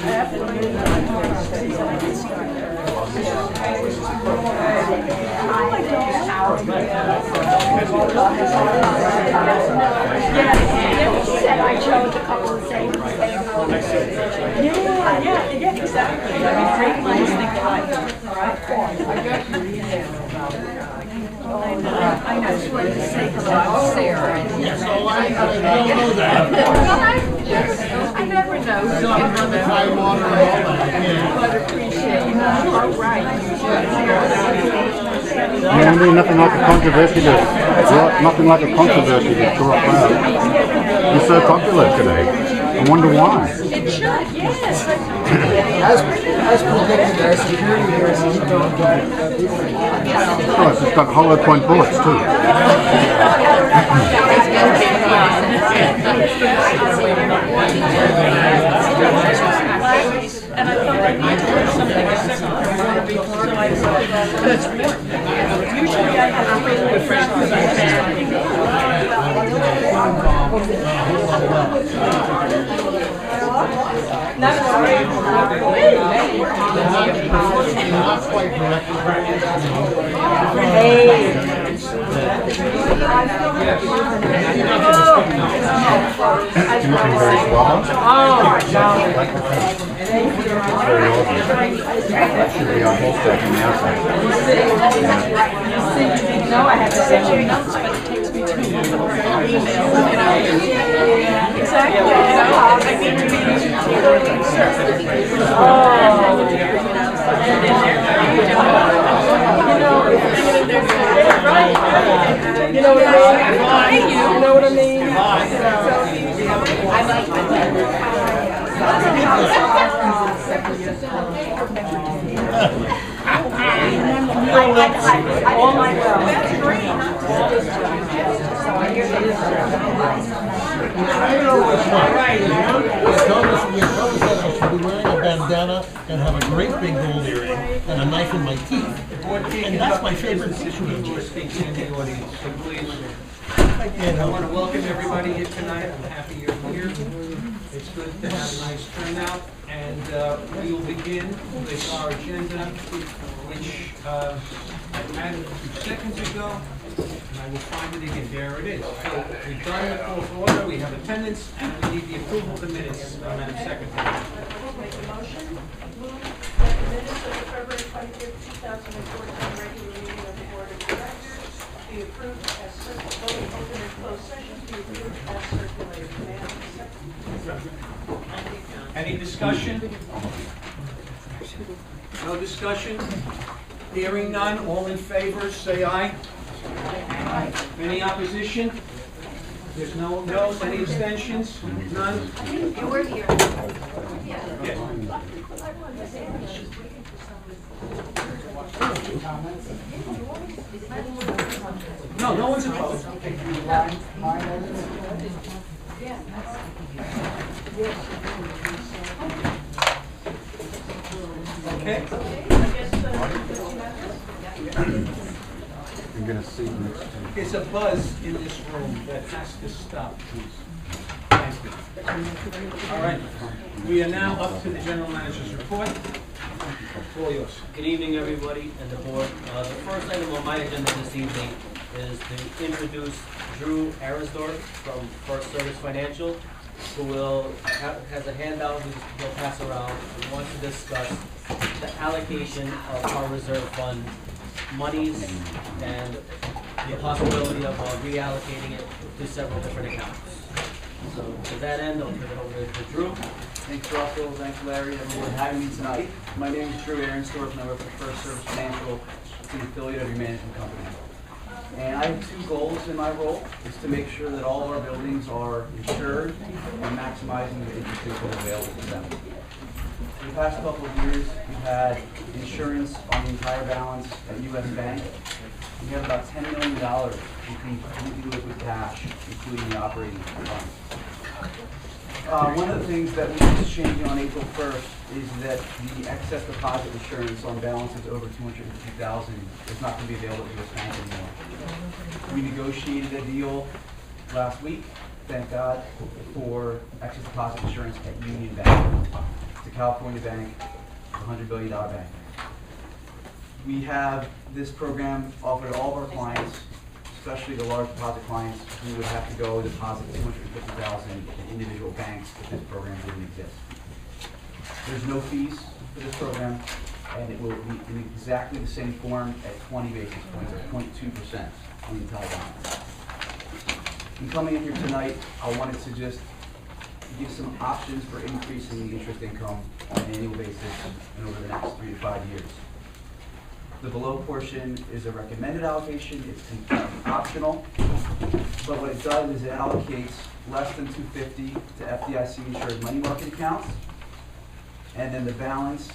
Said I chose a couple of things. Yeah, exactly. I mean, great minds think alike. I know, it's what to say about Sarah. Yes, so I don't know that. I never know. So I'm on the time on and all that. But appreciate it. All right. Andy, nothing like a controversy to nothing like a controversy to draw a crowd. You're so popular today. I wonder why. It should, yes. As predicted, our security here is Oh, it's got hollow point bullets too. And I thought I need to do something separate before I that's important. Usually I have a really fresh Not quite correct. Looking very suave. Very obvious. Should be on horseback on the outside. No, I have to send you notes, but it takes me 2 minutes to email. Exactly. You know what I mean? You know what I mean? Bandana and have a great big gold earring and a knife in my teeth. And that's my favorite picture. in the audience, so please. I I want to welcome everybody here tonight. I'm happy you're here. It's good to have a nice turnout, and we will begin with our agenda, which I added 2 seconds ago, and I will find it again. There it is. So we've done the call for order, we have attendance, and we need the approval of the minutes, Madam Secretary. Make a motion. Move that the minutes of the February 25th, 2014 regular meeting of the Board of Directors be approved as both open and closed sessions be approved as circulated. May I have a second? Any discussion? No discussion? Hearing none, all in favor, say aye. Aye. Any opposition? There's no no's, any abstentions? None? You were here. No, no one's opposed. Okay. I'm going to see next to There's a buzz in this room that has to stop, please. Thank you. All right. We are now up to the general manager's report. All yours. Good evening, everybody and the board. The first item on my agenda this evening is to introduce Drew Arisdorf from First Service Financial, who has a handout he'll pass around and wants to discuss the allocation of our reserve fund monies and the possibility of reallocating it to several different accounts. So to that end, I'll turn it over to Drew. Thanks, Russell. Thanks, Larry, everyone for having me tonight. My name is Drew Ahrenstorff, and I work for First Service Financial. It's an affiliate of your management company. And I have 2 goals in my role. Is to make sure that all of our buildings are insured and maximizing the interest income available to them. For the past couple of years, we've had insurance on the entire balance at U.S. Bank. We have about $10 million in completely liquid cash, including the operating funds. One of the things that we are changing on April 1st is that the excess deposit insurance on balances over $250,000 is not going to be available to U.S. Bank anymore. We negotiated a deal last week, thank God, for excess deposit insurance at Union Bank. to California Bank, a $100 billion bank. We have this program offered to all of our clients, especially the large deposit clients who would have to go deposit $250,000 in individual banks if this program didn't exist. There's no fees for this program, and it will be in exactly the same form at 20 basis points, or 0.2% on the entire balance. In coming in here tonight, I wanted to just give some options for increasing the interest income on an annual basis and over the next 3 to 5 years. The below portion is a recommended allocation. It's completely optional, but what it does is it allocates less than $250 to FDIC insured money market accounts, and then the balance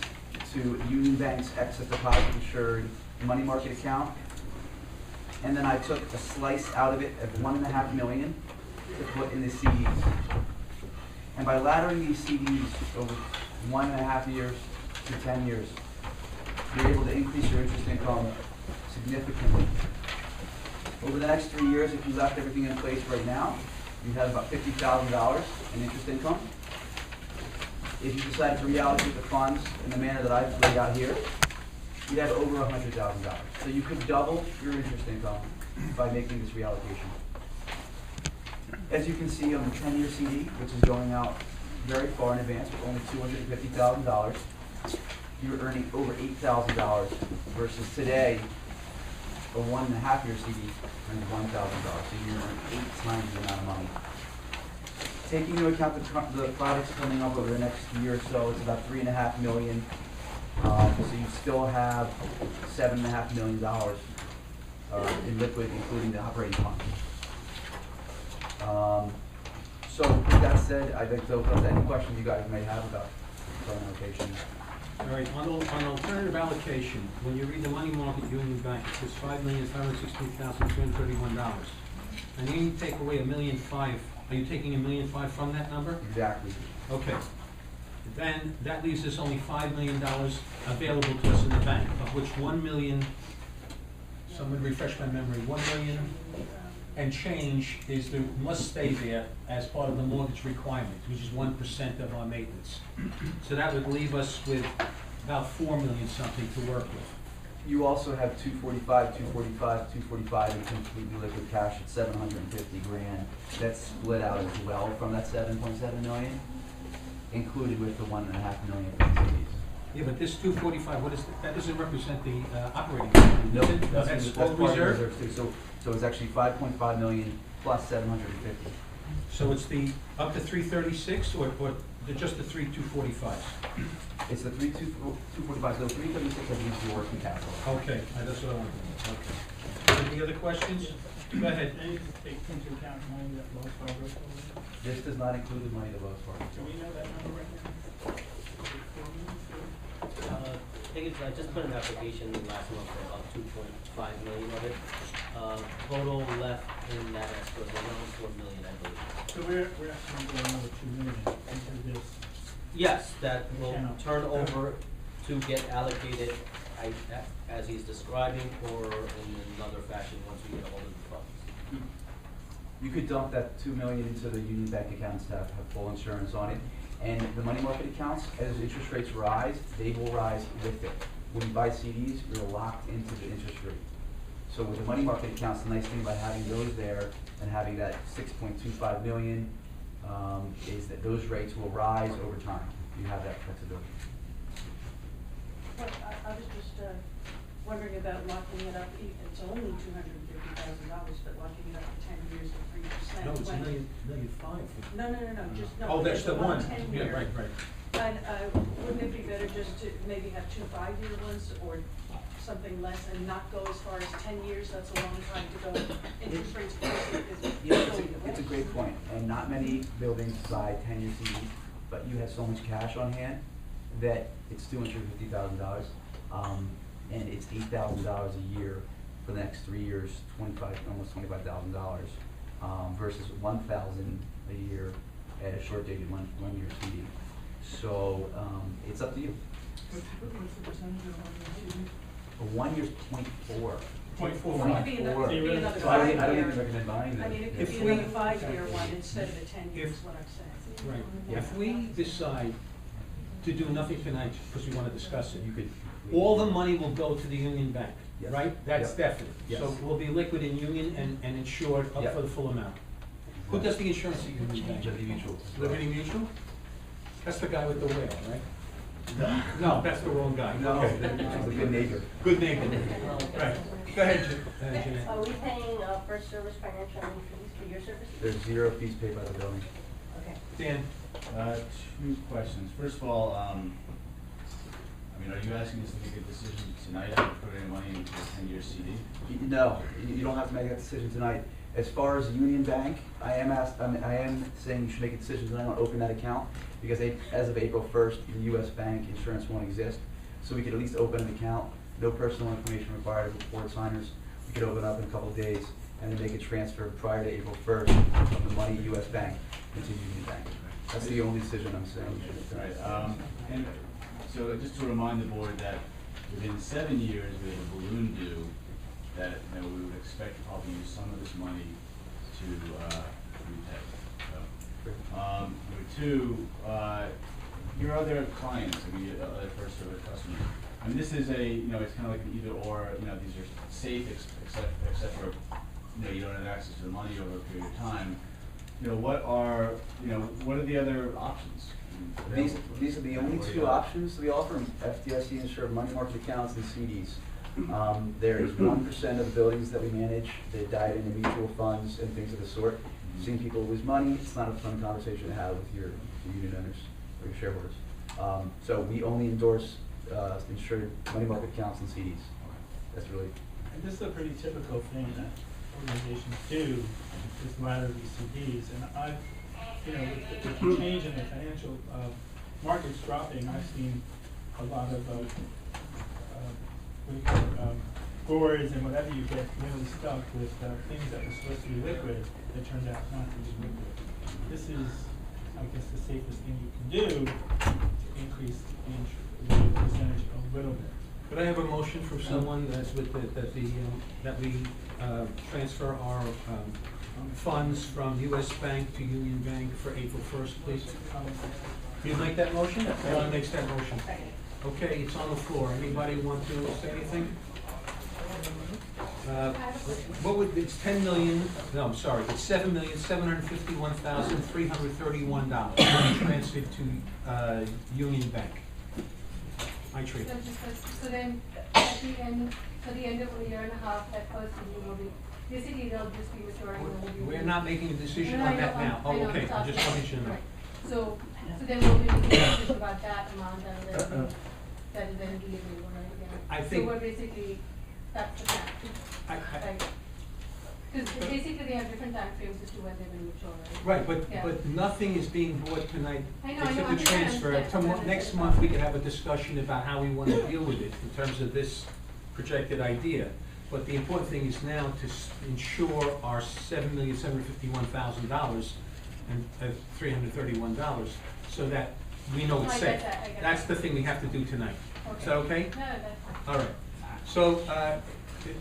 to Union Bank's excess deposit insured money market account. And then I took a slice out of it of $1.5 million to put in the CDs. And by laddering these CDs over 1.5 years to 10 years, you're able to increase your interest income significantly. Over the next 3 years, if you left everything in place right now, you'd have about $50,000 in interest income. If you decide to reallocate the funds in the manner that I've laid out here, you'd have over $100,000. So you could double your interest income by making this reallocation. As you can see on the 10-year CD, which is going out very far in advance with only $250,000, you're earning over $8,000 versus today, a 1.5-year CD earns $1,000. So you're earning 8 times the amount of money. Taking into account the products coming up over the next year or so, it's about $3.5 million. So you still have $7.5 million in liquid, including the operating fund. So with that said, I'd like to open up to any questions you guys may have about current allocation. All right, on alternative allocation, when you read the money market Union Bank, it says $5,516,231. And then you take away $1.5 million. Are you taking $1.5 million from that number? Exactly. Okay. Then that leaves us only $5 million available to us in the bank, of which $1 million, someone refresh my memory, $1 million and change must stay there as part of the mortgage requirement, which is 1% of our maintenance. So that would leave us with about $4 million something to work with. You also have 245 in completely liquid cash at $750,000. That's split out as well from that $7.7 million, included with the $1.5 million from CDs. Yeah, but this 245, what is that? Doesn't represent the operating fund, does it? That's That's part full of the reserve? reserves too. So it's actually $5.5 million plus $750,000. So it's the up to 336 or just the 245s? It's the 245, so 336 has used your working capital. Okay, that's what I wanted to know. Okay. Any other questions? Go ahead. Any take into account money that Wells Fargo told you? This does not include the money that Wells Fargo. Do we know that number right now? I think I just put an application last month for about 2.5 million of it. Total left in that escrow is around 4 million, I believe. So we're actually going another 2 million into this. Yes, that will turn over to get allocated as he's describing, or in another fashion once we get a hold of the funds. You could dump that $2 million into the Union Bank accounts that have full insurance on it. And the money market accounts, as interest rates rise, they will rise with it. When you buy CDs, you're locked into the interest rate. So with the money market accounts, the nice thing about having those there and having that $6.25 million is that those rates will rise over time. You have that flexibility. Well, I was just wondering about locking it up. It's only $250,000, but locking it up for 10 years at 3%. No, it's when- $1.5 million. No, just no. Oh, that's the one. 10 Yeah, year. right. And wouldn't it be better just to maybe have 2 5-year ones or something less and not go as far as 10 years? That's a long time to go. Interest rates It's a great point, and not many buildings buy 10-year CDs, but you have so much cash on hand that it's $250,000, and it's $8,000 a year for the next 3 years, almost $25,000, versus $1,000 a year at a short-dated one-year CD. So it's up to you. What's the percentage of A 1 year's 0.4. 0.4? It could be another, So you So I don't even 5-year. recommend buying I them. mean, it could If be we- another 5-year one instead of a 10 year is what I'm saying. Right. Yeah. If we decide to do nothing tonight because we want to discuss it. All the money will go to the Union Bank, Yes. right? That's Yep. definite. Yes. So we'll be liquid in Union and insured up Yep. for the full amount. Who does the insurance at Union Bank? Liberty Mutual. Liberty Mutual? That's the guy with the whale, right? No, that's the wrong guy. No, Okay. he's a good neighbor. Good neighbor. Right. Go ahead, Jeanette. Are we paying First Service Financial any fees for your services? There's 0 fees paid by the building. Okay. Dan? Two questions. First of all, I mean, are you asking us to make a decision tonight on putting money into a 10-year CD? No, you don't have to make that decision tonight. As far as Union Bank, I am saying you should make a decision tonight on opening that account, because as of April 1st, the U.S. Bank insurance won't exist. So we could at least open an account, no personal information required of board signers. We could open up in a couple of days and then make a transfer prior to April 1st of the money U.S. Bank into Union Bank. That's the only decision I'm saying you should make. Right. And so just to remind the board that within 7 years, we have a balloon due that we would expect to probably use some of this money to repay. So, number two, your other clients, I mean, other First Service customers. I mean, this is it's kind of like an either or. These are safe, except for you don't have access to the money over a period of time. What are the other options? These are the only two options we offer: FDIC insured money market accounts and CDs. There is 1% of the buildings that we manage that died in the mutual funds and things of the sort. You've seen people lose money. It's not a fun conversation to have with your union owners or your shareholders. So we only endorse insured money market accounts and CDs. That's really. And this is a pretty typical thing that organizations do, is ladder these CDs. And I've, with the change in the financial markets dropping, I've seen a lot of boards and whatever you get really stuck with things that were supposed to be liquid that turned out not to be liquid. This is, I guess, the safest thing you can do to increase the percentage a little bit. Could I have a motion from someone that's with that we transfer our funds from U.S. Bank to Union Bank for April 1st, please? You make that motion? Ellen makes that motion. Okay, it's on the floor. Anybody want to say anything? It's 10 million, no, I'm sorry, it's $7,751,331 transferred to Union Bank. My tree. So then, at the end of a year and a half, that first CD will be, basically they'll just be maturing. We're not making a decision on that now. Oh, okay, I'm just wanting you to know. Right. So then we'll be making a decision about that amount and then that will then be available right again. I think- So we're basically, that's the plan. Right. Because basically they have different time frames as to when they're going to mature, right? Right, Yeah. but nothing is being brought tonight. I know, Except I the transfer. understand. Next month, we can have a discussion about how we want to deal with it in terms of this projected idea. But the important thing is now to ensure our $7,751,000 and $331, so that we know it's I safe. get that, I get That's that. the thing we have to do tonight. Is that okay? No, that's fine. All right. So,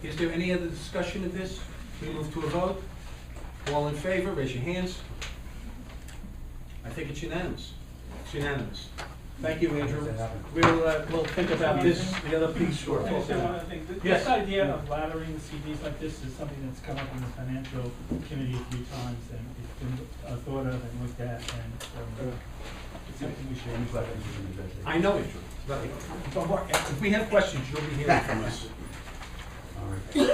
is there any other discussion of this? We move to a vote. All in favor, raise your hands. I think it's unanimous. It's unanimous. Thank you, Andrew. We'll think about this, the other piece. Sure. Can I say one other thing? Yes. This idea of laddering the CDs like this is something that's come up in the financial committee a few times, and it's been thought of and looked at, and it's something we should. I know, Andrew. But if we have questions, you'll be hearing from us. Thank you.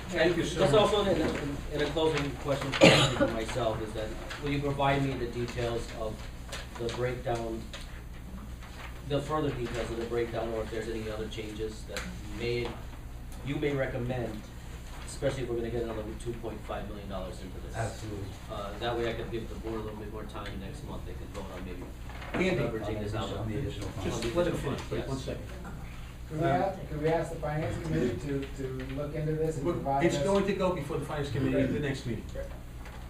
Thank you so Just much. also in a closing question for myself is that, will you provide me the details of the breakdown, the further details of the breakdown, or if there's any other changes that you may recommend, especially if we're gonna get another $2.5 million into this? Absolutely. That way I could give the board a little bit more time next month, they could vote on maybe Andy, leveraging this out. On the additional funds. just let him finish, wait Yes. 1 second. Could we ask the finance committee to look into this and provide us? It's going to go before the finance committee at the next meeting.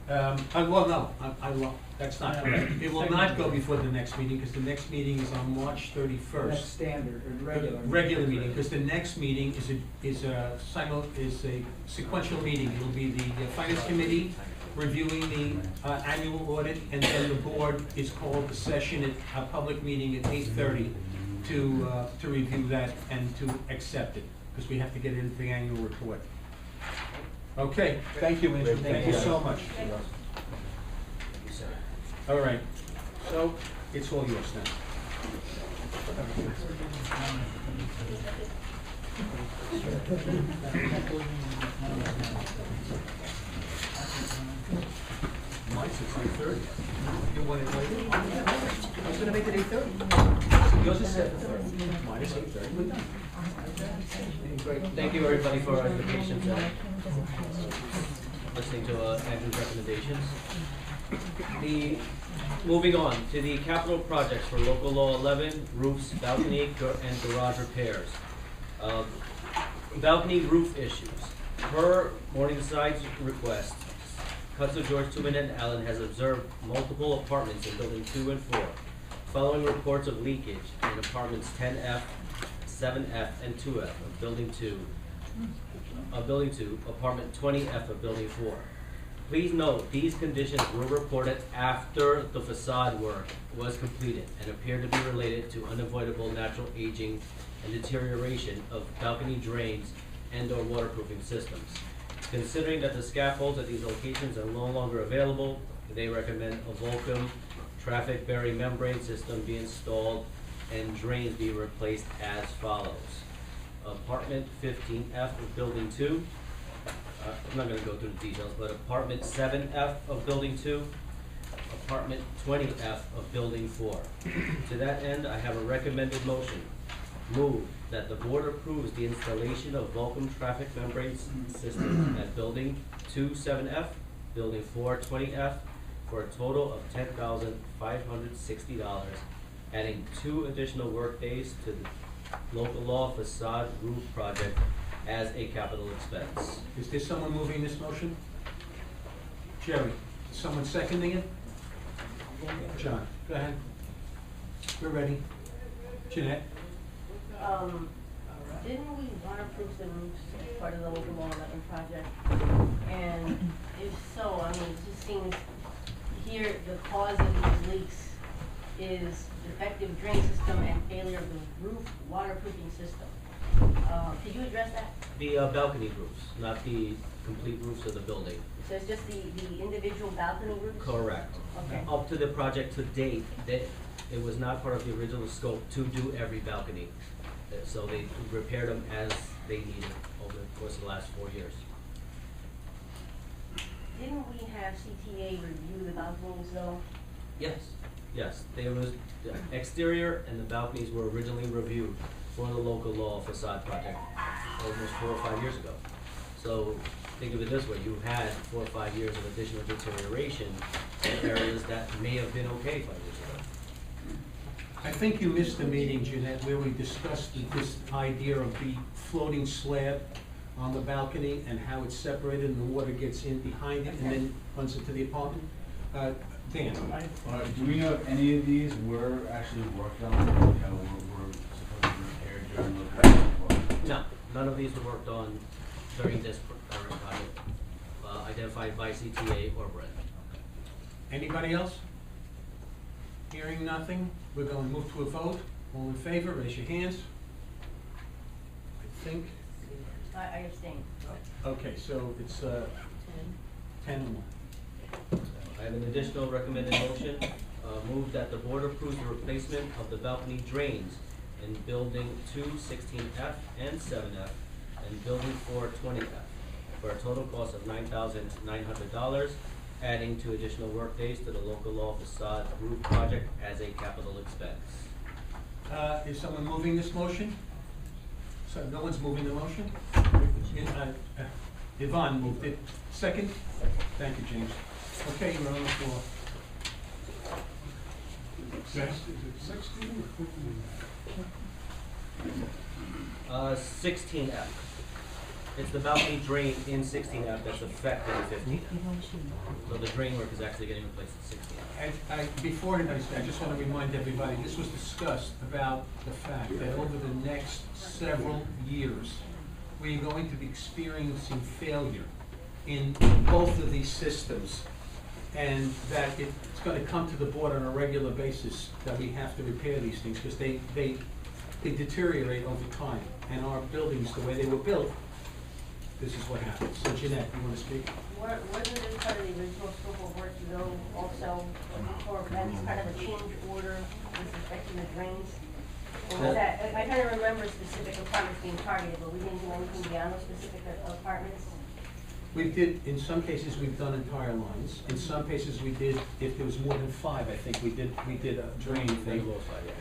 Well, no, I won't. That's not correct. It will not go before the next meeting, because the next meeting is on March 31st. That's standard or regular. Regular meeting, because the next meeting is a sequential meeting. It'll be the finance committee, reviewing the annual audit, and then the board is called to session at a public meeting at 8:30 to review that and to accept it, because we have to get it into the annual report. Okay, thank you, Andrew, thank you so much. All right, so it's all yours now. Mine says 8:30. You want it later? I was gonna make it 8:30. Yours is 7:30. Mine is 8:30. Great. Thank you, everybody, for your patience and listening to Andrew's recommendations. Moving on to the capital projects for local law 11, roofs, balcony, and garage repairs. Balcony roof issues. Per Morningside's request, Councilor George Tuman and Allen has observed multiple apartments in building 2 and 4, following reports of leakage in apartments 10F, 7F, and 2F of building 2, apartment 20F of building 4. Please note, these conditions were reported after the facade work was completed and appear to be related to unavoidable natural aging and deterioration of balcony drains and/or waterproofing systems. Considering that the scaffolds at these locations are no longer available, they recommend a Volcom traffic barrier membrane system be installed and drains be replaced as follows. Apartment 15F of building 2, I'm not going to go through the details, but apartment 7F of building 2, apartment 20F of building 4. To that end, I have a recommended motion. Move that the board approves the installation of Volcom traffic membrane system at building 2 7F, building 4 20F, for a total of $10,560, adding 2 additional work days to the local law facade roof project as a capital expense. Is there someone moving this motion? Jerry, is someone seconding it? John, go ahead. We're ready. Jeanette? Didn't we waterproof the roofs as part of the local law 11 project? And if so, I mean, it just seems here the cause of these leaks is defective drain system and failure of the roof waterproofing system. Could you address that? The balcony roofs, not the complete roofs of the building. So it's just the individual balcony roofs? Correct. Okay. Up to the project to date, it was not part of the original scope to do every balcony. So they repaired them as they needed over the course of the last 4 years. Didn't we have CTA review the balconies though? Yes, yes. There was the exterior and the balconies were originally reviewed for the local law facade project almost 4 or 5 years ago. So think of it this way, you had 4 or 5 years of additional deterioration in areas that may have been okay 5 years ago. I think you missed the meeting, Jeanette, where we discussed this idea of the floating slab on the balcony and how it's separated and the water gets in behind it and then runs into the apartment. Dan? Do we know if any of these were actually worked on, were supposed to be repaired during the No, none of these were worked on during this current project, identified by CTA or Brett. Anybody else? Hearing nothing, we're going to move to a vote. All in favor, raise your hands. I think. I abstain. Okay, so it's 10 and 1. I have an additional recommended motion. Move that the board approves the replacement of the balcony drains in building 2 16F and 7F and building 4 20F for a total cost of $9,900, adding 2 additional work days to the local law facade roof project as a capital expense. Is someone moving this motion? So no one's moving the motion? Yvonne moved it. Second? Thank you, James. Okay, you're on the floor. Yes. Is it 16 or 15? 16F. It's the balcony drain in 16F that's affecting 15F. So the drain work is actually getting replaced at 16F. Before anybody says, I just want to remind everybody, this was discussed about the fact that over the next several years, we're going to be experiencing failure in both of these systems, and that it's gonna come to the board on a regular basis, that we have to repair these things, because they deteriorate over time. And our buildings, the way they were built, this is what happens. So Jeanette, you wanna speak? Wasn't this part of the original scope of work to go also, or that's kind of a change order with respect to the drains? Or was that, I kind of remember specific apartments being targeted, but we didn't do anything beyond those specific apartments? We did, in some cases, we've done entire lines. In some cases, we did, if there was more than 5, I think, we did a drain thing.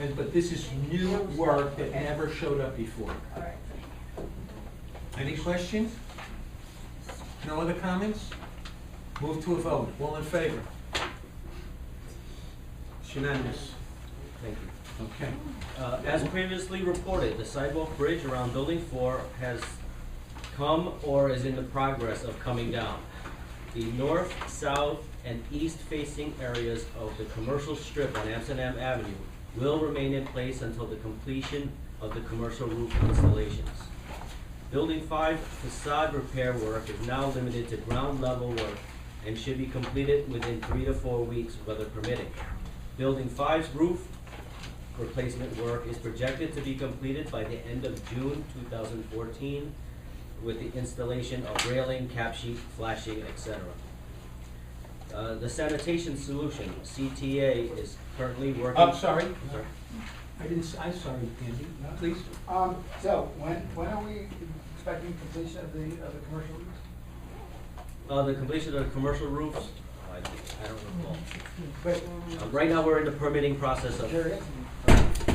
And, but this is new work that never showed up before. All right. Any questions? No other comments? Move to a vote. All in favor? It's unanimous. Thank you. Okay. As previously reported, the sidewalk bridge around Building 4 has come or is in the progress of coming down. The north, south, and east-facing areas of the commercial strip on Amsterdam Avenue will remain in place until the completion of the commercial roof installations. Building 5 facade repair work is now limited to ground level work and should be completed within 3 to 4 weeks, weather permitting. Building 5's roof replacement work is projected to be completed by the end of June 2014 with the installation of railing, cap sheet, flashing, etc. The sanitation solution, CTA, is currently working. I'm sorry. I'm sorry, Andy. Please. So when are we expecting completion of the commercial roofs? The completion of the commercial roofs, I don't recall. But Right now, we're in the permitting process of.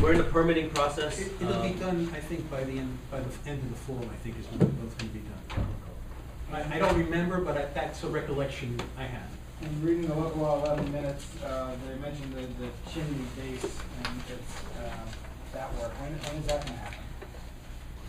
We're in the permitting process. It'll be done, I think, by the end of the fall, I think, is when it's both gonna be done. I don't remember, but that's a recollection I have. in reading the local law 11 minutes, they mentioned the chimney base and it's, that work. When is that gonna happen?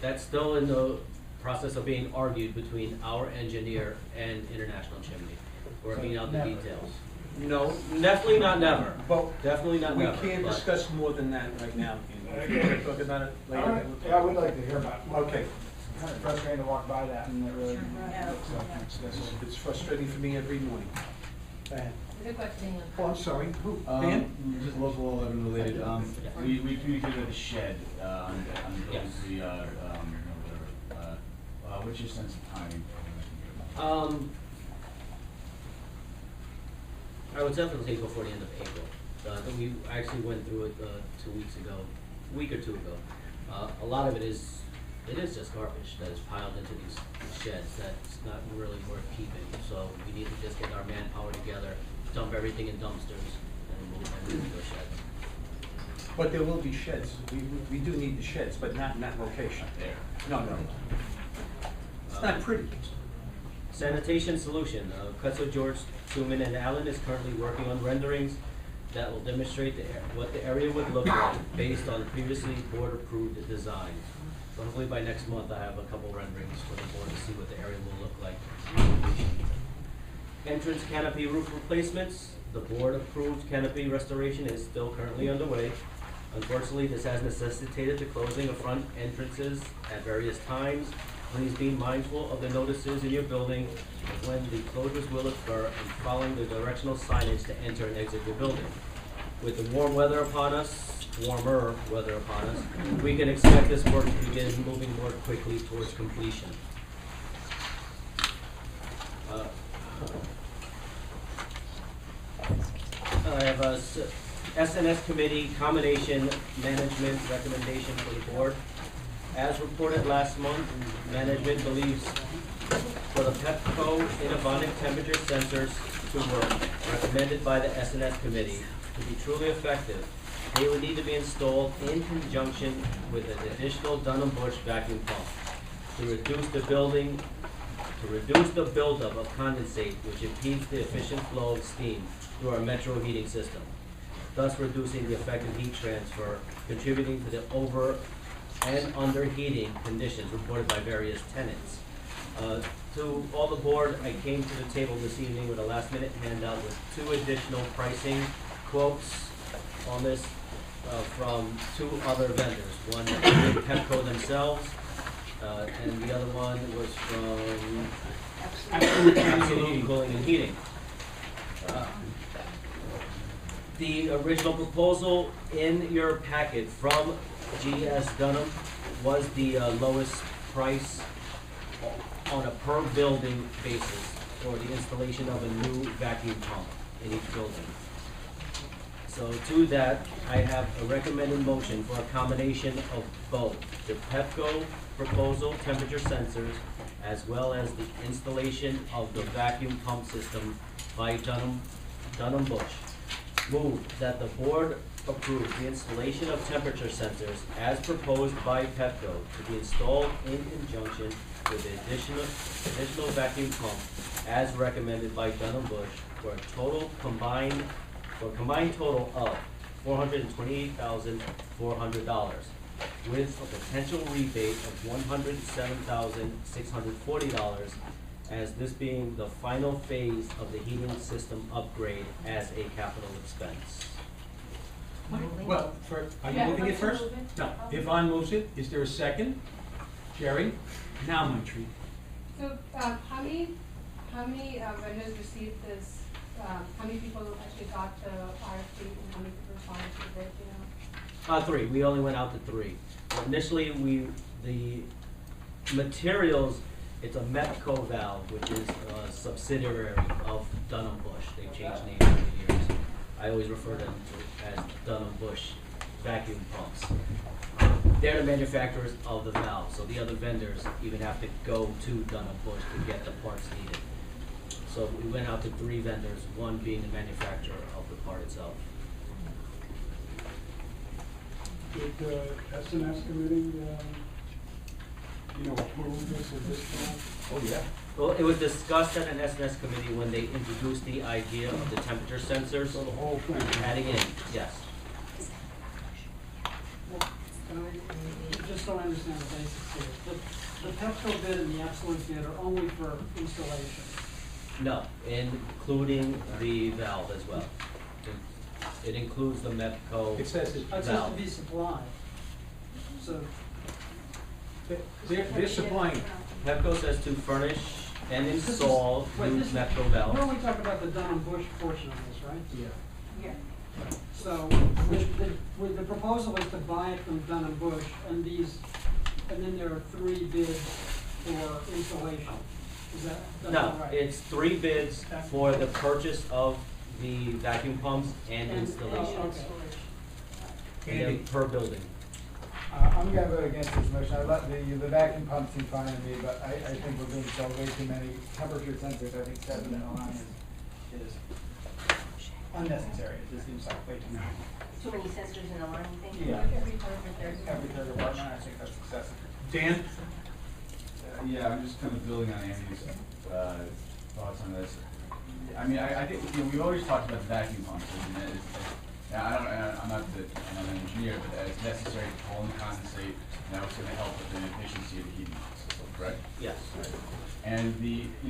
That's still in the process of being argued between our engineer and International Chimney, working out the Never. details. No, Definitely not never. but Definitely not we never. can't but- discuss more than that right now, Andy. We're gonna talk about it later. Yeah, I would like to hear about it. Okay. It's kind of frustrating to walk by that and it really looks like It's frustrating for me every morning. Go ahead. Good question. Oh, I'm sorry. Who? Dan? Just local law 11 related, we communicated with the shed, on the Yes. what's your sense of timing? I would definitely say before the end of April. We actually went through it 2 weeks ago, a week or two ago. A lot of it is just garbage that is piled into these sheds that's not really worth keeping. So we need to just get our manpower together, dump everything in dumpsters, and move everything to the sheds. But there will be sheds. We do need the sheds, but not in that location. There. No. It's not pretty. Sanitation solution, Cutso, George, Truman, and Allen is currently working on renderings that will demonstrate what the area would look like based on previously board-approved designs. So hopefully by next month, I have a couple renderings for the board to see what the area will look like. Entrance canopy roof replacements, the board-approved canopy restoration is still currently underway. Unfortunately, this has necessitated the closing of front entrances at various times. Please be mindful of the notices in your building of when the closures will occur and following the directional signage to enter and exit your building. With the warmer weather upon us, we can expect this work to begin moving more quickly towards completion. I have a SNS committee combination management recommendation for the board. As reported last month, management believes for the Pepco Innovonic temperature sensors to work, recommended by the SNS committee, to be truly effective, they would need to be installed in conjunction with an additional Dunham Bush vacuum pump to reduce the buildup of condensate, which impedes the efficient flow of steam through our metro heating system, thus reducing the effective heat transfer, contributing to the over and underheating conditions reported by various tenants. To all the board, I came to the table this evening with a last-minute handout with 2 additional pricing quotes on this from 2 other vendors. One from Pepco themselves, and the other one was from Absolute cooling and heating. The original proposal in your packet from GS Dunham was the lowest price on a per building basis for the installation of a new vacuum pump in each building. So to that, I have a recommended motion for a combination of both the Pepco proposal temperature sensors as well as the installation of the vacuum pump system by Dunham Bush. Move that the board approve the installation of temperature sensors as proposed by Pepco to be installed in conjunction with the additional vacuum pump as recommended by Dunham Bush for a combined total of $428,400 with a potential rebate of $107,640 as this being the final phase of the heating system upgrade as a capital expense. Well, are you moving it first? No. Yvonne moves it. Is there a second? Jerry? Now my treat. So, how many vendors received this? How many people actually got the RFP and how many people responded to the bid, you know? 3. We only went out to 3. Initially, the materials, it's a Metco valve, which is a subsidiary of Dunham Bush. They've changed names over the years. I always refer to them as Dunham Bush vacuum pumps. They're the manufacturers of the valve, so the other vendors even have to go to Dunham Bush to get the parts needed. So we went out to 3 vendors, one being the manufacturer of the part itself. Did the S&S committee, approve this at this time? Oh, yeah. Well, it was discussed at an SNS committee when they introduced the idea of the temperature sensors. So the whole thing? Adding in, yes. Just so I understand the basics here, the Pepco bid and the Absolute bid are only for installation. No, including the valve as well. It includes the Metco It says it. It's just to valve. be supplied. So, They're supplying. Pepco says to furnish and install new Metco we're valve. only talking about the Dunham Bush portion of this, right? Yeah. Yeah. So, with the proposal is to buy it from Dunham Bush, and then there are 3 bids for installation. Is that No, right? it's 3 bids for the purchase of the vacuum pumps and installation. Okay. And then per building. I'm gonna vote against this motion. I let the vacuum pump seem fine to me, but I think we're being sold way too many temperature sensors. I think 7 in a line is unnecessary. It just seems like way too many. Too many sensors in a line, you think? Yeah. Every Every third apartment, I think that's excessive. Dan? Yeah, I'm just kind of building on Andy's thoughts on this. I mean, I think we've always talked about the vacuum pumps, and I'm not an engineer, but it's necessary to pull and condensate. Now it's going to help with the efficiency of the heating system, correct? Yes. And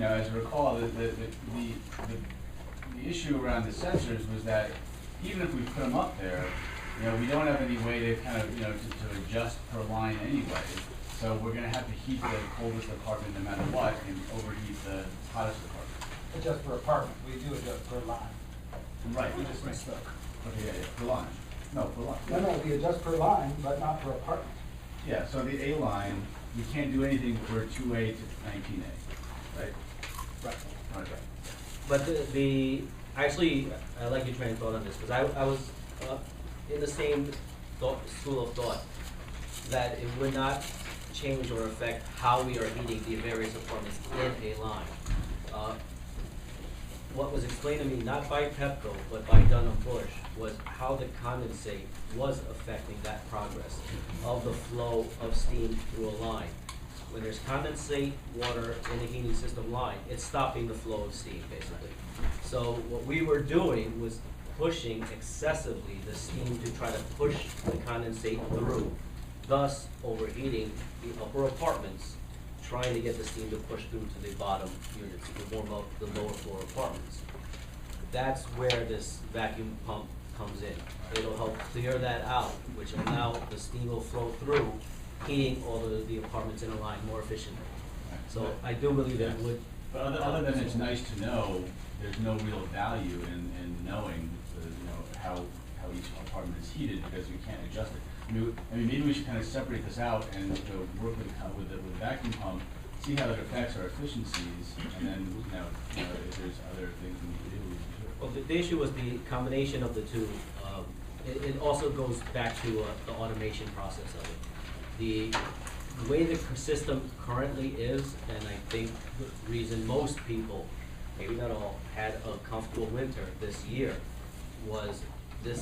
as I recall, the issue around the sensors was that even if we put them up there, we don't have any way to kind of to adjust per line anyway. So we're going to have to heat the coldest apartment no matter what, and overheat the hottest apartment. Adjust per apartment. We do adjust per line. Right. We just misspoke. Okay, yeah, per line. No, per line. No, we adjust per line, but not per apartment. Yeah, so the A line, we can't do anything for 2A to 19A, right? Right. Okay. But actually, I like your train of thought on this, because I was in the same school of thought, that it would not change or affect how we are heating the various apartments in a line. What was explained to me, not by Pepco, but by Dunham Bush, was how the condensate was affecting that progress of the flow of steam through a line. When there's condensate water in the heating system line, it's stopping the flow of steam, basically. So what we were doing was pushing excessively the steam to try to push the condensate through, thus overheating the upper apartments, trying to get the steam to push through to the bottom units to warm up the lower floor apartments. That's where this vacuum pump comes in. It'll help clear that out, which will allow the steam will flow through, heating all of the apartments in a line more efficiently. So I do believe it would But other than it's nice to know, there's no real value in knowing, how each apartment is heated, because you can't adjust it. I mean, maybe we should kind of separate this out and work with the vacuum pump, see how it affects our efficiencies, and then, if there's other things we need to do, we can do it. Well, the issue was the combination of the two. It also goes back to the automation process of it. The way the system currently is, and I think the reason most people, maybe not all, had a comfortable winter this year was the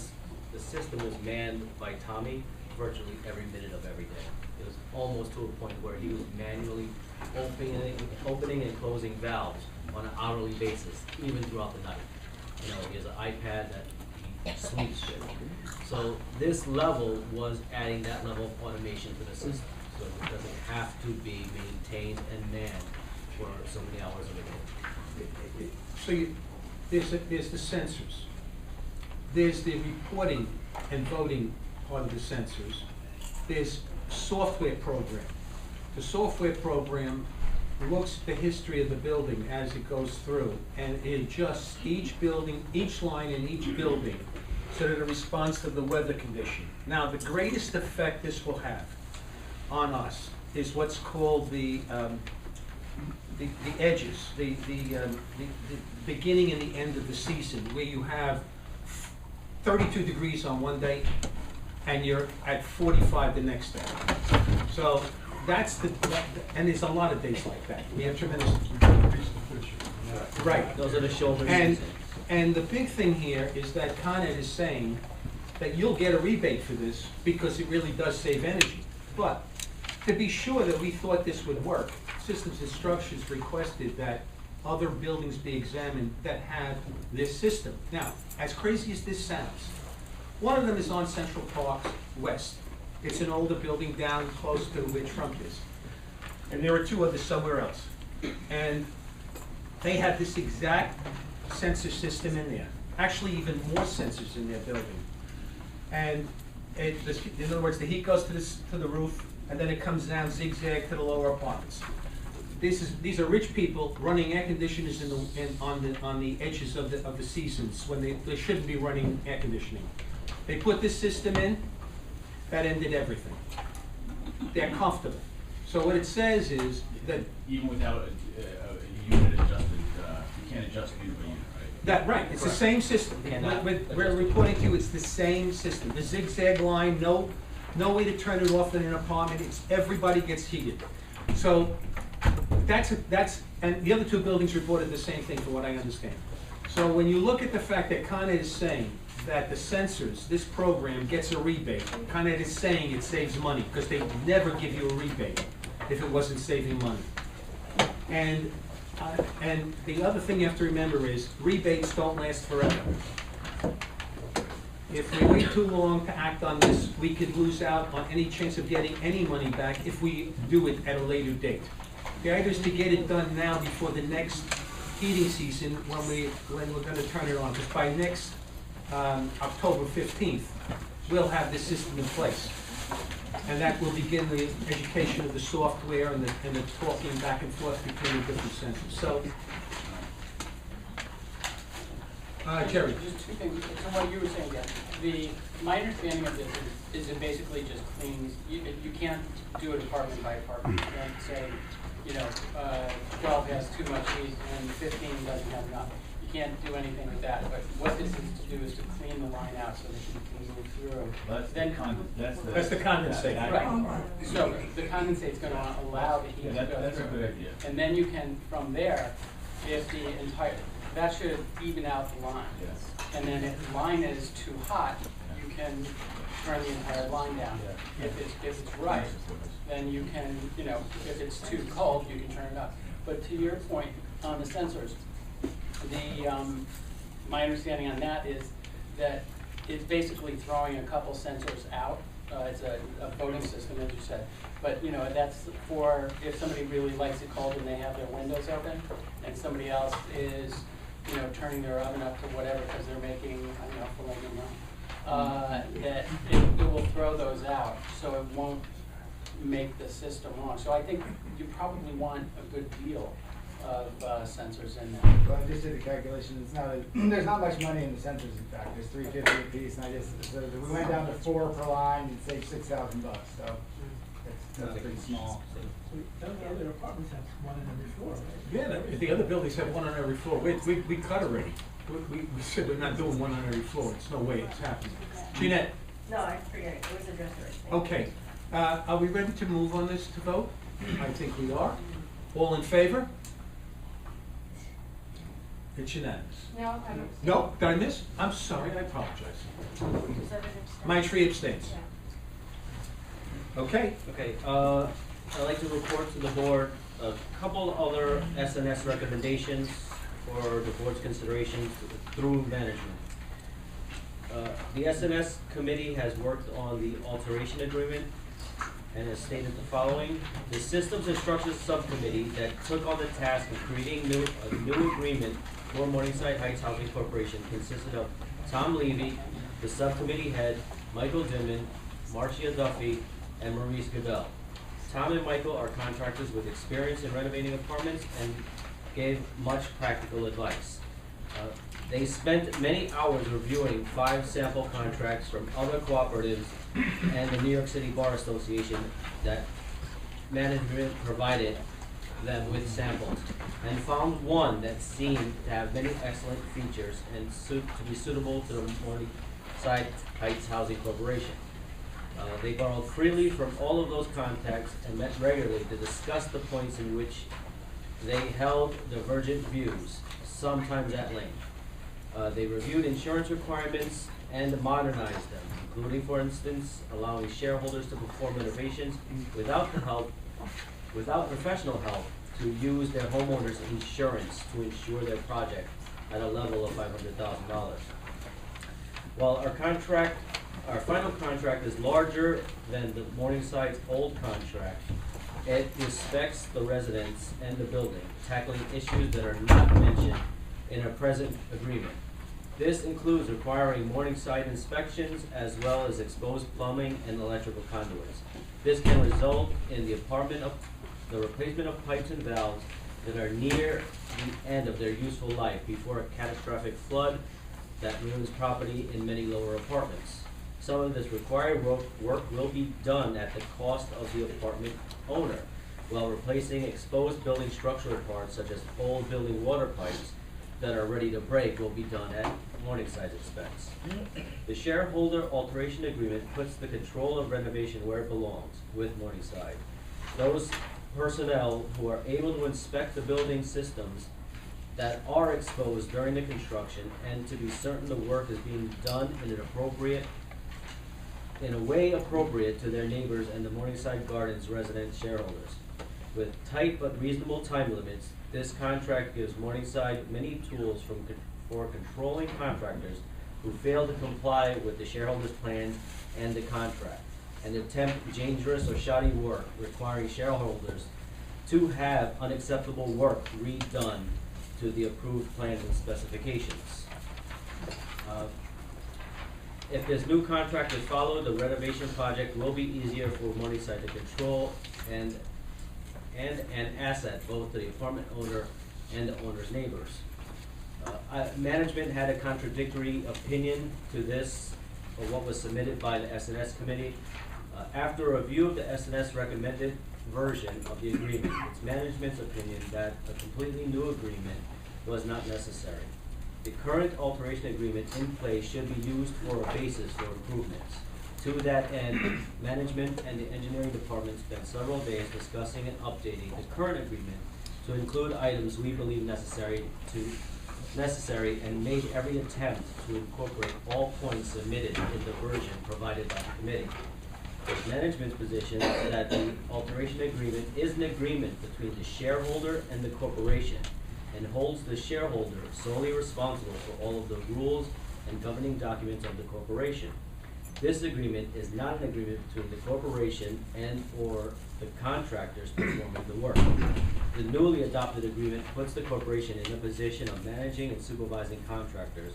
system was manned by Tommy virtually every minute of every day. It was almost to a point where he was manually opening and closing valves on an hourly basis, even throughout the night. He has an iPad that he sleeps with. So this level was adding that level of automation to the system, so it doesn't have to be maintained and manned for so many hours of a day. So there's the sensors. There's the reporting and voting part of the sensors. There's software program. The software program looks at the history of the building as it goes through, and it adjusts each building, each line in each building, so that it responds to the weather condition. Now, the greatest effect this will have on us is what's called the edges, the beginning and the end of the season, where you have 32 degrees on one day and you're at 45 the next day. So that's and there's a lot of days like that. We have tremendous. Right. Those are the shoulder And seasons. And the big thing here is that Con Ed is saying that you'll get a rebate for this because it really does save energy. But to be sure that we thought this would work, Systems and Structures requested that other buildings be examined that have this system. Now, as crazy as this sounds, one of them is on Central Park West. It's an older building down close to where Trump is. And there are two others somewhere else. And they have this exact sensor system in there. Actually, even more sensors in their building. And in other words, the heat goes to the roof, and then it comes down zigzag to the lower apartments. These are rich people running air conditioners on the edges of the seasons when they shouldn't be running air conditioning. They put this system in, that ended everything. They're comfortable. So what it says is that even without a unit adjusted, you can't adjust unit by unit, right? That right. It's the same system. We're reporting to you. It's the same system. The zigzag line. No way to turn it off in an apartment. It's everybody gets heated. So that's and the other two buildings reported the same thing, for what I understand. So when you look at the fact that Con Ed is saying that the sensors, this program gets a rebate, Con Ed is saying it saves money because they would never give you a rebate if it wasn't saving money. And the other thing you have to remember is rebates don't last forever. If we wait too long to act on this, we could lose out on any chance of getting any money back if we do it at a later date. The idea is to get it done now before the next heating season when we're going to turn it on. Because by next October 15th, we'll have this system in place. And that will begin the education of the software and the talking back and forth between the different sensors. So, Jerry. Just two things. So what you were saying, Dan, my understanding of this is it basically just cleans, you can't do it apartment by apartment. You can't say, 12 has too much heat and 15 doesn't have enough. You can't do anything with that. But what this is to do is to clean the line out so that you can move through. That's the condensate. Right. So the condensate's going to allow the heat to go through. That's a good idea. And then you can, from there, if the entire, that should even out the line. Yes. And then if the line is too hot, you can turn the entire line down. Yeah. If it's right, then you can, if it's too cold, you can turn it up. But to your point on the sensors, my understanding on that is that it's basically throwing a couple sensors out. It's a voting system, as you said. But that's for if somebody really likes it cold and they have their windows open, and somebody else is turning their oven up to whatever because they're making, filet mignon, that it will throw those out, so it won't make the system wrong. So I think you probably want a good deal sensors in there. Well, I just did the calculation, it's not, there's not much money in the sensors, in fact, there's $350 a piece, and I just, so if we went down to 4 per line, you'd save $6,000, so that's pretty small. The other apartments have one on every floor, right? Yeah, the other buildings have one on every floor. We cut already. We said we're not doing one on every floor. It's no way it's happening. Jeanette? No, I forget it, it was addressed already. Okay. Are we ready to move on this to vote? I think we are. All in favor? It's unanimous. No, I don't. No, did I miss? I'm sorry, I apologize. Mindtree abstains. Okay. Okay, I'd like to report to the board a couple other SNS recommendations for the board's consideration through management. The SNS committee has worked on the alteration agreement and has stated the following. The Systems and Structures Subcommittee that took on the task of creating a new agreement for Morningside Heights Housing Corporation consisted of Tom Levy, the subcommittee head, Michael Dimon, Marcia Duffy, and Maurice Goodell. Tom and Michael are contractors with experience in renovating apartments and gave much practical advice. They spent many hours reviewing 5 sample contracts from other cooperatives and the New York City Bar Association that management provided them with samples, and found one that seemed to have many excellent features and to be suitable to the Morningside Heights Housing Corporation. They borrowed freely from all of those contacts and met regularly to discuss the points in which they held divergent views, sometimes at length. They reviewed insurance requirements and modernized them, including, for instance, allowing shareholders to perform renovations without professional help to use their homeowners' insurance to insure their project at a level of $500,000. While our final contract is larger than the Morningside's old contract, it respects the residents and the building, tackling issues that are not mentioned in our present agreement. This includes requiring Morningside inspections as well as exposed plumbing and electrical conduits. This can result in the replacement of pipes and valves that are near the end of their useful life before a catastrophic flood that ruins property in many lower apartments. Some of this required work will be done at the cost of the apartment owner, while replacing exposed building structural parts such as old building water pipes that are ready to break will be done at Morningside's expense. The shareholder alteration agreement puts the control of renovation where it belongs, with Morningside. Those personnel who are able to inspect the building systems that are exposed during the construction and to be certain the work is being done in a way appropriate to their neighbors and the Morningside Gardens resident shareholders. With tight but reasonable time limits, this contract gives Morningside many tools for controlling contractors who fail to comply with the shareholders' plans and the contract, and attempt dangerous or shoddy work requiring shareholders to have unacceptable work redone to the approved plans and specifications. If this new contract is followed, the renovation project will be easier for Morningside to control and an asset both to the apartment owner and the owner's neighbors. Management had a contradictory opinion to this, or what was submitted by the SNS committee. After a review of the SNS recommended version of the agreement, it's management's opinion that a completely new agreement was not necessary. The current alteration agreement in place should be used for a basis for improvements. To that end, management and the engineering department spent several days discussing and updating the current agreement to include items we believe necessary and made every attempt to incorporate all points submitted in the version provided by the committee. It's management's position that the alteration agreement is an agreement between the shareholder and the corporation and holds the shareholder solely responsible for all of the rules and governing documents of the corporation. This agreement is not an agreement between the corporation and or the contractors performing the work. The newly adopted agreement puts the corporation in a position of managing and supervising contractors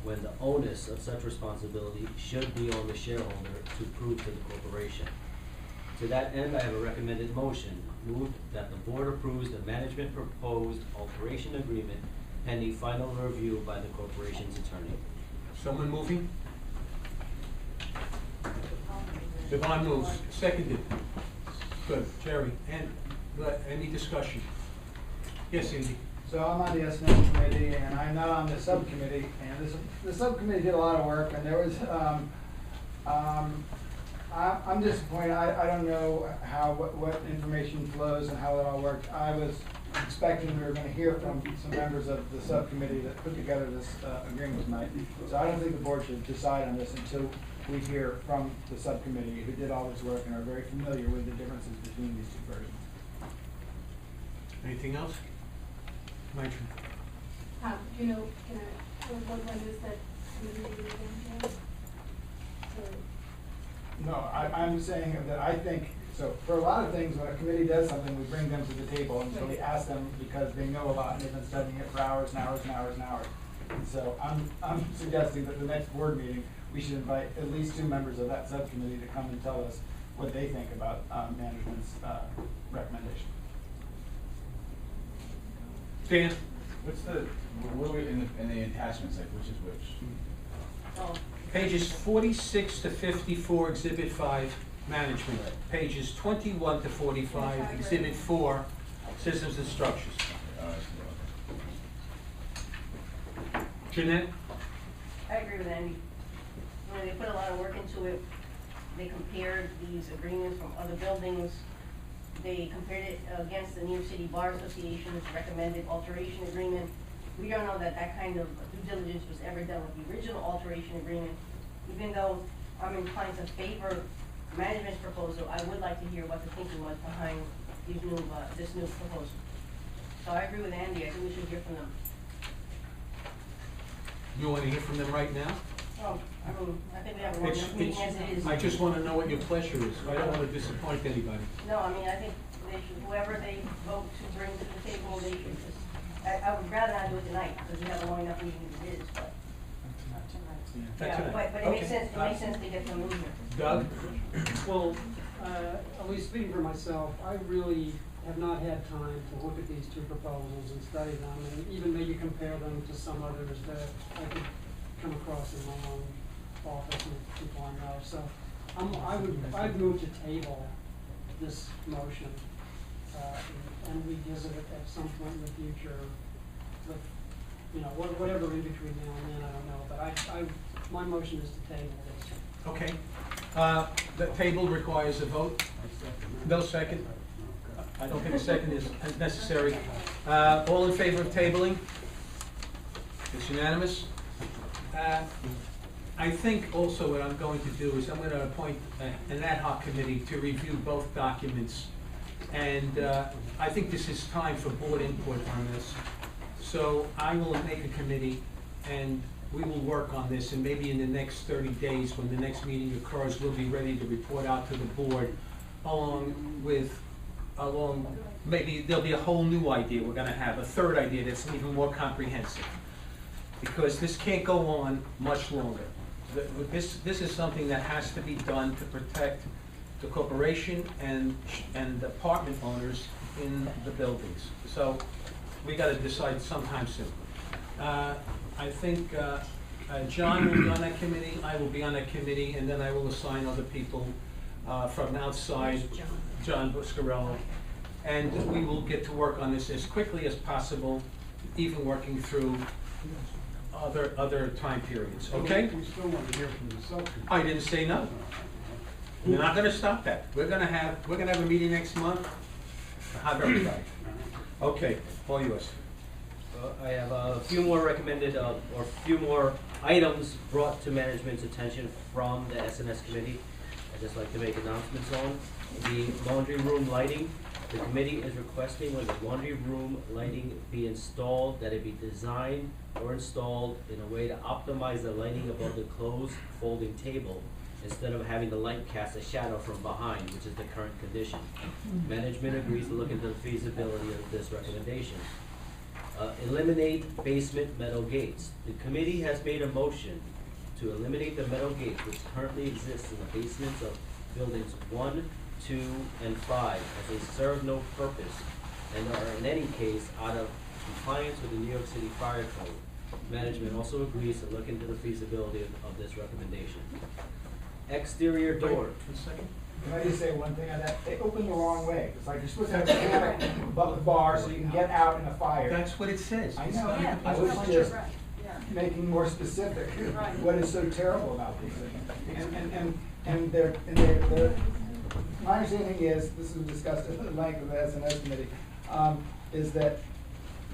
when the onus of such responsibility should be on the shareholder to prove to the corporation. To that end, I have a recommended motion. Moved that the board approves the management proposed alteration agreement pending final review by the corporation's attorney. Someone moving? Devon moves, seconded. Good, Jerry, and, any discussion? Yes, Andy? So I'm on the S&M committee, and I'm not on the subcommittee, and the subcommittee did a lot of work, and there was, I'm disappointed. I don't know what information flows and how it all worked. I was expecting we were gonna hear from some members of the subcommittee that put together this agreement tonight. So I don't think the board should decide on this until we hear from the subcommittee who did all this work and are very familiar with the differences between these two versions. Anything else? Mike? Do you know, when is that committee meeting again? No, I'm saying that I think, so for a lot of things, when a committee does something, we bring them to the table, and so we ask them because they know about it, and they've been studying it for hours and hours and hours and hours. And so I'm suggesting that the next board meeting, we should invite at least 2 members of that subcommittee to come and tell us what they think about management's recommendation. Dan? What are we in the attachments, like which is which? Oh, Pages 46 to 54, Exhibit 5, Management. Pages 21 to 45, Exhibit 4, Systems and Structures. Jeanette? I agree with Andy. You know, they put a lot of work into it. They compared these agreements from other buildings. They compared it against the New York City Bar Association's recommended alteration agreement. We don't know that that kind of due diligence was ever done with the original alteration agreement. Even though I'm inclined to favor management's proposal, I would like to hear what the thinking was behind these this new proposal. So I agree with Andy. I think we should hear from them. You want to hear from them right now? Oh, I think we have a long enough meeting as it is. I just want to know what your pleasure is. I don't want to disappoint anybody. No, I mean, I think they should, whoever they vote to bring to the table, they should just, I would rather not do it tonight, because we have a long enough meeting as it is, but. Yeah, but it makes sense, to get them in here. Doug? Well, at least speaking for myself, I really have not had time to look at these 2 proposals and study them, and even maybe compare them to some others that I could come across in my own office and people I know. So I'd move to table this motion and revisit it at some point in the future with, whatever in between now and then, I don't know. But my motion is to table this. Okay. The table requires a vote. No second. I don't think a second is necessary. All in favor of tabling? It's unanimous. I think also what I'm going to do is I'm going to appoint an ad hoc committee to review both documents. And I think this is time for board input on this. So I will make a committee and we will work on this, and maybe in the next 30 days when the next meeting occurs, we'll be ready to report out to the board maybe there'll be a whole new idea we're going to have, a third idea that's even more comprehensive. Because this can't go on much longer. This is something that has to be done to protect the corporation and apartment owners in the buildings. So we got to decide sometime soon. I think John will be on that committee, I will be on that committee, and then I will assign other people from outside, John Buscarello. And we will get to work on this as quickly as possible, even working through other time periods, okay? We still want to hear from the subcommittee. I didn't say no. We're not gonna stop that. We're gonna have a meeting next month. Have everybody. Okay, all yours. I have a few more recommended, or a few more items brought to management's attention from the SNS committee. I'd just like to make announcements on. The laundry room lighting. The committee is requesting when the laundry room lighting be installed, that it be designed or installed in a way to optimize the lighting above the closed folding table, instead of having the light cast a shadow from behind, which is the current condition. Management agrees to look into the feasibility of this recommendation. Eliminate basement metal gates. The committee has made a motion to eliminate the metal gates which currently exist in the basements of buildings 1, 2, and 5, as they serve no purpose and are in any case out of compliance with the New York City Fire Code. Management also agrees to look into the feasibility of this recommendation. Exterior door. Can I just say one thing on that? They open the wrong way. It's like you're supposed to have a mechanic above the bar so you can get out in a fire. That's what it says. I know, Yeah, I was that's just right, yeah. making more specific Right. what is so terrible about these things. And they're, my understanding is, this was discussed at length with the S&S committee, is that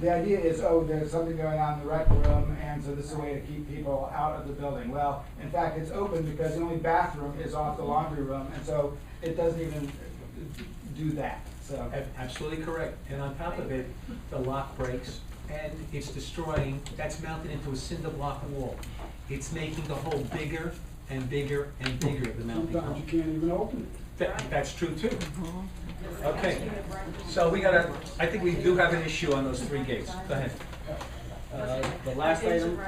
the idea is, oh, there's something going on in the rec room, and so this is a way to keep people out of the building. Well, in fact, it's open because the only bathroom is off the laundry room, and so it doesn't even do that, so. Absolutely correct. And on top of it, the lock breaks and it's destroying, that's mounted into a cinder block wall. It's making the hole bigger and bigger and bigger, the mounting hole. Sometimes you can't even open it. That's true too. Okay, so I think we do have an issue on those 3 gates. Go ahead. The last item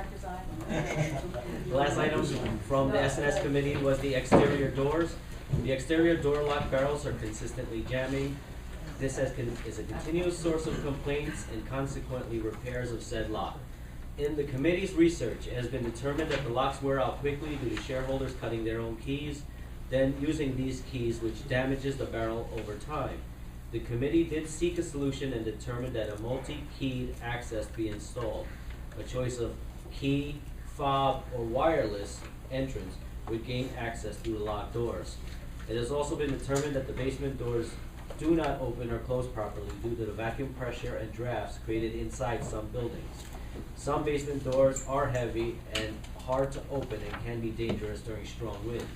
from the S&S committee was the exterior doors. The exterior door lock barrels are consistently jamming. This is a continuous source of complaints and consequently repairs of said lock. In the committee's research, it has been determined that the locks wear out quickly due to shareholders cutting their own keys, then using these keys, which damages the barrel over time. The committee did seek a solution and determined that a multi-keyed access be installed. A choice of key, fob, or wireless entrance would gain access through the locked doors. It has also been determined that the basement doors do not open or close properly due to the vacuum pressure and drafts created inside some buildings. Some basement doors are heavy and hard to open and can be dangerous during strong winds.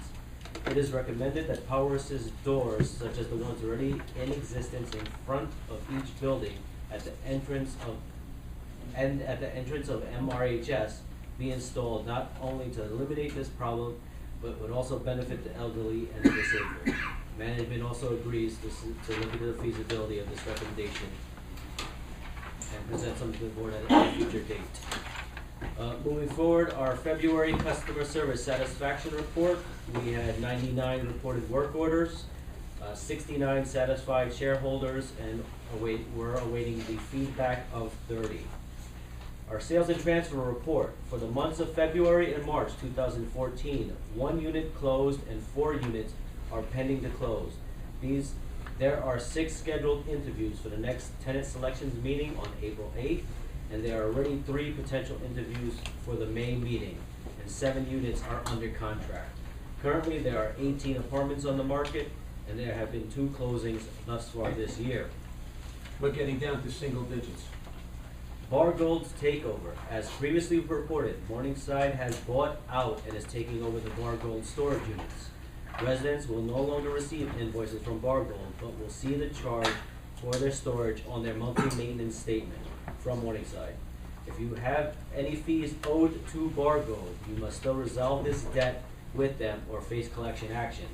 It is recommended that power assist doors, such as the ones already in existence in front of each building at the entrance of MRHS, be installed not only to eliminate this problem, but would also benefit the elderly and the disabled. Management also agrees to look into the feasibility of this recommendation and present something to the board at a future date. Moving forward, our February customer service satisfaction report. We had 99 reported work orders, 69 satisfied shareholders, and we're awaiting the feedback of 30. Our sales and transfer report for the months of February and March 2014, 1 unit closed and 4 units are pending to close. There are 6 scheduled interviews for the next tenant selections meeting on April 8th, and there are already 3 potential interviews for the May meeting, and 7 units are under contract. Currently, there are 18 apartments on the market, and there have been 2 closings thus far this year. We're getting down to single digits. Bargold's takeover. As previously reported, Morningside has bought out and is taking over the Bargold storage units. Residents will no longer receive invoices from Bargold, but will see the charge for their storage on their monthly maintenance statement from Morningside. If you have any fees owed to Bargold, you must still resolve this debt with them or face collection action.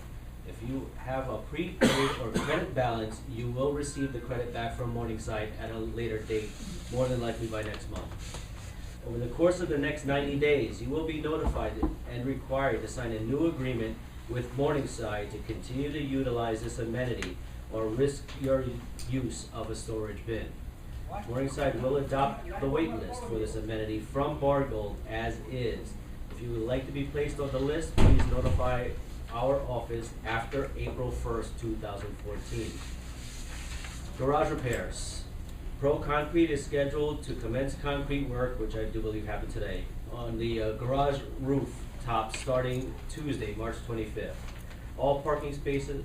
If you have a prepaid or credit balance, you will receive the credit back from Morningside at a later date, more than likely by next month. Over the course of the next 90 days, you will be notified and required to sign a new agreement with Morningside to continue to utilize this amenity or risk your use of a storage bin. Morningside will adopt the wait list for this amenity from Bargold as is. If you would like to be placed on the list, please notify our office after April 1st, 2014. Garage repairs. Pro Concrete is scheduled to commence concrete work, which I do believe happened today, on the garage roof top starting Tuesday, March 25th. All parking spaces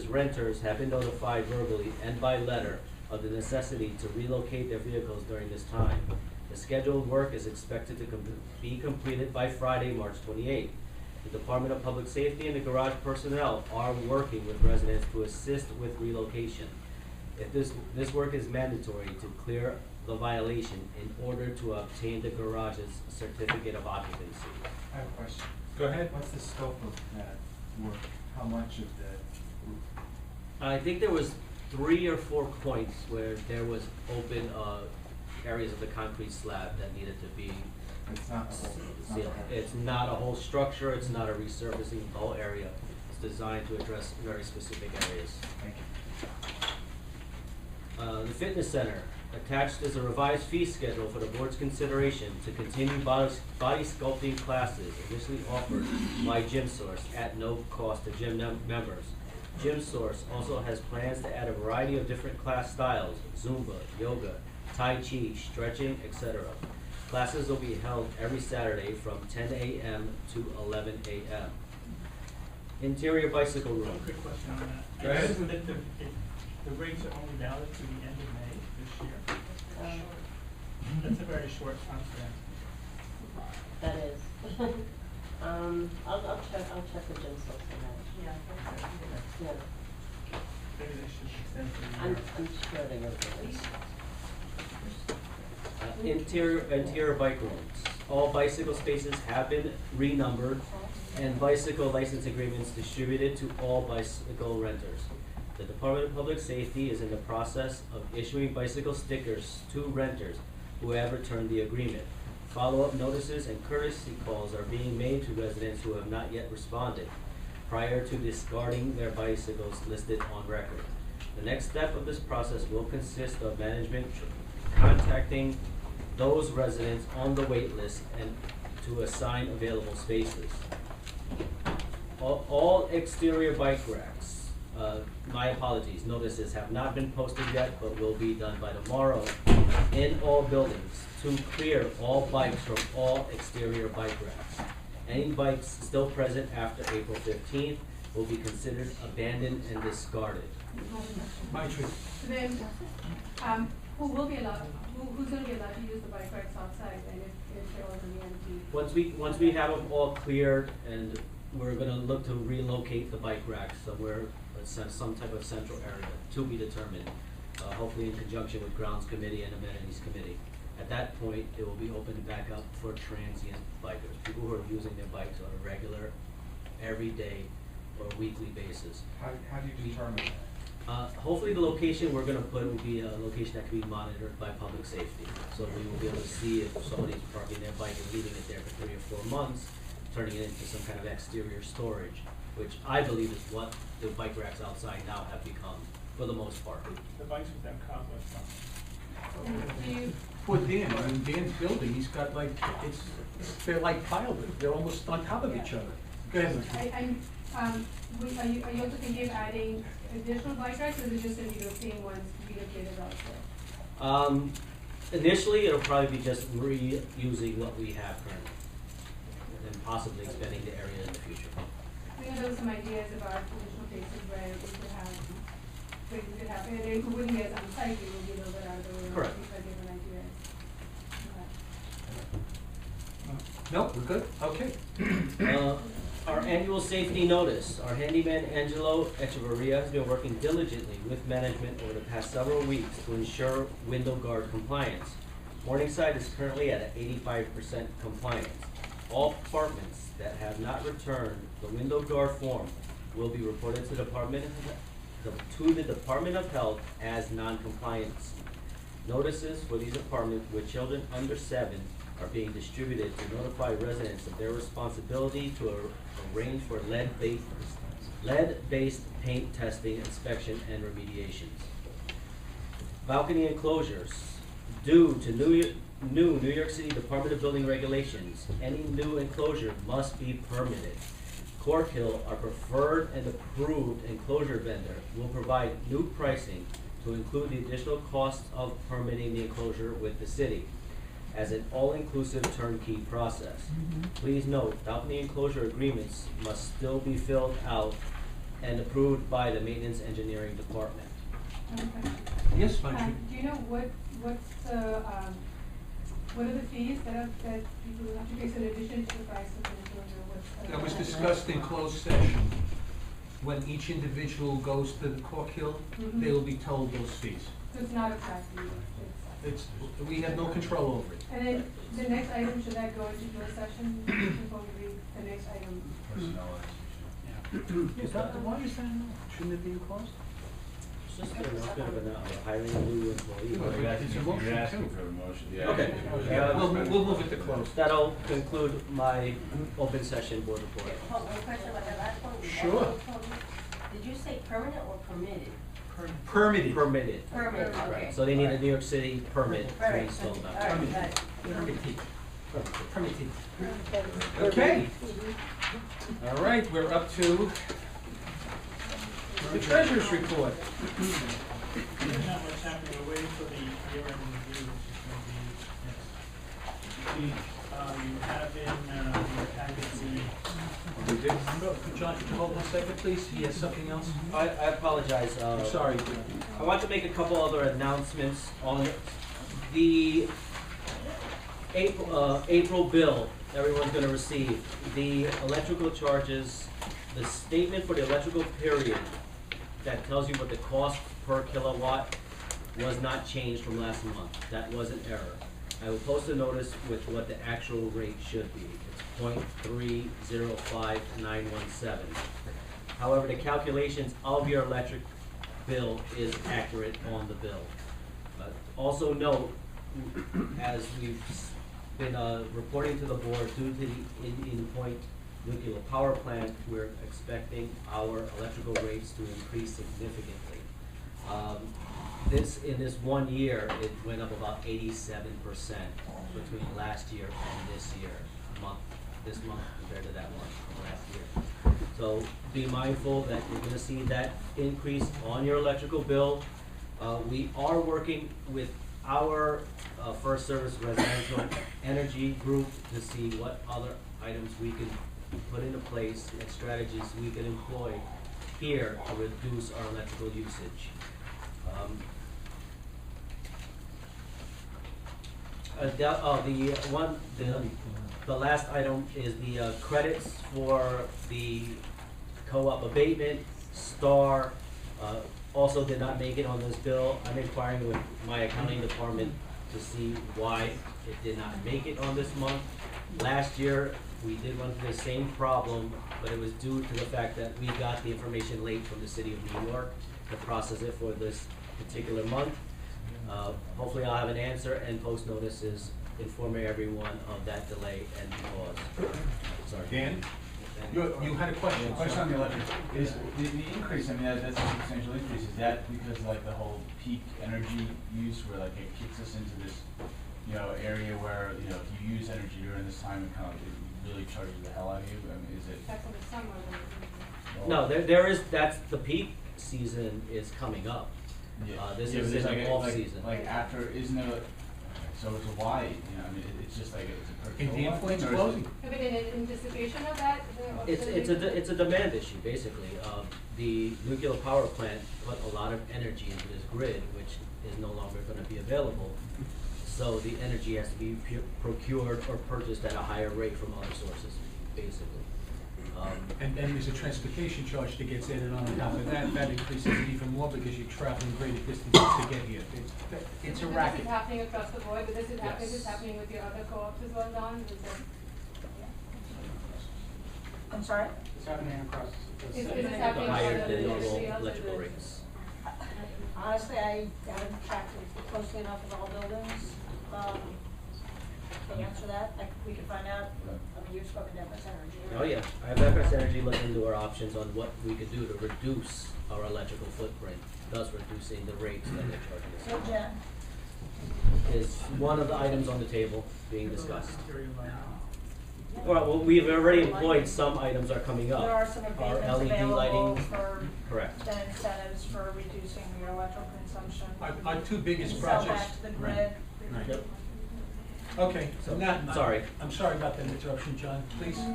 renters have been notified verbally and by letter of the necessity to relocate their vehicles during this time. The scheduled work is expected to be completed by Friday, March 28th. The Department of Public Safety and the garage personnel are working with residents to assist with relocation. If this work is mandatory to clear the violation in order to obtain the garage's certificate of occupancy. I have a question. Go ahead. What's the scope of that work? How much of the roof? I think there was 3 or 4 points where there was open areas of the concrete slab that needed to be It's not the whole, sealed. It's not a whole structure, it's not a resurfacing of the whole area. It's designed to address very specific areas. Thank you. The fitness center, attached is a revised fee schedule for the board's consideration to continue body sculpting classes initially offered by Gym Source at no cost to gym members. Gym Source also has plans to add a variety of different class styles, Zumba, yoga, Tai Chi, stretching, etc. Classes will be held every Saturday from 10 a.m. to 11 a.m. Interior bicycle room. Quick question on that. Go ahead. Isn't it the rates are only valid to the end of May this year? That's a very short time span. That is. I'll check with Jim Source on that. Yeah. Maybe they should extend to the I'm sure they will do it. Interior bike rooms. All bicycle spaces have been renumbered and bicycle license agreements distributed to all bicycle renters. The Department of Public Safety is in the process of issuing bicycle stickers to renters who have returned the agreement. Follow-up notices and courtesy calls are being made to residents who have not yet responded prior to discarding their bicycles listed on record. The next step of this process will consist of management contacting those residents on the wait list and to assign available spaces. All exterior bike racks, my apologies, notices have not been posted yet, but will be done by tomorrow in all buildings to clear all bikes from all exterior bike racks. Any bikes still present after April 15th will be considered abandoned and discarded. Maitri. Then, who will be allowed, who's gonna be allowed to use the bike racks outside, and if they're all gonna be empty? Once we have them all cleared, and we're gonna look to relocate the bike racks somewhere, some type of central area to be determined, hopefully in conjunction with grounds committee and amenities committee. At that point, it will be opened back up for transient bikers, people who are using their bikes on a regular, everyday, or weekly basis. How do you determine that? Hopefully the location we're gonna put will be a location that can be monitored by public safety. So we will be able to see if somebody's parking their bike and leaving it there for 3 or 4 months, turning it into some kind of exterior storage, which I believe is what the bike racks outside now have become, for the most part. The bikes with them cobwebs on. Poor Dan, I mean, Dan's building, he's got like, they're like piled, they're almost on top of each other. Go ahead. Are you also thinking of adding additional bike racks, or is it just gonna be the same ones relocated elsewhere? Initially, it'll probably be just reusing what we have currently, and then possibly expanding the area in the future. I think there were some ideas about additional places where we could have, and it wouldn't be as unsightly, it would be a little bit out of the way. Correct. If I give an idea. No, we're good, okay. Our annual safety notice. Our handyman Angelo Echeverria has been working diligently with management over the past several weeks to ensure window guard compliance. Morningside is currently at an 85% compliance. All apartments that have not returned the window guard form will be reported to the Department of Health as non-compliance. Notices for these apartments with children under 7 are being distributed to notify residents of their responsibility to arrange for lead-based paint testing, inspection, and remediations. Balcony enclosures. Due to new New York City Department of Building regulations, any new enclosure must be permitted. Cork Hill, our preferred and approved enclosure vendor, will provide new pricing to include the additional costs of permitting the enclosure with the city as an all-inclusive turnkey process. Please note, balcony enclosure agreements must still be filled out and approved by the maintenance engineering department. Okay. Yes, Maitri. Do you know what are the fees that people will have to pay in addition to the price of the enclosure? That was discussed in closed session. When each individual goes to the Cork Hill, they will be told those fees. So it's not exactly, We have no control over it. and then the next item, should that go into closed session before we read the next item? Personnel Is that, why is that no? Shouldn't it be in closed? Just an announcement of hiring a new employee. You're asking for a motion, yeah. Okay. We'll move it to close. That'll conclude my open session board report. One question about that last one. Sure. Did you say permanent or permitted? Permitted. Permitted. Permitted, okay. So they need a New York City permit All to right, install all that. right, got it. Permitted. Okay. All right, we're up to the treasurer's report. There's not much happening, we're waiting for the year-end review, which is gonna be next week. You have in, your package We did. John, could you hold one second, please? He has something else. I apologize. I'm sorry. I want to make a couple other announcements on the April bill everyone's gonna receive. The electrical charges, the statement for the electrical period that tells you what the cost per kilowatt was not changed from last month. That was an error. I will post a notice with what the actual rate should be. It's .305917. However, the calculations of your electric bill is accurate on the bill. Also note, as we've been reporting to the board, due to the Indian Point nuclear power plant, we're expecting our electrical rates to increase significantly. In this 1 year, it went up about 87% between last year and this month compared to that one last year. So be mindful that you're gonna see that increase on your electrical bill. We are working with our First Service Residential Energy Group to see what other items we can put into place and strategies we can employ here to reduce our electrical usage. The last item is the credits for the co-op abatement. Star also did not make it on this bill. I'm inquiring with my accounting department to see why it did not make it on this month. Last year, we did run into the same problem, but it was due to the fact that we got the information late from the city of New York to process it for this particular month. Hopefully I'll have an answer and post notices informing everyone of that delay and cause. Sorry. Dan? You had a question. Question on the electric, is the increase, I mean, that's a substantial increase, is that because like the whole peak energy use where like it kicks us into this, area where, if you use energy during this time, it kind of, it really charges the hell out of you? I mean, is it? That's in the summer. No, that's the peak season is coming up. This is there's an off season. Like after, isn't there, so it's a why, I mean, it's just like, it's a per Indian kilowatt Point's thing, or is closing. it? But in anticipation of that, It's a demand issue, basically. The nuclear power plant put a lot of energy into this grid, which is no longer gonna be available. So the energy has to be procured or purchased at a higher rate from other sources, basically. And then there's a transportation charge that gets added on top of that. That increases it even more because you're traveling greater distances to get here. It's a This racket. is happening across the board, but this is Yes. happening with your other co-ops as well, Don? Is that- I'm sorry? It's happening across the Is city. this The happening with higher other than normal industry also, electrical the- rates. Honestly, I haven't tracked it closely enough with all buildings. To answer that, we can find out. I mean, you've spoken to FS Energy. Oh, yeah. I have FS Energy looking into our options on what we could do to reduce our electrical footprint, thus reducing the rates that they're charging us. So Jen, Is one of the items on the table being discussed. Very low. Well, we've already employed, some items are coming up. there are some Our abatements LED available lighting, for, correct. and incentives for reducing your electrical consumption. Our two biggest Sell projects. back to the grid. Right. Yep. Okay, So, now, sorry. I'm sorry about that interruption, John, please. So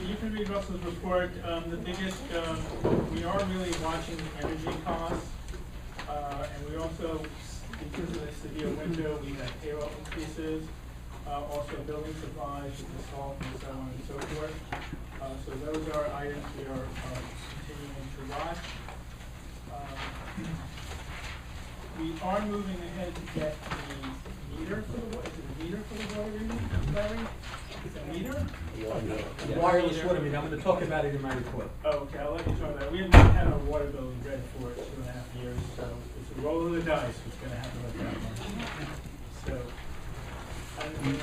you can read Russell's report. The biggest, we are really watching the energy costs. And we also, because of the severe winter, we had payroll increases, also building supplies with the salt and so on and so forth. So those are items we are continuing to watch. We are moving ahead to get the meter for the water reading, Larry. Is it meter? Wireless water meter, I'm gonna talk about it in my report. Oh, okay, I'll let you talk about it. We haven't had our water bill read for 2.5 years, so it's a roll of the dice what's gonna happen with that one. So, I don't know, any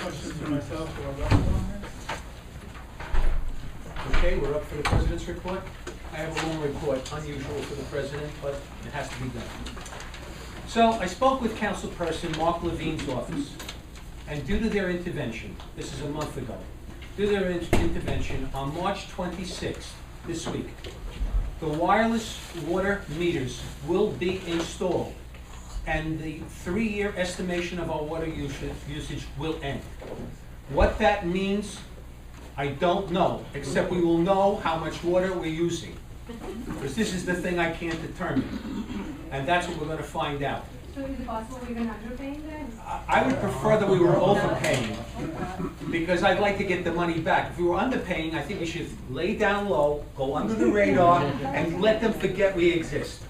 questions for myself or Russell on this? Okay, we're up for the president's report. I have a long report, unusual for the president, but it has to be done. So I spoke with councilperson Mark Levine's office, and due to their intervention, this is a month ago, due to their intervention, on March 26th, this week, the wireless water meters will be installed, and the 3-year estimation of our water usage will end. What that means, I don't know, except we will know how much water we're using. Because this is the thing I can't determine. And that's what we're gonna find out. So is it possible we're even underpaying then? I would prefer that we were overpaying, because I'd like to get the money back. If we were underpaying, I think we should lay down low, go under the radar, and let them forget we exist.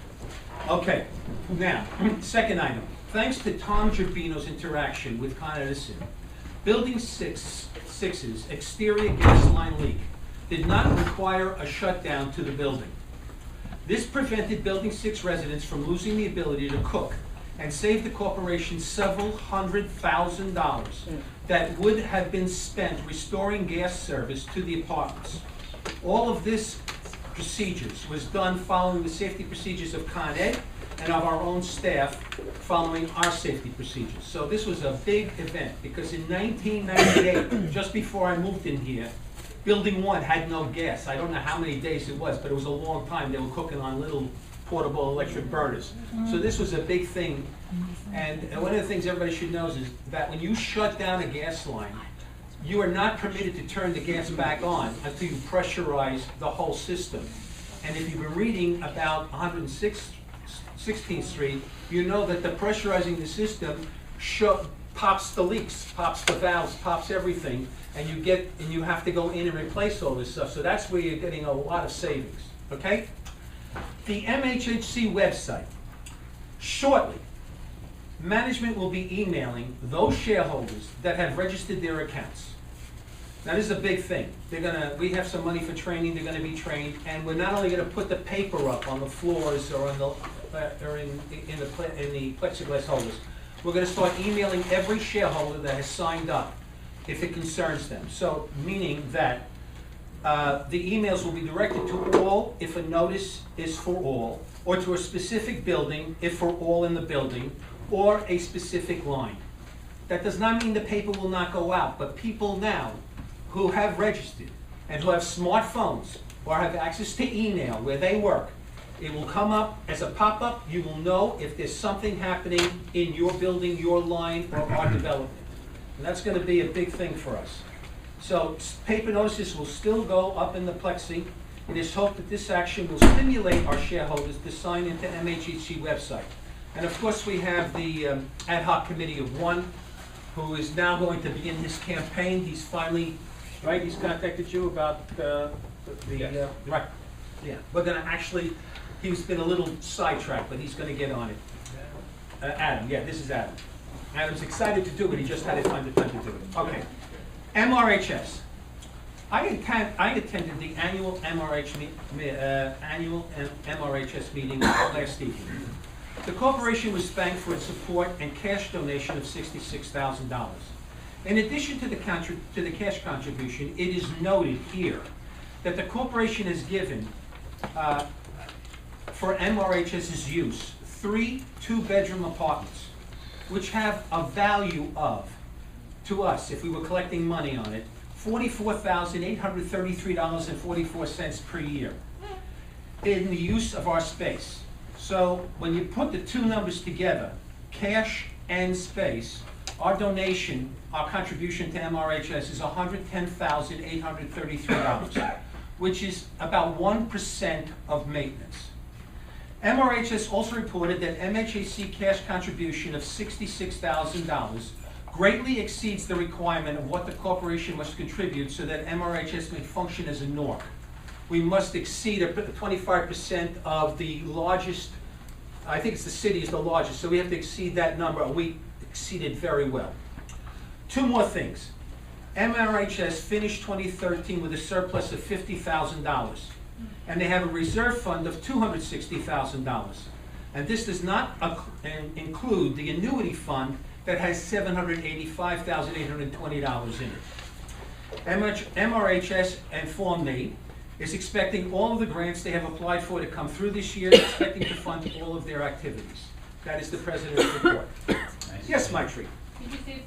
Okay, now, second item. Thanks to Tom Gerbino's interaction with Con Edison, Building 6's exterior gas line leak did not require a shutdown to the building. This prevented Building 6 residents from losing the ability to cook and saved the corporation several $100,000 that would have been spent restoring gas service to the apartments. All of this procedures was done following the safety procedures of Con Ed and of our own staff following our safety procedures. So this was a big event, because in 1998, just before I moved in here, Building 1 had no gas. I don't know how many days it was, but it was a long time. They were cooking on little portable electric burners. So this was a big thing. And one of the things everybody should know is that when you shut down a gas line, you are not permitted to turn the gas back on until you pressurize the whole system. And if you've been reading about 116th Street, you know that the pressurizing the system pops the leaks, pops the valves, pops everything, and you have to go in and replace all this stuff. So that's where you're getting a lot of savings, okay? The MHHC website, shortly, management will be emailing those shareholders that have registered their accounts. Now this is a big thing. We have some money for training, they're gonna be trained, and we're not only gonna put the paper up on the floors or on in the plexiglass holders, we're gonna start emailing every shareholder that has signed up, if it concerns them. So, meaning that the emails will be directed to all if a notice is for all, or to a specific building if for all in the building, or a specific line. That does not mean the paper will not go out, but people now who have registered and who have smartphones or have access to email where they work, it will come up as a pop-up. You will know if there's something happening in your building, your line, or our development. And that's going to be a big thing for us. So paper notices will still go up in the plexi. It is hoped that this action will stimulate our shareholders to sign into MHHC website. And of course, we have the ad hoc committee of one who is now going to begin his campaign. He's finally, right, he's contacted you about right. Yeah, we're going to actually, he's been a little sidetracked, but he's going to get on it. Adam, yeah, this is Adam. Adam's excited to do it, he just had to find the time to do it. Okay, MRHS. I attended the annual MRHS meeting last evening. The corporation was thanked for its support and cash donation of $66,000. In addition to the cash contribution, it is noted here that the corporation has given, for MRHS's use, 3 2-bedroom apartments, which have a value of, to us, if we were collecting money on it, $44,833.44 per year in the use of our space. So when you put the two numbers together, cash and space, our donation, our contribution to MRHS is $110,833, which is about 1% of maintenance. MRHS also reported that MHAC cash contribution of $66,000 greatly exceeds the requirement of what the corporation must contribute so that MRHS may function as a NORC. We must exceed 25% of the largest, I think it's the city is the largest, so we have to exceed that number. We exceeded very well. 2 more things. MRHS finished 2013 with a surplus of $50,000, and they have a reserve fund of $260,000. And this does not include the annuity fund that has $785,820 in it. MRHS informed me is expecting all of the grants they have applied for to come through this year, expecting to fund all of their activities. That is the President's report. Yes, Maitri? Did you say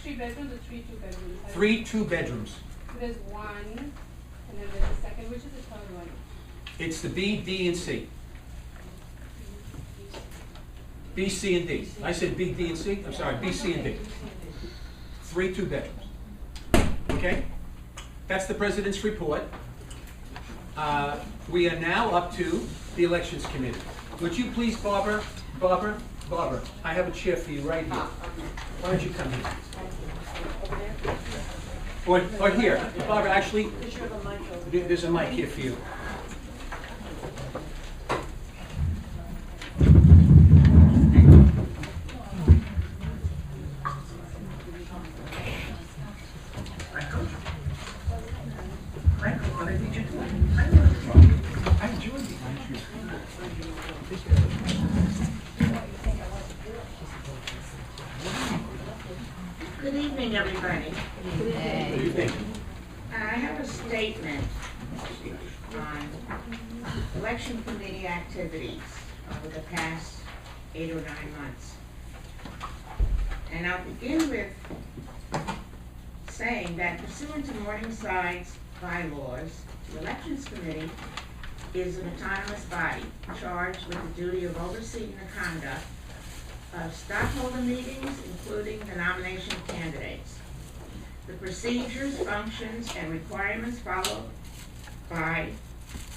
three bedrooms or three two-bedrooms? 3 2-bedrooms. There's one, and then there's the second, which is the third one? It's the B, D, and C. B, C, and D. I said B, D, and C? I'm sorry, B, C, and D. 3 2-bedrooms. Okay? That's the President's report. We are now up to the Elections Committee. Would you please, Barbara, I have a chair for you right here. Why don't you come here? Or here. Barbara, actually, there's a mic here for you. Good evening, everybody. Good evening. I have a statement on election committee activities over the past 8 or 9 months. And I'll begin with saying that pursuant to Morningside's bylaws, the Elections Committee is an autonomous body charged with the duty of overseeing the conduct of stockholder meetings, including the nomination of candidates. The procedures, functions, and requirements followed by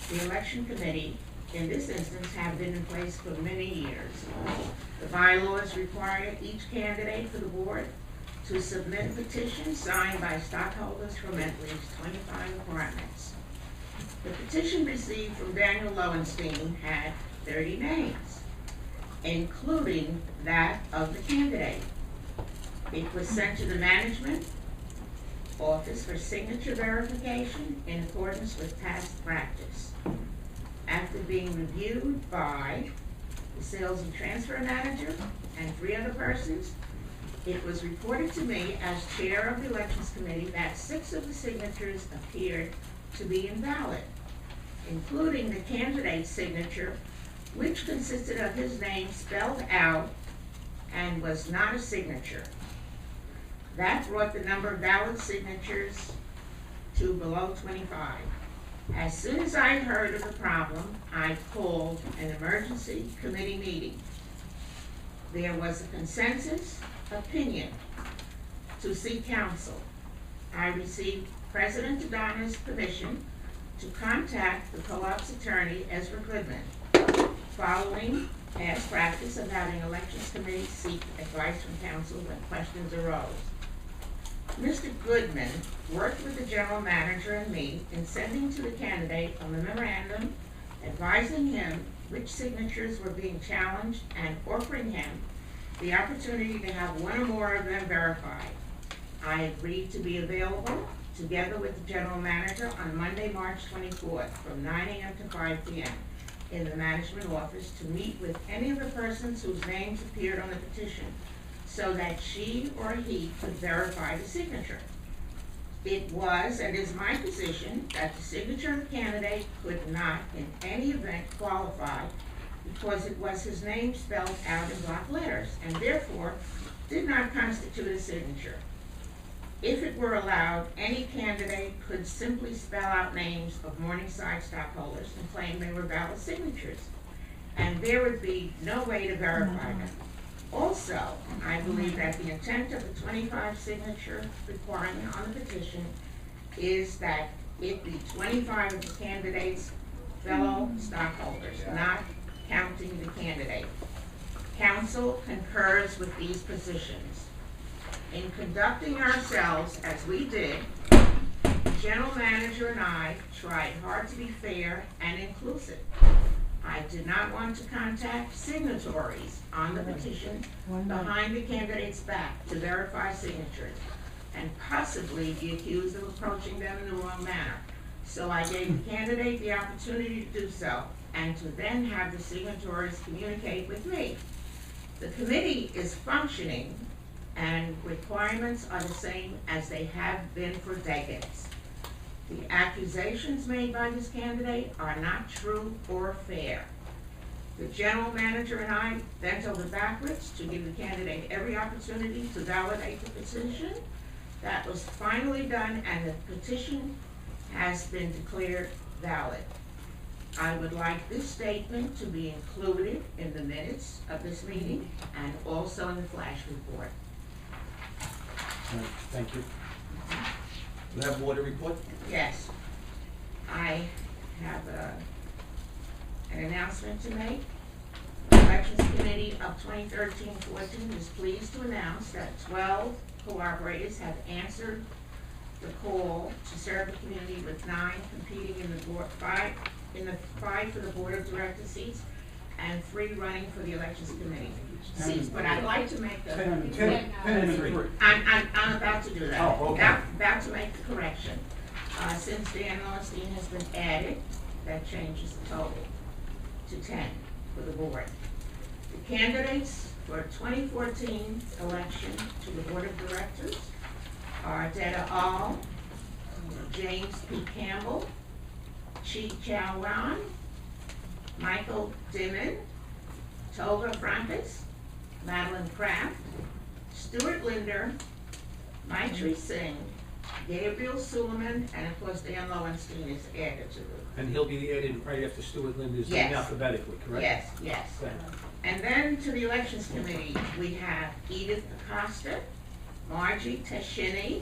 the election committee in this instance have been in place for many years. The bylaws require each candidate for the board to submit a petition signed by stockholders from at least 25 apartments. The petition received from Daniel Lowenstein had 30 names, including that of the candidate. It was sent to the management office for signature verification in accordance with past practice. After being reviewed by the sales and transfer manager and 3 other persons, it was reported to me as chair of the elections committee that 6 of the signatures appeared to be invalid, including the candidate's signature, which consisted of his name spelled out and was not a signature. That brought the number of valid signatures to below 25. As soon as I heard of the problem, I called an emergency committee meeting. There was a consensus opinion to seek counsel. I received President Adana's permission to contact the co-op's attorney, Ezra Goodman, following past practice of having elections committees seek advice from counsel when questions arose. Mr. Goodman worked with the general manager and me in sending to the candidate a memorandum advising him which signatures were being challenged and offering him the opportunity to have one or more of them verified. I agreed to be available together with the general manager on Monday, March 24th from 9 a.m. to 5 p.m. in the management office to meet with any of the persons whose names appeared on the petition so that she or he could verify the signature. It was and is my position that the signature of the candidate could not in any event qualify because it was his name spelled out in block letters and therefore did not constitute a signature. If it were allowed, any candidate could simply spell out names of Morningside stockholders and claim they were valid signatures, and there would be no way to verify them. Also, I believe that the intent of the 25 signature requirement on the petition is that it be 25 of the candidate's fellow stockholders, not counting the candidate. Council concurs with these positions. In conducting ourselves as we did, the general manager and I tried hard to be fair and inclusive. I did not want to contact signatories on the petition behind the candidate's back to verify signatures. and possibly be accused of approaching them in the wrong manner. So I gave the candidate the opportunity to do so, and to then have the signatories communicate with me. The committee is functioning, and requirements are the same as they have been for decades. The accusations made by this candidate are not true or fair. The general manager and I bent over backwards to give the candidate every opportunity to validate the petition. That was finally done, and the petition has been declared valid. I would like this statement to be included in the minutes of this meeting and also in the flash report. Thank you. You have board report? Yes. I have an announcement to make. The Elections Committee of 2013-14 is pleased to announce that 12 cooperators have answered the call to serve the community, with 9 competing in the board, 5 for the board of director seats, and 3 running for the elections committee seats. But I'd like to make the 10 and 3. I'm about to do that. Oh, okay. About to make the correction. Since Dan Lowenstein has been added, that changes the total to 10 for the board. The candidates for 2014 election to the board of directors are Detta All, James P. Campbell, Chi Chow Wan, Michael Dimon, Tova Francis, Madeline Kraft, Stuart Linder, Maitri Singh, Gabriel Suleiman, and of course Dan Lowenstein is added to the. And he'll be added right after Stuart Linda's Yes. alphabetically, correct? Yes, yes. Go ahead. And then to the elections committee, we have Edith Acosta, Margie Tashini,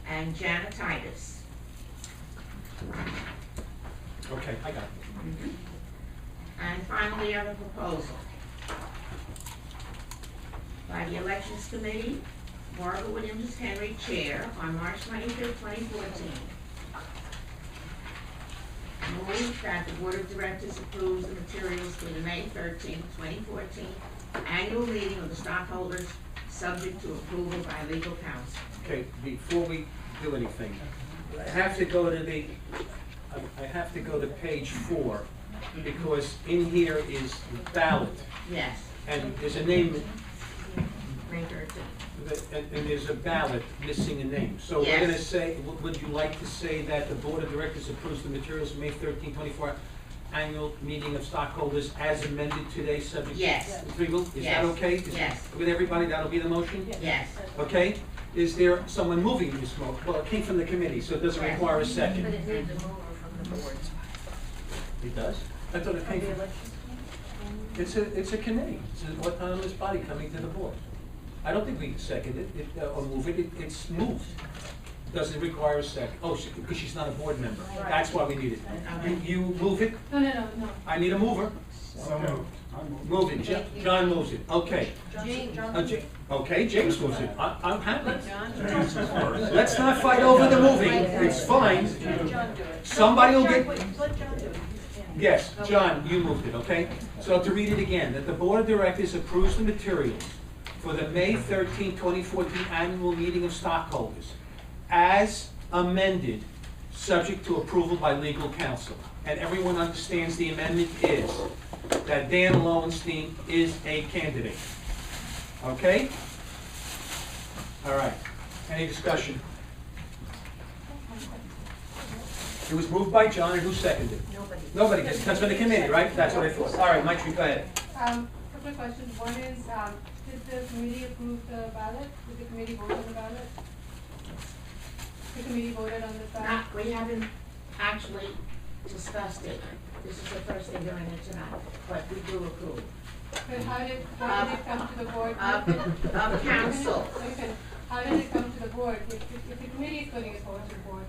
and Janet Titus. Okay, I got it. And finally, I have a proposal by the elections committee, Margaret Williams Henry, chair, on March 25th, 2014. Move that the board of directors approves the materials for the May 13th, 2014 annual meeting of the stockholders, subject to approval by legal counsel. Okay, before we do anything, I have to go to page 4, because in here is the ballot, Yes. and there's a name, May 13th. and there's a ballot missing a name. So we're Yes. gonna say, would you like to say that the board of directors approves the materials for May 13, 24 annual meeting of stockholders as amended today, subject? Yes. to legal? Is that Yes. okay? Yes. With everybody, that'll be the motion? Yes. Okay? Is there someone moving this motion? Well, it came from the committee, so it doesn't Right. require a But second. it needs a mover from the board. It does? I thought it came from... It's a committee. It's an autonomous body coming to the board. I don't think we can second it, or move it. It's moved. Doesn't require a second. Oh, because she's not a board member. That's why we need it. You move it? No. I need a mover. So moved. Move it. John moves it. Okay. James. Okay, James moves it. I'm happy. Let's not fight over the moving. It's fine. Somebody will get... Let John do it. Yes, John, you moved it, okay? So to read it again, that the board of directors approves the materials for the May 13, 2014 annual meeting of stockholders as amended, subject to approval by legal counsel. And everyone understands the amendment is that Dan Lowenstein is a candidate. Okay? All right. Any discussion? It was moved by John, and who seconded it? Nobody, because it comes from the committee, right? That's what I thought. All right, Maitri, go ahead. Couple of questions. One is, did the committee approve the ballot? Did the committee vote on the ballot? The committee voted on the ballot? We haven't actually discussed it. This is the first thing doing it tonight, but we do approve. But how did it come to the board? Of council. Listen, how did it come to the board? If the committee is putting it forward to the board,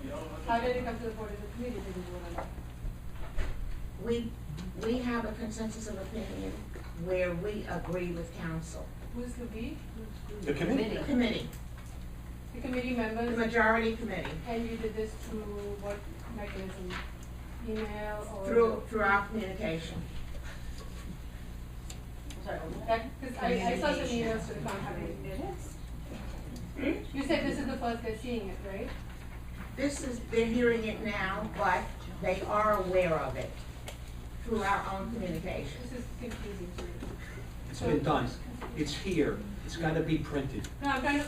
how did it come to the board if the committee didn't vote on it? We have a consensus of opinion where we agree with council. Who's the we? The committee. The committee, The committee members? the majority committee, And you did this through what mechanism? Email or? through our communication. Because I saw some emails to the contrary. You said this is the first they're seeing it, right? They're hearing it now, but they are aware of it through our own communication. This is confusing to me. It's been done. It's here. It's gotta be printed. No, I'm trying to,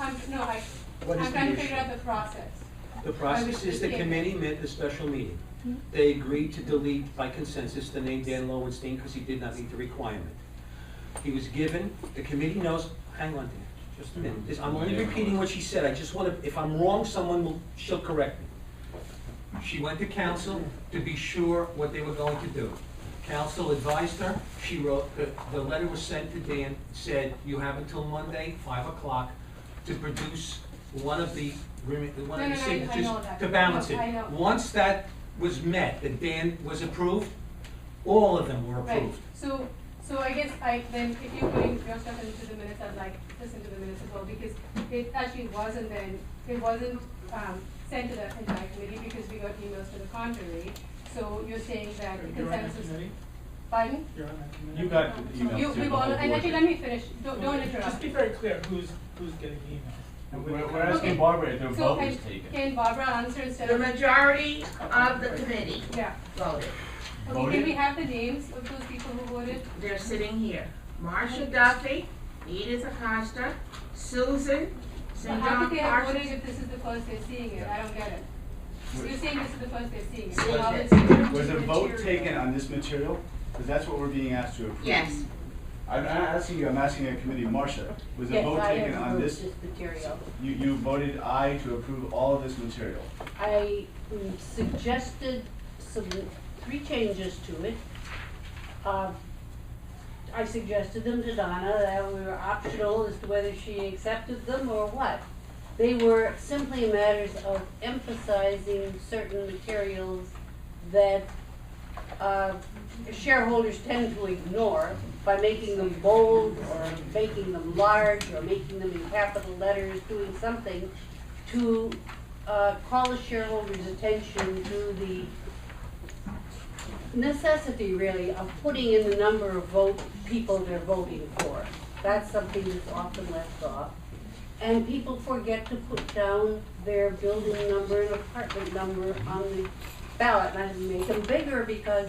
What is I'm the trying to issue? figure out the process. The process is the committee met a special meeting. Hmm? They agreed to delete by consensus the name Dan Lowenstein because he did not meet the requirement. He was given, the committee knows, hang on, Dan, just a minute. I'm only repeating what she said. I just want to, if I'm wrong, she'll correct me. She went to council to be sure what they were going to do. Council advised her. She wrote, the letter was sent to Dan, said, you have until Monday, 5 o'clock, to produce one of the signatures I know that. to balance No, I it. know. Once that was met, that Dan was approved, all of them were Right, approved. so I guess then if you're putting your stuff into the minutes, I'd like to listen to the minutes as well, because it actually wasn't sent to the entire committee because we got emails to the contrary. So you're saying that the You're on that consensus. committee? Pardon? You're on that committee? You got the emails to We've the all, whole and board. actually, let me finish, don't interrupt. Just be very clear, who's getting the emails? And We're asking Barbara if their So, vote was and taken. can Barbara answer instead The of? majority of the committee Yeah. voted. Okay, Voted? can we have the names of those people who voted? They're sitting here. Marcia Duffy, Edith Acosta, Susan, So St. how John could they have voted Parsons. if this is the first they're seeing it? I don't get it. So you're saying this is the first they're seeing it? Was So how it- it's- Was a vote Material. taken on this material? Because that's what we're being asked to approve. Yes. I'm asking a committee, Marcia, was a Yes, vote I taken on approved this? this material. You voted aye to approve all of this material. I suggested three changes to it. I suggested them to Donna, that were optional as to whether she accepted them or what. They were simply matters of emphasizing certain materials that shareholders tend to ignore by making them bold or making them large or making them in capital letters, doing something to call the shareholders' attention to the necessity, really, of putting in the number of people they're voting for. That's something that's often left off. And people forget to put down their building number and apartment number on the ballot. And I make them bigger because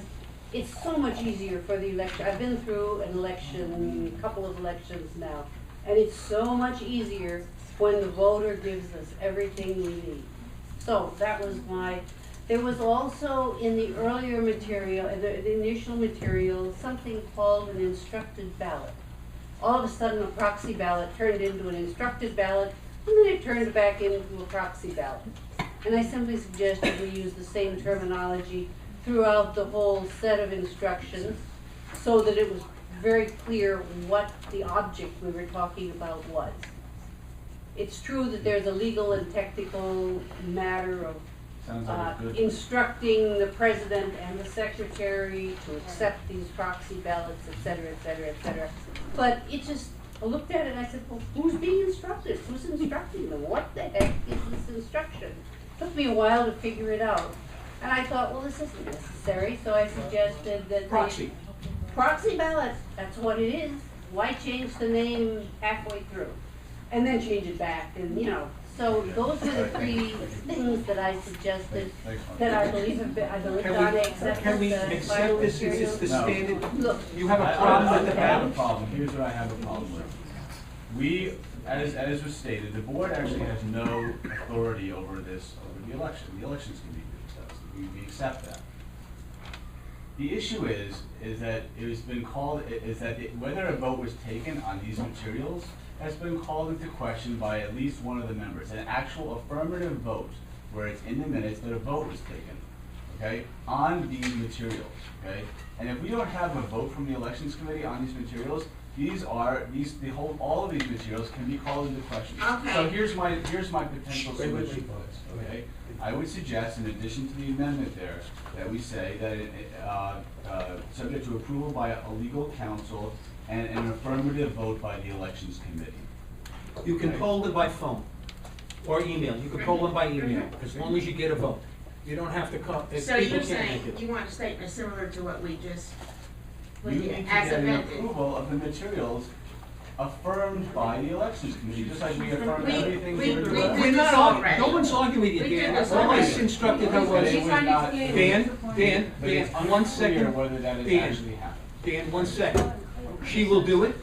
it's so much easier for the election. I've been through an election, a couple of elections now, and it's so much easier when the voter gives us everything we need. So that was my. There was also in the earlier material, the initial material, something called an instructed ballot. All of a sudden, a proxy ballot turned into an instructed ballot, and then it turned back into a proxy ballot. And I simply suggested we use the same terminology throughout the whole set of instructions so that it was very clear what the object we were talking about was. It's true that there's a legal and technical matter of Sounds like a good. instructing the president and the secretary to accept these proxy ballots, et cetera, et cetera, et cetera. But it just, I looked at it and I said, well, who's being instructed? Who's instructing them? What the heck is this instruction? Took me a while to figure it out. And I thought, well, this isn't necessary, so I suggested that Proxy. Proxy ballots, that's what it is. Why change the name halfway through? And then change it back, and so those were the three things that I suggested that I believe have been, I believe Donna accepted. Can we the accept final this since it's the material. standard? Look, You have a I problem with the have a balance? problem. Here's what I have a problem with. We, as was stated, the board actually has no authority over this, over the election. The elections can be contested. We accept that. The issue is that it has been called, whether a vote was taken on these materials has been called into question by at least one of the members. An actual affirmative vote, where it's in the minutes that a vote was taken, okay, on these materials, okay? And if we don't have a vote from the elections committee on these materials, all of these materials can be called into question. Okay. So here's my potential solution, okay? I would suggest, in addition to the amendment there, that we say that subject to approval by a legal counsel and an affirmative vote by the elections committee. You can poll them by phone or email. You can poll them by email, as long as you get a vote. You don't have to call, if So people you're can't saying make it. you want a statement similar to what we just, You need to as get an amended? approval of the materials affirmed by the elections committee, just like we affirmed We- everything. we- we're we doing. We're not arguing, already. no one's arguing with you, We did Dan. this All I already. instructed her But it was, was not- Dan, But it's one unclear second. whether that has Dan. actually happened. Dan, 1 second. She will do it.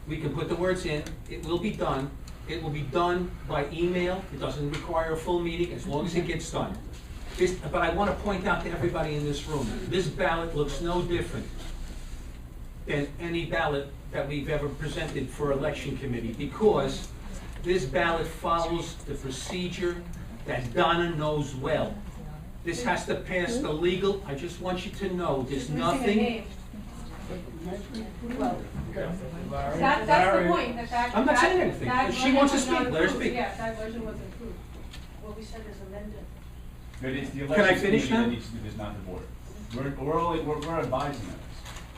We can put the words in. It will be done. It will be done by email. It doesn't require a full meeting as long as it gets done. But I want to point out to everybody in this room, this ballot looks no different than any ballot that we've ever presented for election committee, because this ballot follows the procedure that Donna knows well. This has to pass the legal, I just want you to know, there's nothing. That's the point, that. I'm not saying anything. that If she wants to version was speak, not let her approved. speak. Yeah, that version wasn't approved. What we said is amended. But it's the Can I elections finish committee now? that needs to do this, not the board. We're advising them.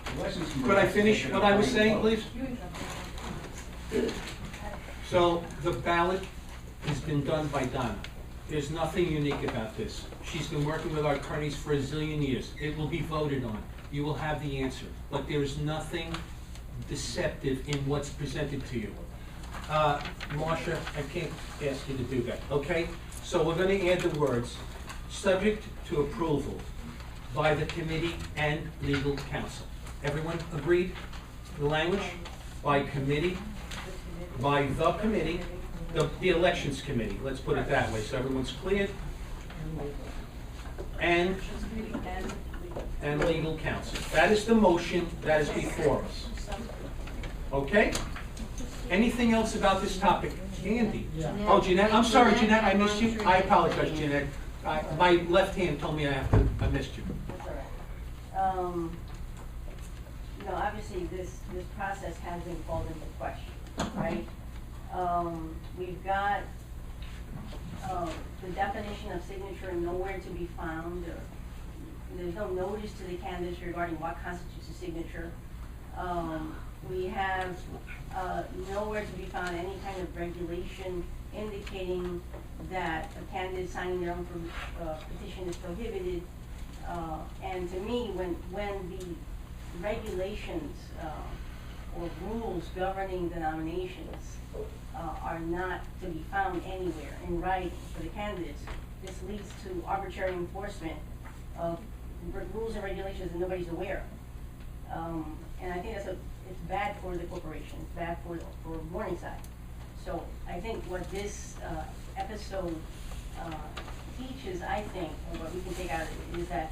The elections committee Could I has to finish take it what up I was by saying, vote. please? So the ballot has been done by Donna. There's nothing unique about this. She's been working with our attorneys for a zillion years. It will be voted on. You will have the answer. But there is nothing deceptive in what's presented to you. Marcia, I can't ask you to do that, okay? So we're gonna add the words, subject to approval by the committee and legal counsel. Everyone agreed? The language? By committee, by the committee, the elections committee, let's put it that way, so everyone's clear. And legal counsel. That is the motion that is before us. Okay? Anything else about this topic? Andy? Oh, Jeanette, I'm sorry, Jeanette, I missed you. I apologize, Jeanette. My left hand told me I missed you. That's all right. You know, obviously, this process has been called into question, right? We've got, the definition of signature nowhere to be found. There's no notice to the candidates regarding what constitutes a signature. We have, nowhere to be found any kind of regulation indicating that a candidate signing their own petition is prohibited. And to me, when the regulations or rules governing the nominations are not to be found anywhere in writing for the candidates, this leads to arbitrary enforcement of rules and regulations that nobody's aware of. And I think it's bad for the corporation, it's bad for Morningside. So I think what this episode teaches, I think, or what we can take out of it, is that,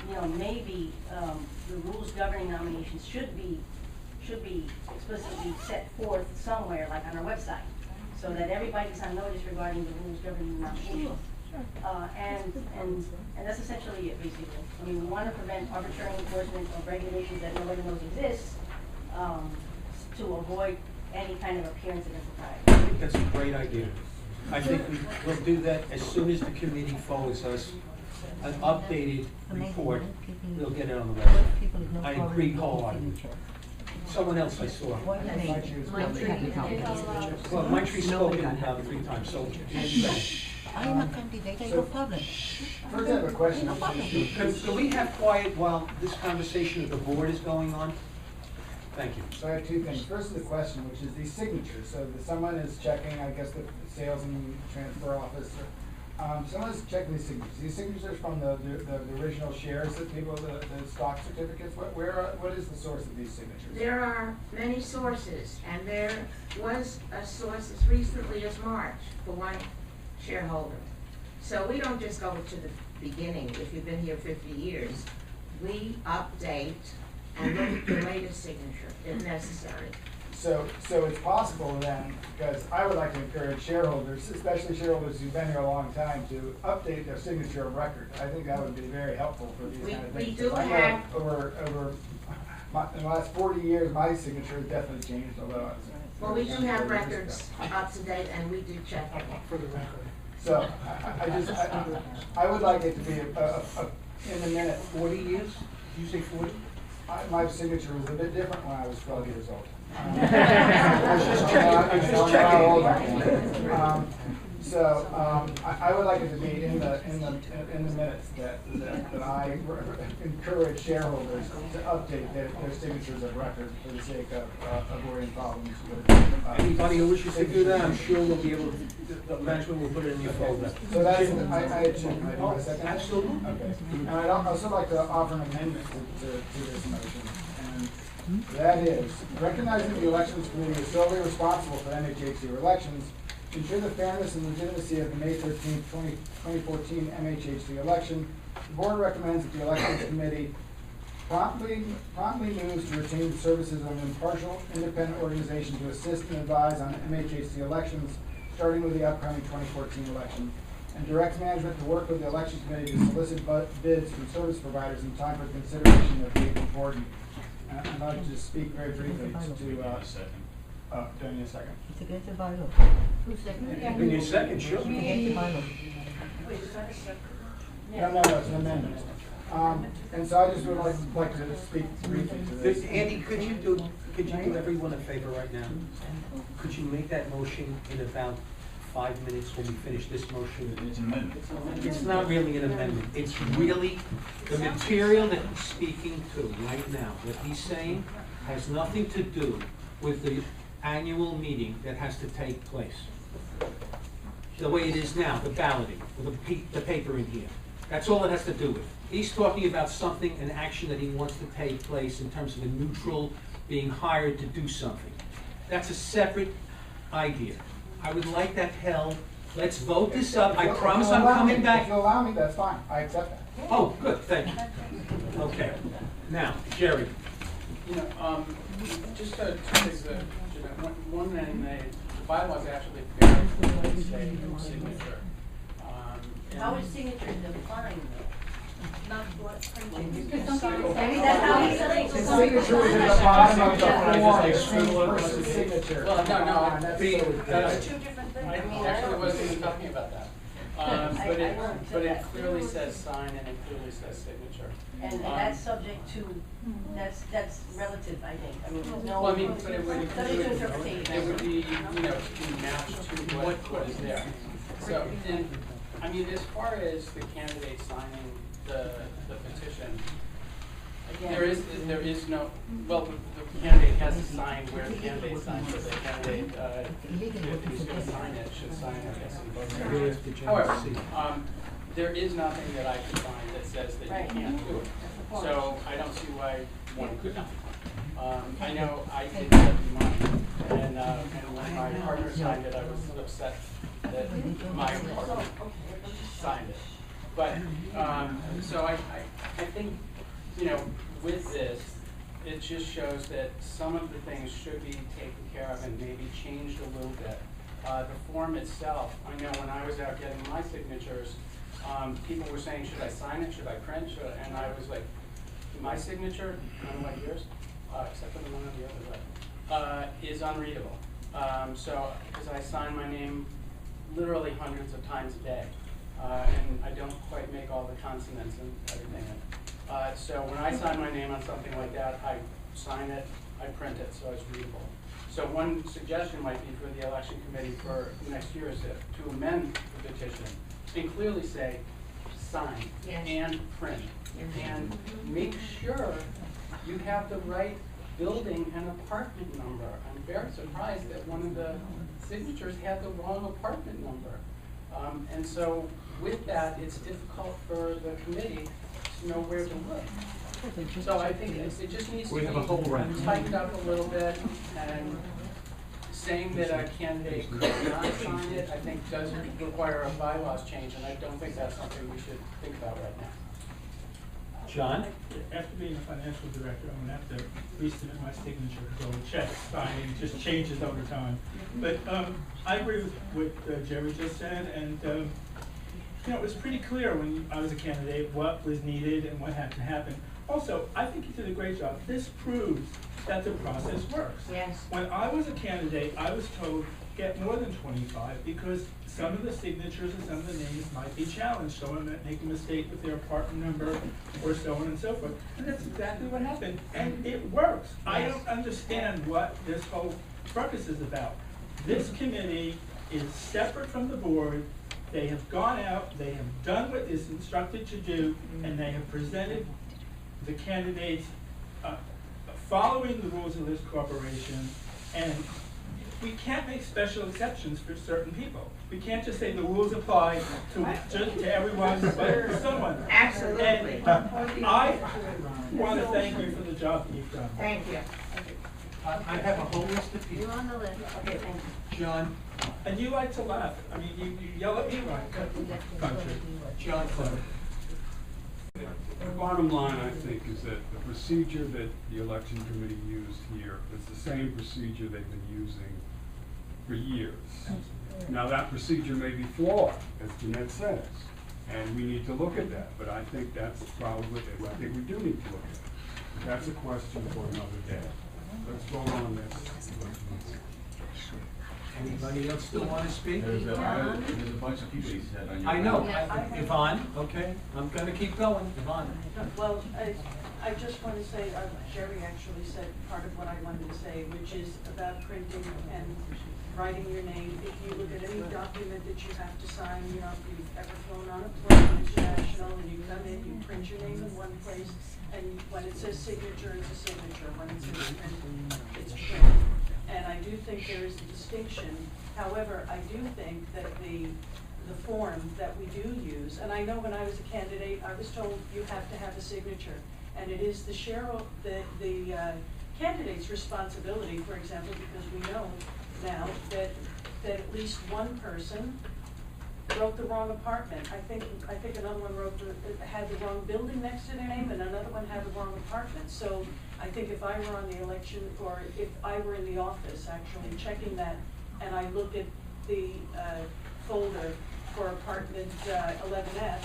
you know, maybe the rules governing nominations should be explicitly set forth somewhere, like on our website, so that everybody's on notice regarding the rules governing nominations. And that's essentially it, basically. I mean, we want to prevent arbitrary enforcement of regulations that nobody knows exist, to avoid any kind of appearance of impropriety. I think that's a great idea. I think we'll do that as soon as the committee forwards us an updated report. We'll get it on the website. I agree wholeheartedly. Someone else I saw. Well, Maitre's spoken about 3 times, so. I am a candidate, I go public. First, I have a question. Can we have quiet while this conversation of the board is going on? Thank you. So I have 2 things. First is the question, which is these signatures. So that someone is checking, I guess, the sales and transfer office. Someone is checking these signatures. These signatures are from the original shares that people, the stock certificates. What is the source of these signatures? There are many sources, and there was a source as recently as March for one shareholder. So we don't just go to the beginning. If you've been here 50 years, we update and look at the latest signature if necessary. So it's possible then, because I would like to encourage shareholders, especially shareholders who've been here a long time, to update their signature of record. I think that would be very helpful for these kind of things. We do I know have- over in the last 40 years, my signature has definitely changed a lot. Well, we do have records up to date, and we do check them. For the record. So I would like it to be in the minute. 40 years? Did you say 40? My signature was a bit different when I was 12 years old. I was just checking. So, I would like it to be in the minutes that I encourage shareholders to update their signatures of record for the sake of avoiding problems with. Anybody who wishes to do that, I'm sure we'll be able to, the management will put it in your folder. So that's, I had two, I do a second? Absolutely. Okay. And I'd also like to offer an amendment to this motion. And that is, recognizing the elections committee is solely responsible for MHHC elections, to ensure the fairness and legitimacy of the May 13th, 2014 MHHC election, the board recommends that the elections committee promptly moves to retain the services of an impartial, independent organization to assist and advise on MHHC elections, starting with the upcoming 2014 election, and directs management to work with the elections committee to solicit bids from service providers in time for consideration of the important. I'd like to speak very briefly to, give me a second. It's against the bylaw. Who's second? Give me a second, sure. It's against the bylaw. No, it's an amendment. And so I just would like to speak briefly to this. Andy, could you do everyone a favor right now? Could you make that motion in about 5 minutes when we finish this motion? It's an amendment. It's not really an amendment. It's really the material that he's speaking to right now. What he's saying has nothing to do with the annual meeting that has to take place. The way it is now, the balloting, with the paper in here. That's all it has to do with. He's talking about something, an action that he wants to take place in terms of a neutral being hired to do something. That's a separate idea. I would like that held. Let's vote this up. I promise I'm coming back. If you allow me, that's fine. I accept that. Oh, good, thank you. Okay. Now, Jerry. You know, just to take one thing, the bylaws actually very say signature. How is signature defined though? Not what printing. Maybe that's how he said it. His signature is at the bottom of the form, It's versus signature. Well, no, That's the, so- that's two different things. I actually wasn't even talking about that. But it clearly says sign and it clearly says signature. And that's subject to, that's relative, I think. I mean, there's no. Well, I mean, but it would be, you know, to match to what is there. So, and, I mean, as far as the candidate signing the petition, there is no, well, the candidate has to sign where the candidate signs, but the candidate, if he's gonna sign it, should sign it, I guess, in both areas. However, there is nothing that I can find that says that you can't do it. So I don't see why one could not. I know I did that in mine, and when my partner signed it, I was upset that my partner signed it. But, so I think, you know, with this, it just shows that some of the things should be taken care of and maybe changed a little bit. The form itself, I know when I was out getting my signatures, people were saying, should I sign it, should I print, and I was like, my signature, none like yours, except for the one on the other side, is unreadable. So, because I sign my name literally hundreds of times a day, and I don't quite make all the consonants and everything. So when I sign my name on something like that, I sign it, I print it, so it's readable. So one suggestion might be for the election committee for next year is to amend the petition and clearly say, sign and print. And make sure you have the right building and apartment number. I'm very surprised that one of the signatures had the wrong apartment number. And so with that, it's difficult for the committee to know where to look. So I think it just needs to be tightened up a little bit, and saying that a candidate could not sign it, I think does require a bylaws change, and I don't think that's something we should think about right now. John? After being a financial director, I'm gonna have to resubmit my signature because all the checks signing just changes over time. But I agree with what Jerry just said, and you know, it was pretty clear when I was a candidate what was needed and what had to happen. Also, I think you did a great job. This proves that the process works. Yes. When I was a candidate, I was told get more than 25 because some of the signatures and some of the names might be challenged. Someone might make a mistake with their apartment number or so on and so forth. And that's exactly what happened. And it works. I don't understand what this whole purpose is about. This committee is separate from the board. They have gone out, they have done what is instructed to do, and they have presented the candidates following the rules of this corporation. And we can't make special exceptions for certain people. We can't just say the rules apply to everyone but someone. Absolutely. And I want to thank you for the job that you've done. Thank you. I have a whole list of people. You're on the list. Okay, thank you. John, And you like to laugh. I mean, you yell at me, right? Country. John Clever. The bottom line, I think, is that the procedure that the election committee used here is the same procedure they've been using for years. Now, that procedure may be flawed, as Jeanette says, and we need to look at that, but I think that's probably, I think we do need to look at it. But that's a question for another day. Let's vote on this. Anybody else still want to speak? There's a bunch of people you said on your. I know. ballot. Yvonne, okay, I'm gonna keep going. Yvonne. Well, I just want to say, Jerry actually said part of what I wanted to say, which is about printing and writing your name. If you look at any document that you have to sign, you know, if you've ever flown on a plane international and you come in, you print your name in one place, and when it says signature, it's a signature. When it says print, it's print. And I do think there is a distinction. However, I do think that the form that we do use, and I know when I was a candidate, I was told you have to have a signature. And it is the candidate's responsibility, for example, because we know now that at least one person wrote the wrong apartment. I think another one had the wrong building next to their name, and another one had the wrong apartment. So I think if I were on the election, or if I were in the office actually checking that, and I looked at the folder for apartment 11F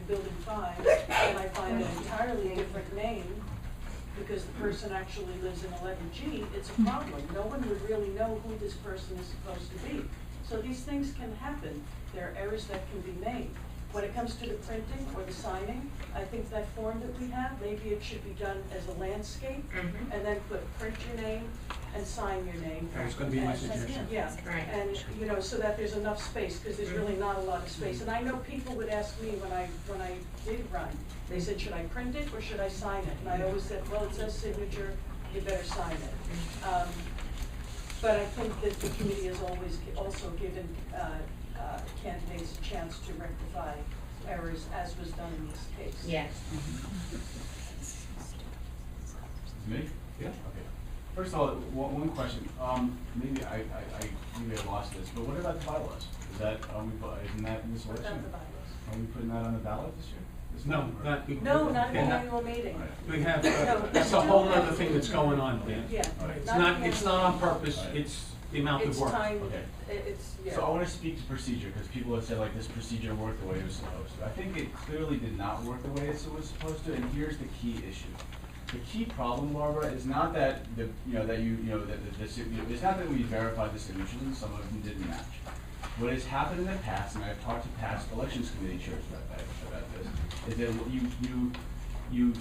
in building 5, and I find an entirely different name because the person actually lives in 11G, it's a problem. No one would really know who this person is supposed to be. So these things can happen. There are errors that can be made. When it comes to the printing or the signing, I think that form that we have, maybe it should be done as a landscape, and then print your name and sign your name. That was gonna be my suggestion. Yeah, Right. and, you know, so that there's enough space, because there's really not a lot of space. And I know people would ask me when I did run, they said, should I print it or should I sign it? And I always said, well, it says signature, you better sign it. But I think that the committee has always also given candidates a chance to rectify errors, as was done in this case. Yes. Me? Yeah. Okay. First of all, one question. Maybe I lost this, but what about the bylaws? Is that, isn't that in this What election? about the bylaws? Are we putting that on the ballot this year? No, not. No, not at the and that- annual meeting. We have, No, that's a whole other thing that's going on, Dan. Yeah. It's not on purpose, it's the amount of It's work. time, Okay. it's, yeah. So I want to speak to procedure, because people have said like this procedure worked the way it was supposed to. I think it clearly did not work the way it was supposed to, and here's the key issue. The key problem, Barbara, is not that it's not that we verified the signatures and some of them didn't match. What has happened in the past, and I've talked to past elections committee chairs about this, is that you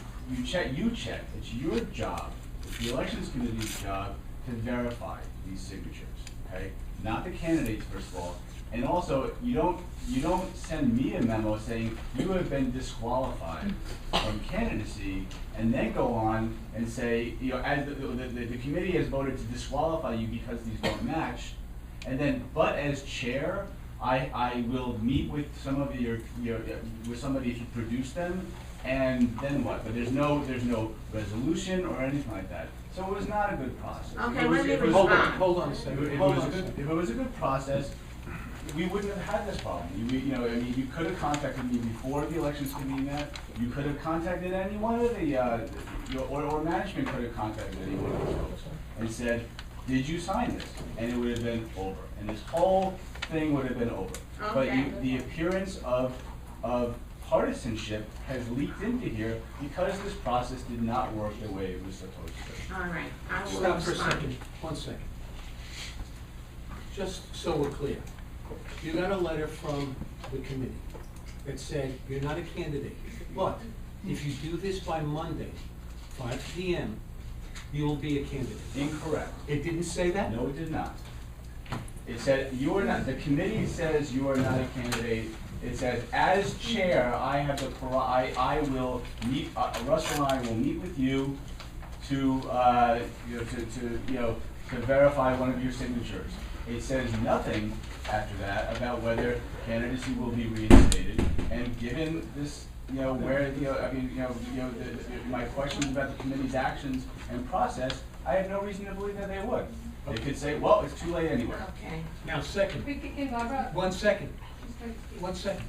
check. It's your job, it's the elections committee's job to verify these signatures, okay? Not the candidates, first of all. And also, you don't send me a memo saying you have been disqualified from candidacy, and then go on and say, you know, as the committee has voted to disqualify you because these don't match, and then, but as chair, I will meet with some of with somebody if you produce them, and then what? But there's no resolution or anything like that. So it was not a good process. Okay, let me respond. Hold on a second. If it was a good process, we wouldn't have had this problem. You could have contacted me before the elections committee met. You could have contacted any one of the, or management could have contacted any one of those folks and said, did you sign this? And it would have been over. And this whole thing would have been over. Okay. But the appearance of partisanship has leaked into here because this process did not work the way it was supposed to. All right. I will Stop for a respond. second, 1 second. Just so we're clear, you got a letter from the committee that said you're not a candidate, but if you do this by Monday, 5 p.m., you will be a candidate. Incorrect. It didn't say that? No, it did not. It said, you are not, the committee says you are not a candidate. It says, as chair, I have the, I will meet, Russell and I will meet with you to, to verify one of your signatures. It says nothing after that about whether candidacy will be reinstated. And given this, where, my questions about the committee's actions and process, I have no reason to believe that they would. They could say, well, it's too late anyway. Okay. Now, second, Can Barbara? 1 second, 1 second.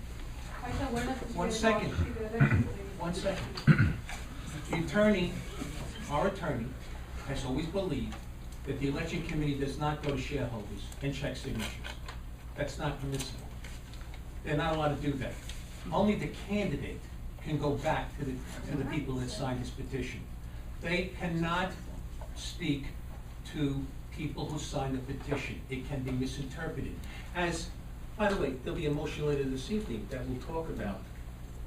I thought we're not supposed to 1 be second. involved in the election committee. 1 second. The attorney, our attorney, has always believed that the election committee does not go to shareholders and check signatures. That's not permissible. They're not allowed to do that. Only the candidate can go back to the people that signed this petition. They cannot speak to people who signed the petition. It can be misinterpreted. As, by the way, there'll be a motion later this evening that will talk about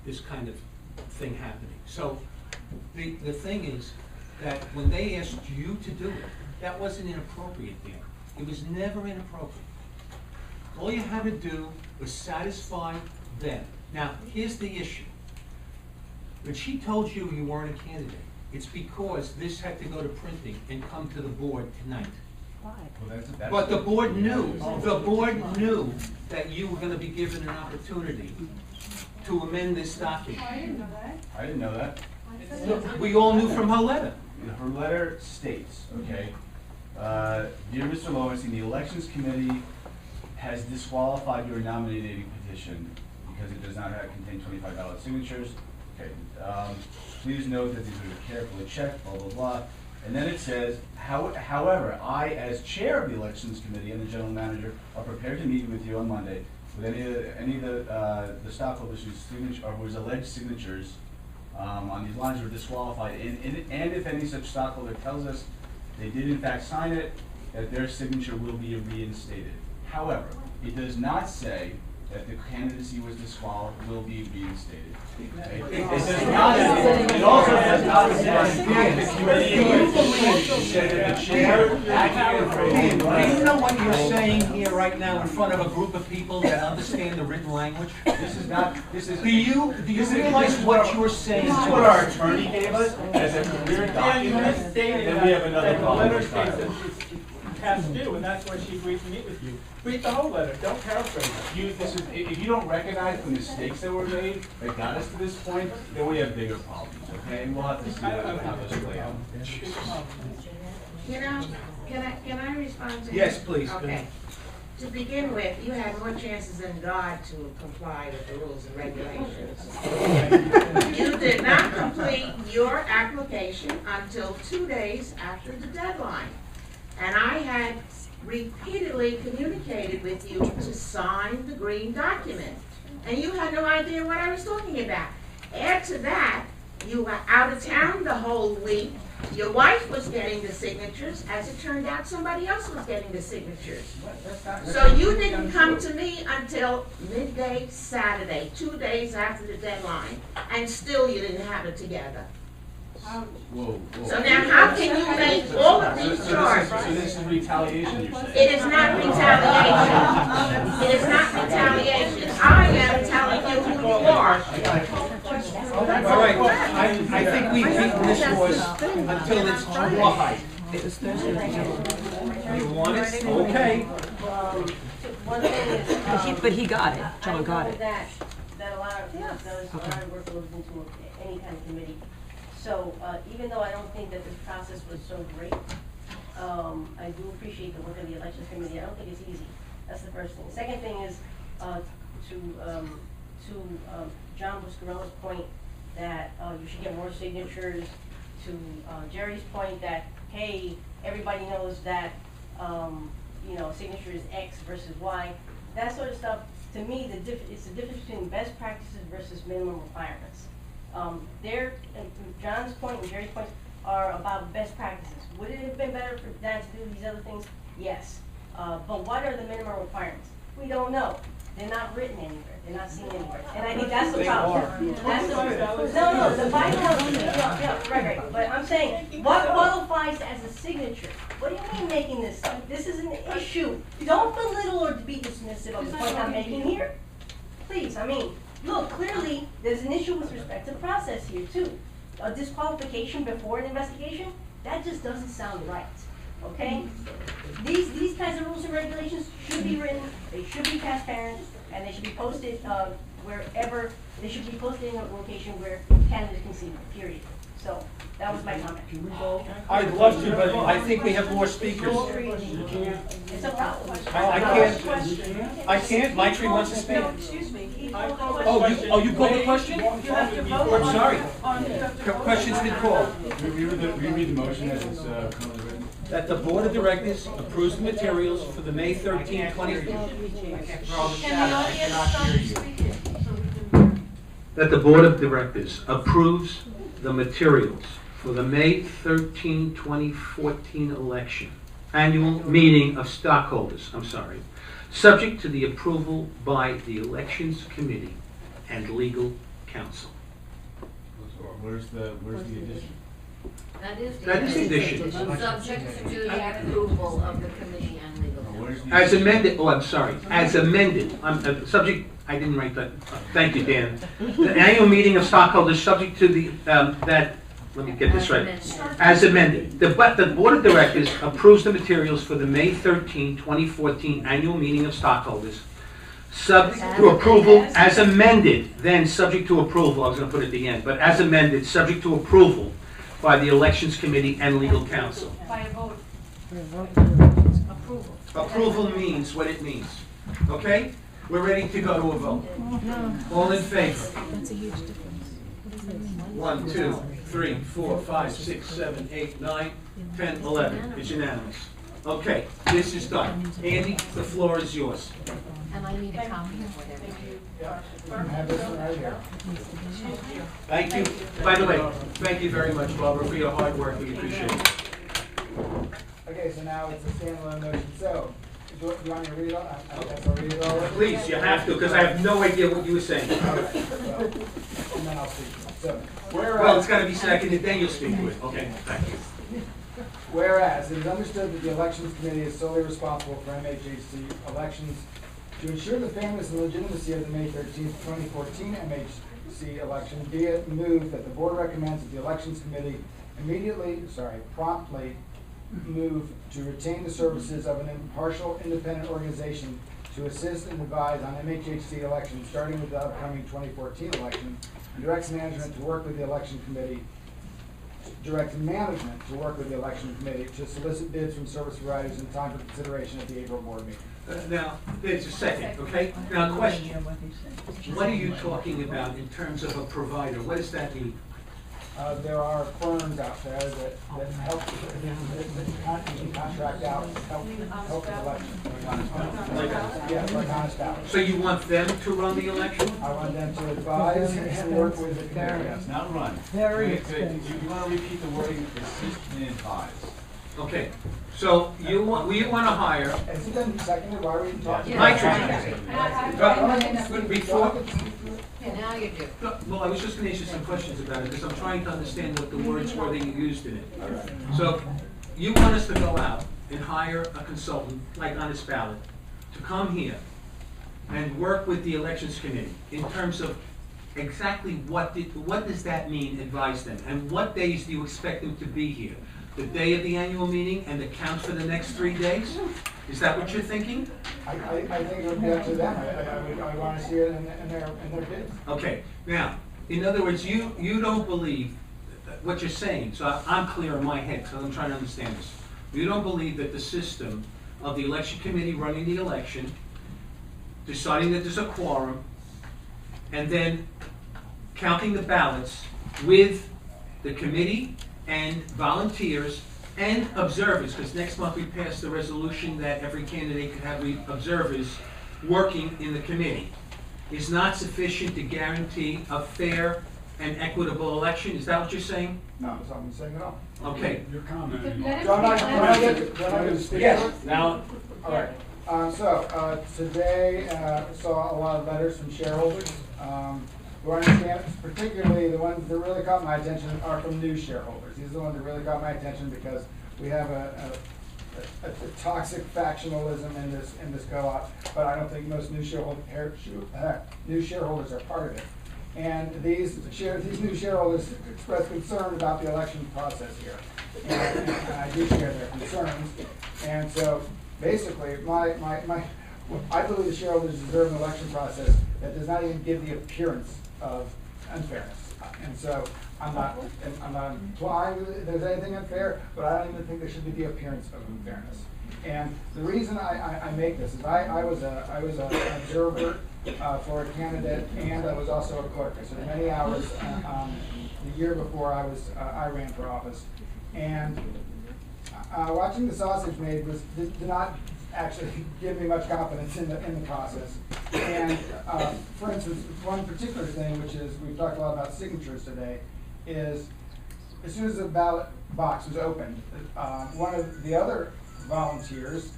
this kind of thing happening. So the thing is that when they asked you to do it, that wasn't inappropriate there. It was never inappropriate. All you had to do was satisfy them. Now, here's the issue. When she told you you weren't a candidate, it's because this had to go to printing and come to the board tonight. Well, But the board knew that you were gonna be given an opportunity to amend this document. I didn't know that. I didn't know that. We all knew from her letter. Her letter states, okay, dear Mr. Lowenstein, the elections committee has disqualified your nominating petition because it does not contain 25 valid signatures. Okay, please note that these are carefully checked, blah, blah, blah. And then it says, however, I, as chair of the elections committee and the general manager, are prepared to meet with you on Monday with any of the stockholders whose signature or whose alleged signatures on these lines were disqualified, and if any such stockholder tells us they did in fact sign it, that their signature will be reinstated. However, it does not say that the candidacy was disqualified, will be reinstated. Okay? It does not. It also does not say that the committee said that the chair acted. Do you know what you're saying here right now in front of a group of people that understand the written language? This is not. This is. Do you realize what you're saying? This is what our attorney gave us as a clear document. Then we have another problem. The letter states that it's past due, and that's why she agreed to meet with you. Read the whole letter, don't paraphrase it. If you don't recognize the mistakes that were made that got us to this point, then we have bigger problems, okay? And we'll have to see how those play out. Can I respond to Yes, him? please. Okay. To begin with, you had more chances than God to comply with the rules and regulations. You did not complete your application until 2 days after the deadline. And I had repeatedly communicated with you to sign the green document. And you had no idea what I was talking about. Add to that, you were out of town the whole week. Your wife was getting the signatures. As it turned out, somebody else was getting the signatures. So you didn't come to me until midday Saturday, 2 days after the deadline, and still you didn't have it together. Whoa. So now how can you make all of these charges? So this is retaliation, you're saying? It is not retaliation. It is not retaliation. I am telling you who you are. All right, I think we've beaten this horse until it's rawhide. You want it? Okay. One thing is, But he got it, John got it. That a lot of, a lot of work goes into any kind of committee. So, even though I don't think that this process was so great, I do appreciate the work of the elections committee. I don't think it's easy. That's the first thing. The second thing is, to John Buscarella's point that, you should get more signatures, to, Jerry's point that, hey, everybody knows that, signature is X versus Y. That sort of stuff, to me, it's the difference between best practices versus minimum requirements. John's point and Jerry's point are about best practices. Would it have been better for Dan to do these other things? Yes. But what are the minimum requirements? We don't know. They're not written anywhere, they're not seen anywhere, and I think that's the They problem. are. That's the, no, the bylaws, yeah, right, but I'm saying, what qualifies as a signature? What do you mean making this up? This is an issue. Don't belittle or be dismissive of the point I'm making here. Please, I mean, look, clearly, there's an issue with respect to process here too. A disqualification before an investigation, that just doesn't sound right, okay? These kinds of rules and regulations should be written, they should be transparent, and they should be posted, wherever, they should be posted in a location where candidates can see them, period. So, that was my comment. I'd love to, but I think we have more speakers. It's a problem. I can't, Maitri wants to speak. No, excuse me. He called the Oh, question. you called the question? You have to vote. I'm sorry. The Question's been called. Reread the motion as it's currently written. That the Board of Directors approves the materials for the May 13, 20... Can the audience stop speaking so we can hear? That the Board of Directors approves the materials for the May 13, 2014 election, annual meeting of stockholders, subject to the approval by the Elections Committee and legal counsel. Where's the addition? That is That is the addition. Subject to the approval of the committee and legal counsel. As amended, as amended, subject, I didn't write that, thank you, Dan. The annual meeting of stockholders subject to the, let me get this right. As amended, the Board of Directors approves the materials for the May 13, 2014 annual meeting of stockholders, subject to approval as amended, then subject to approval, I was gonna put it at the end, but as amended, subject to approval by the Elections Committee and legal counsel. By a vote. Approval. Approval means what it means, okay? We're ready to go to a vote. All in favor? That's a huge difference. 1, 2, 3, 4, 5, 6, 7, 8, 9, 10, 11. It's unanimous. Okay, this is done. Andy, the floor is yours. And I need a copy of whatever. Have this one right here. Thank you. By the way, thank you very much, Barbara, for your hard work. We appreciate it. Okay, so now it's a standalone motion, so, do you want me to read it all? I guess I'll read it all. Please, you have to, because I have no idea what you were saying. All right, well, and then I'll speak. So, Well, it's got to be seconded, then you'll speak to it. Okay, thank you. Whereas it is understood that the Elections Committee is solely responsible for MHHC elections. To ensure the fairness and legitimacy of the May 13th, 2014 MHC election, be it moved that the board recommends that the Elections Committee promptly move to retain the services of an impartial, independent organization to assist and advise on MHHC elections, starting with the upcoming 2014 election, and directs management to work with the Election Committee to solicit bids from service providers in time for consideration at the April board meeting. Now, there's a second, okay? Now, question. What are you talking about in terms of a provider? What does that mean? There are firms out there that help, that contract out, help with elections. Yeah, like Honest Ballot. So you want them to run the election? I want them to advise and work with the committee. It's not run. Very You expensive. want to repeat the wording, assist and advise. Okay, so you want to hire Has he been seconded? Why are we talking? Before, Now you do. well, I was just going to ask you some questions about it, because I'm trying to understand what the words were that you used in it. So, you want us to go out and hire a consultant, like Honest Ballot, to come here and work with the Elections Committee in terms of exactly what does that mean, advise them? And what days do you expect them to be here? The day of the annual meeting and the count for the next 3 days? Is that what you're thinking? I think it would be up to them. I want to see it in their bids. Okay, now, in other words, you don't believe what you're saying, so I'm clear in my head, because I'm trying to understand this. You don't believe that the system of the election committee running the election, deciding that there's a quorum, and then counting the ballots with the committee and volunteers and observers, because next month we passed the resolution that every candidate could have observers working in the committee, is not sufficient to guarantee a fair and equitable election? Is that what you're saying? No, that's not what I'm saying at all. Okay. You're commenting. Don't I get to speak? Yes, now, All right. Today, saw a lot of letters from shareholders. Who understand, particularly the ones that really caught my attention are from new shareholders. These are the ones that really caught my attention because we have a toxic factionalism in this co-op, but I don't think most new shareholders are part of it. And these new shareholders express concern about the election process here. And I do share their concerns. And so basically, I believe the shareholders deserve an election process that does not even give the appearance of unfairness. And so I'm not implying that there's anything unfair, but I don't even think there should be the appearance of unfairness. And the reason I make this is I was an observer for a candidate, and I was also a clerk. I spent many hours the year before I ran for office, and watching the sausage made did not actually give me much confidence in the process. And for instance, one particular thing, which is we've talked a lot about signatures today, is as soon as the ballot box was opened, one of the other volunteers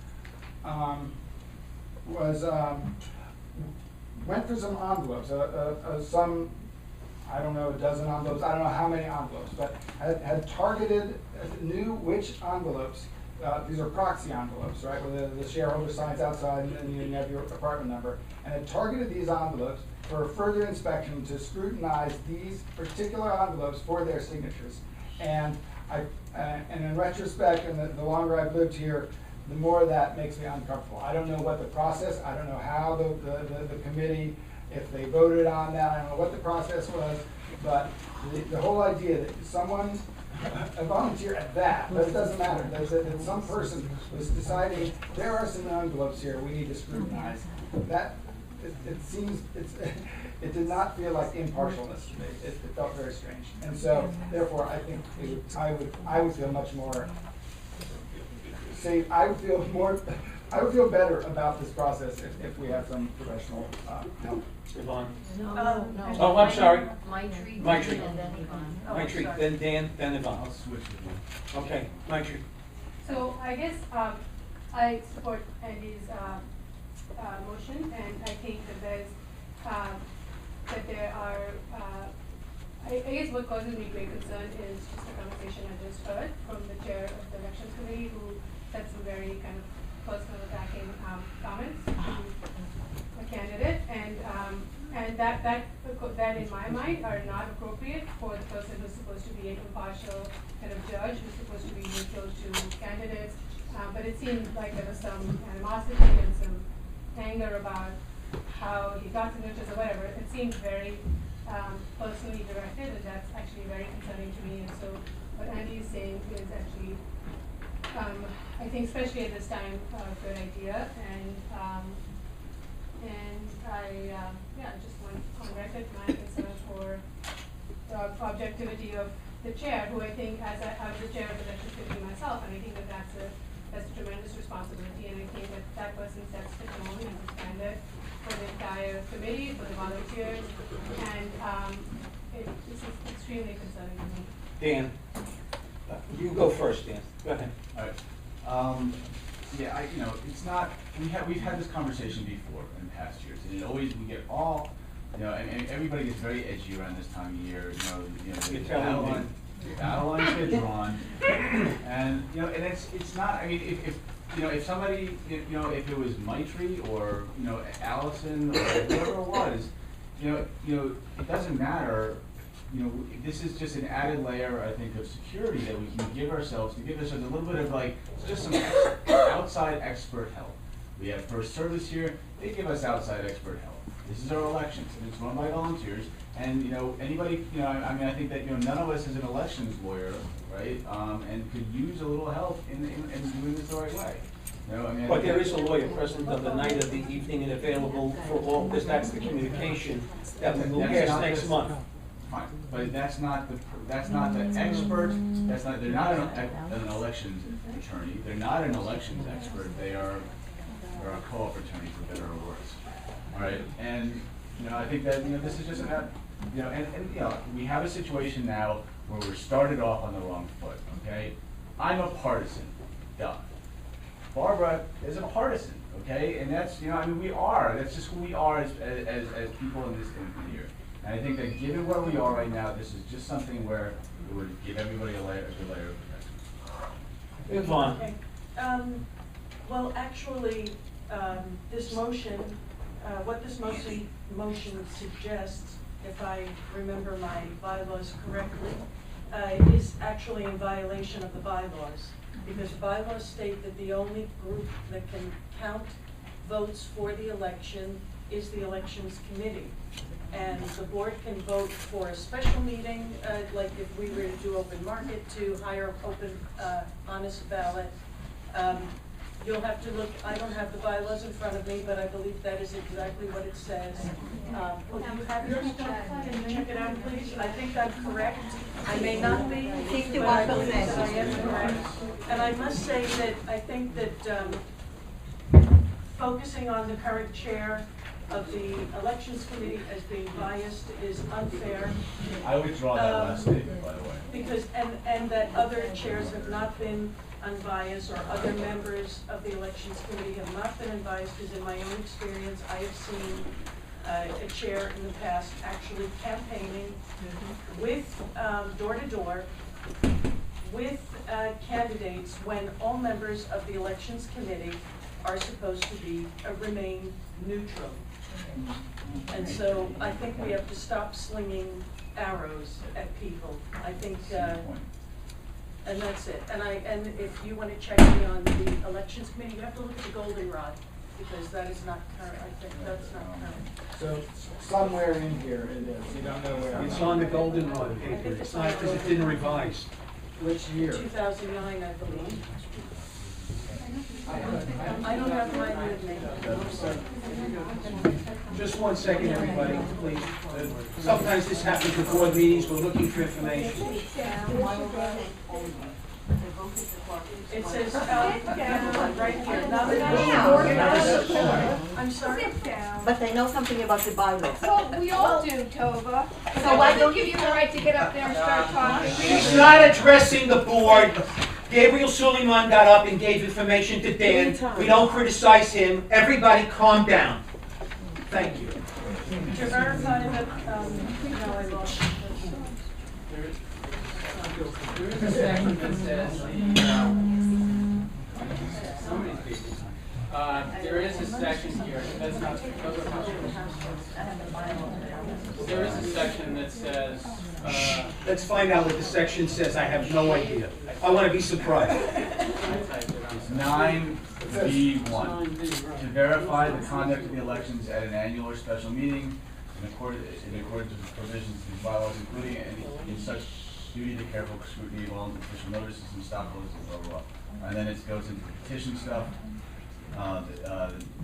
went for some envelopes, some, I don't know, a dozen envelopes, I don't know how many envelopes, but had targeted, knew which envelopes, these are proxy envelopes, right, where the shareholder signs outside and you have your apartment number, and had targeted these envelopes for further inspection to scrutinize these particular envelopes for their signatures. And in retrospect, and the longer I've lived here, the more that makes me uncomfortable. I don't know what the process, I don't know how the committee, if they voted on that, I don't know what the process was, but the whole idea that someone, a volunteer at that, but it doesn't matter, that some person was deciding there are some envelopes here we need to scrutinize. That, it did not feel like impartialness to me. It felt very strange. And so, therefore, I think I would feel much more safe. I would feel better about this process if we had some professional help. Yvonne? No. Oh, I'm sorry. Maitri. Maitri. And then Yvonne. Maitri, then Dan, then Yvonne. I'll switch with you. Okay, Maitri. So I guess I support Andy's motion, and I think that there are, I guess what causes me great concern is just the conversation I just heard from the chair of the elections committee, who said some very kind of personal attacking comments to a candidate, and that in my mind are not appropriate for the person who's supposed to be an impartial kind of judge, who's supposed to be neutral to candidates. But it seemed like there was some animosity and some anger about how he got signatures or whatever. It seemed very personally directed, and that's actually very concerning to me. And so what Andy is saying is actually, I think especially at this time, a good idea. And I just want on record my concern for the objectivity of the chair, who I think, I was the chair of the elections committee myself, and I think that that's a tremendous responsibility, and I think that person sets the tone and the standard for the entire committee, for the volunteers, and this is extremely concerning to me. Dan, you go first, Dan. Go ahead. All right. Yeah, it's not, we've had this conversation before in past years, and we get all, and everybody gets very edgy around this time of year, the battle lines get drawn, and, and it's not, I mean, if somebody, if it was Maitri or, Allison or whoever it was, it doesn't matter. This is just an added layer, I think, of security that we can give ourselves, to give ourselves a little bit of just some outside expert help. We have First Service here, they give us outside expert help. This is our elections, and it's run by volunteers, and anybody, I think that none of us is an elections lawyer, right? And could use a little help in doing this the right way. But there is a lawyer present on the night of the evening and available for all, because that's the communication that we will pass next month. Fine, but that's not the expert. They're not an elections attorney. They're not an elections expert. They're a co-op attorney, for better or worse. All right, and I think that this is just about we have a situation now where we're started off on the wrong foot. Okay, I'm a partisan. Done. Barbara isn't partisan, okay? And that's, you know, I mean, that's just who we are as people in here. And I think that given where we are right now, this is just something where it would give everybody a good layer of protection. Move on. Okay. Well, actually, this motion, what this motion suggests, if I remember my bylaws correctly, is actually in violation of the bylaws. Because the bylaws state that the only group that can count votes for the election is the elections committee. And the board can vote for a special meeting, like if we were to do open market, to hire open, honest ballot. You'll have to look, I don't have the bylaws in front of me, but I believe that is exactly what it says. Will you have yours? Can you check it out, please? I think I'm correct. I may not be, but I believe that I am correct. And I must say that I think that focusing on the current chair of the elections committee as being biased is unfair. I withdraw that last statement, by the way. Because, and that other chairs have not been unbiased, or other members of the elections committee have not been unbiased, because in my own experience, I have seen a chair in the past actually campaigning with, door to door, with candidates when all members of the elections committee are supposed to remain neutral. And so I think we have to stop slinging arrows at people. I think, and that's it. And if you want to check me on the elections committee, you have to look at the goldenrod, because that is not current. I think that's not current. So somewhere in here it is. You don't know where. It's on the goldenrod paper. It's not because it didn't revise. Which year? 2009, I believe. I don't have mine with me. Just 1 second, everybody, please. Sometimes this happens at board meetings, we're looking for information. It says, right here, I'm sorry? But they know something about the bylaws. Well, we all do, Tova. So why don't give you the right to get up there and start talking? He's not addressing the board. Gabriel Suleiman got up and gave information to Dan. We don't criticize him. Everybody calm down. Thank you. To verify that, no, I lost. There is a section that says there is a section here, that's not, there is a section that says, Let's find out what the section says. I have no idea. I want to be surprised. It's 9B1. To verify the conduct of the elections at an annual or special meeting in accordance with the provisions of these bylaws, including in such duty to careful scrutiny of all official notices and stop votes and blah, blah, blah. And then it goes into the petition stuff,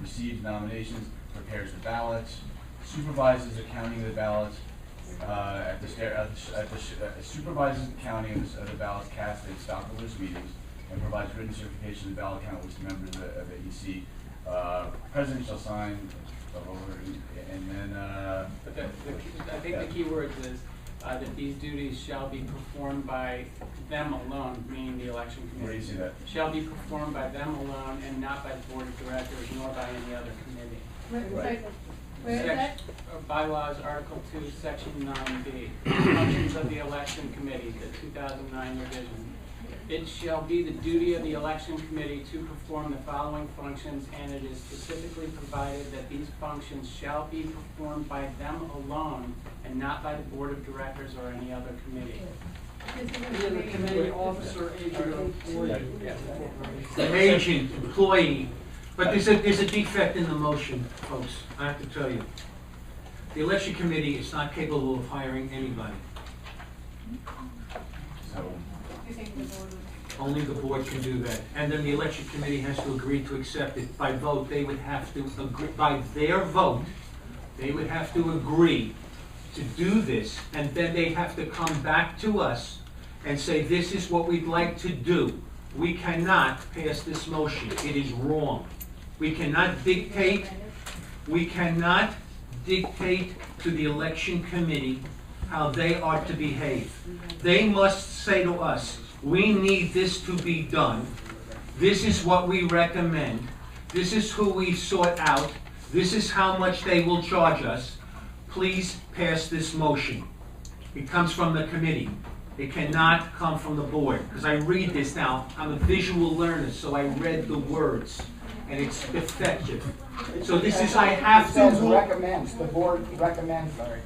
receives nominations, prepares the ballots, supervises the counting of the ballots, supervises the counting of the ballots cast at stockholders' meetings, and provides written certification of the ballot count which the members of the EC president shall sign, and then. But I think the key word is that these duties shall be performed by them alone, meaning the election committee. Where do you see that? Shall be performed by them alone and not by the board of directors nor by any other committee. Right. Where is that? Bylaws, Article 2, Section 9B, functions of the election committee, the 2009 revision. It shall be the duty of the election committee to perform the following functions, and it is specifically provided that these functions shall be performed by them alone and not by the board of directors or any other committee. The committee officer, agent, or employee. Agent, employee. But there's a defect in the motion, folks, I have to tell you. The election committee is not capable of hiring anybody. So, only the board can do that. And then the election committee has to agree to accept it. By vote, they would have to agree, by their vote, they would have to agree to do this, and then they have to come back to us and say, this is what we'd like to do. We cannot pass this motion. It is wrong. We cannot dictate to the election committee how they are to behave. They must say to us, we need this to be done. This is what we recommend. This is who we sought out. This is how much they will charge us. Please pass this motion. It comes from the committee. It cannot come from the board, because I read this now. I'm a visual learner, so I read the words, and it's effective. So this is, I have It says to. recommends, the board recommends, Larry.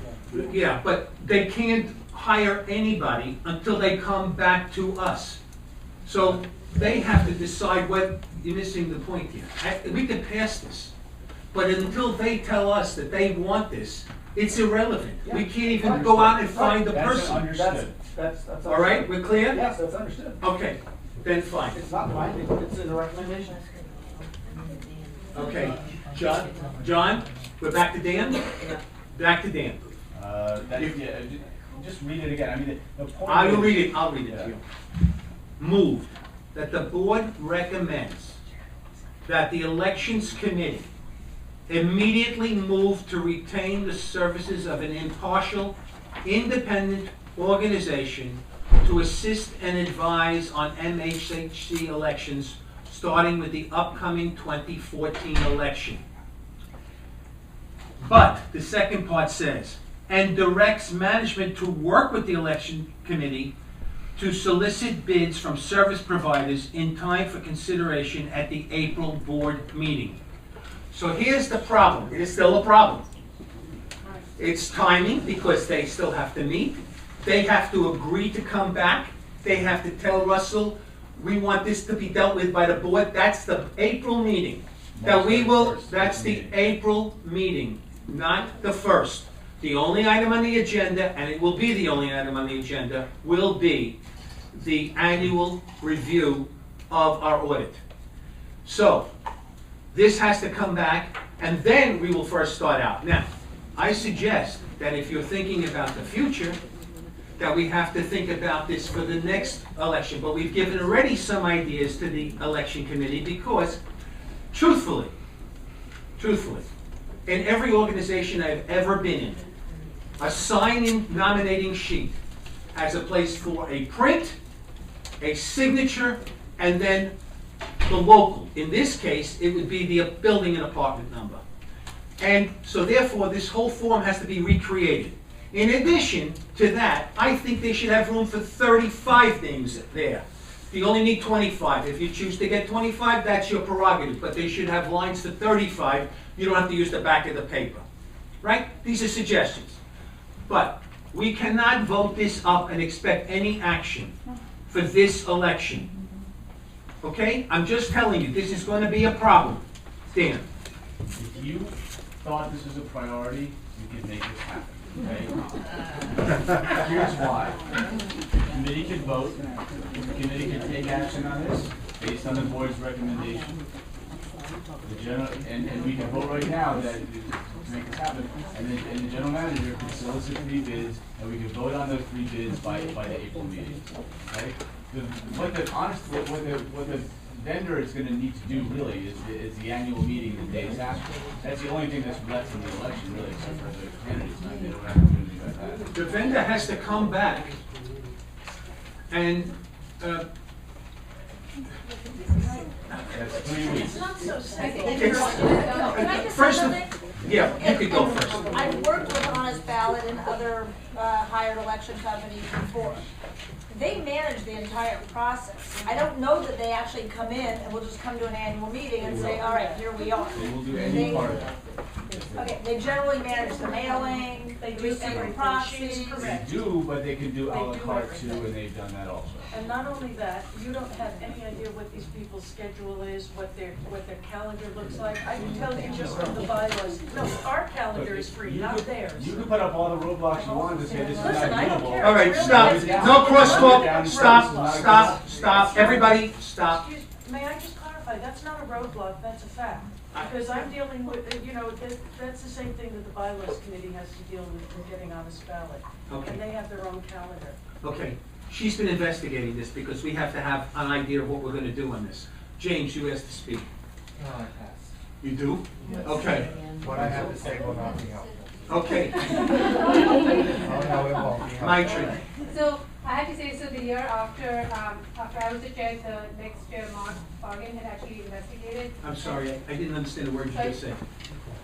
Yeah, but they can't hire anybody until they come back to us. So they have to decide what, you're missing the point here. We could pass this, but until they tell us that they want this, it's irrelevant. We can't even go out and find the person. Understood. That's All right, we're clear? Yes, that's understood. Okay, then fine. It's not binding, it's in the recommendation. Okay, John, we're back to Dan? Back to Dan. Just read it again. I mean, the point. I will is- read it, I'll read it to you. Moved that the board recommends that the elections committee immediately move to retain the services of an impartial, independent organization to assist and advise on MHHC elections, starting with the upcoming 2014 election. But the second part says, and directs management to work with the election committee to solicit bids from service providers in time for consideration at the April board meeting. So here's the problem. It is still a problem. It's timing, because they still have to meet. They have to agree to come back. They have to tell Russell, we want this to be dealt with by the board. That's the April meeting. That we will, that's the April meeting, not the 1st. The only item on the agenda, and it will be the only item on the agenda, will be the annual review of our audit. So, this has to come back, and then we will first start out. Now, I suggest that if you're thinking about the future, that we have to think about this for the next election. But we've given already some ideas to the election committee because, truthfully, in every organization I've ever been in, a sign-in nominating sheet has a place for a print, a signature, and then the local. In this case, it would be the building and apartment number. And so therefore, this whole form has to be recreated. In addition to that, I think they should have room for 35 names there. You only need 25. If you choose to get 25, that's your prerogative, but they should have lines for 35. You don't have to use the back of the paper, right? These are suggestions. But we cannot vote this up and expect any action for this election. Okay? I'm just telling you, this is going to be a problem. Dan. If you thought this was a priority, you could make this happen. Okay? Here's why. The committee could vote, the committee could take action on this based on the board's recommendation. And we can vote right now that to make this happen, and the general manager could solicit 3 bids, and we could vote on those 3 bids by the April meeting. Okay? What the vendor is going to need to do really is the annual meeting the days after. That's the only thing that's left from the election really, except for the candidates. They don't have to do anything like that. The vendor has to come back and That's 3 weeks. It's not so simple. Can I just say First, something? yeah, you could go first. I've worked with Honest Ballot and other hired election companies before. They manage the entire process. I don't know that they actually come in and will just come to an annual meeting and say, all right, here we are. They will do any part of that. Okay, they generally manage the mailing, they do single proxies. They do, but they can do a la carte too, and they've done that also. And not only that, you don't have any idea what these people's schedule is, what their calendar looks like. I can tell you just from the bylaws, no, our calendar is free, not theirs. You can put up all the roadblocks you want to say this is not Listen, I don't doable. care. All right, stop. No crosstalk. Stop. Everybody, stop. May I just clarify, that's not a roadblock, that's a fact. Because I'm dealing with, that's the same thing that the bylaws committee has to deal with in getting Honest Ballot. Okay. And they have their own calendar. Okay, she's been investigating this because we have to have an idea of what we're going to do on this. James, you asked to speak. No, I pass. You do? Okay. What I have to say will not be helpful. Okay. Oh, no, it won't be helpful. My turn. So, I have to say, so the year after, after I was the chair, the next chair, Mark Fargan, had actually investigated. I'm sorry, I didn't understand the word you just said.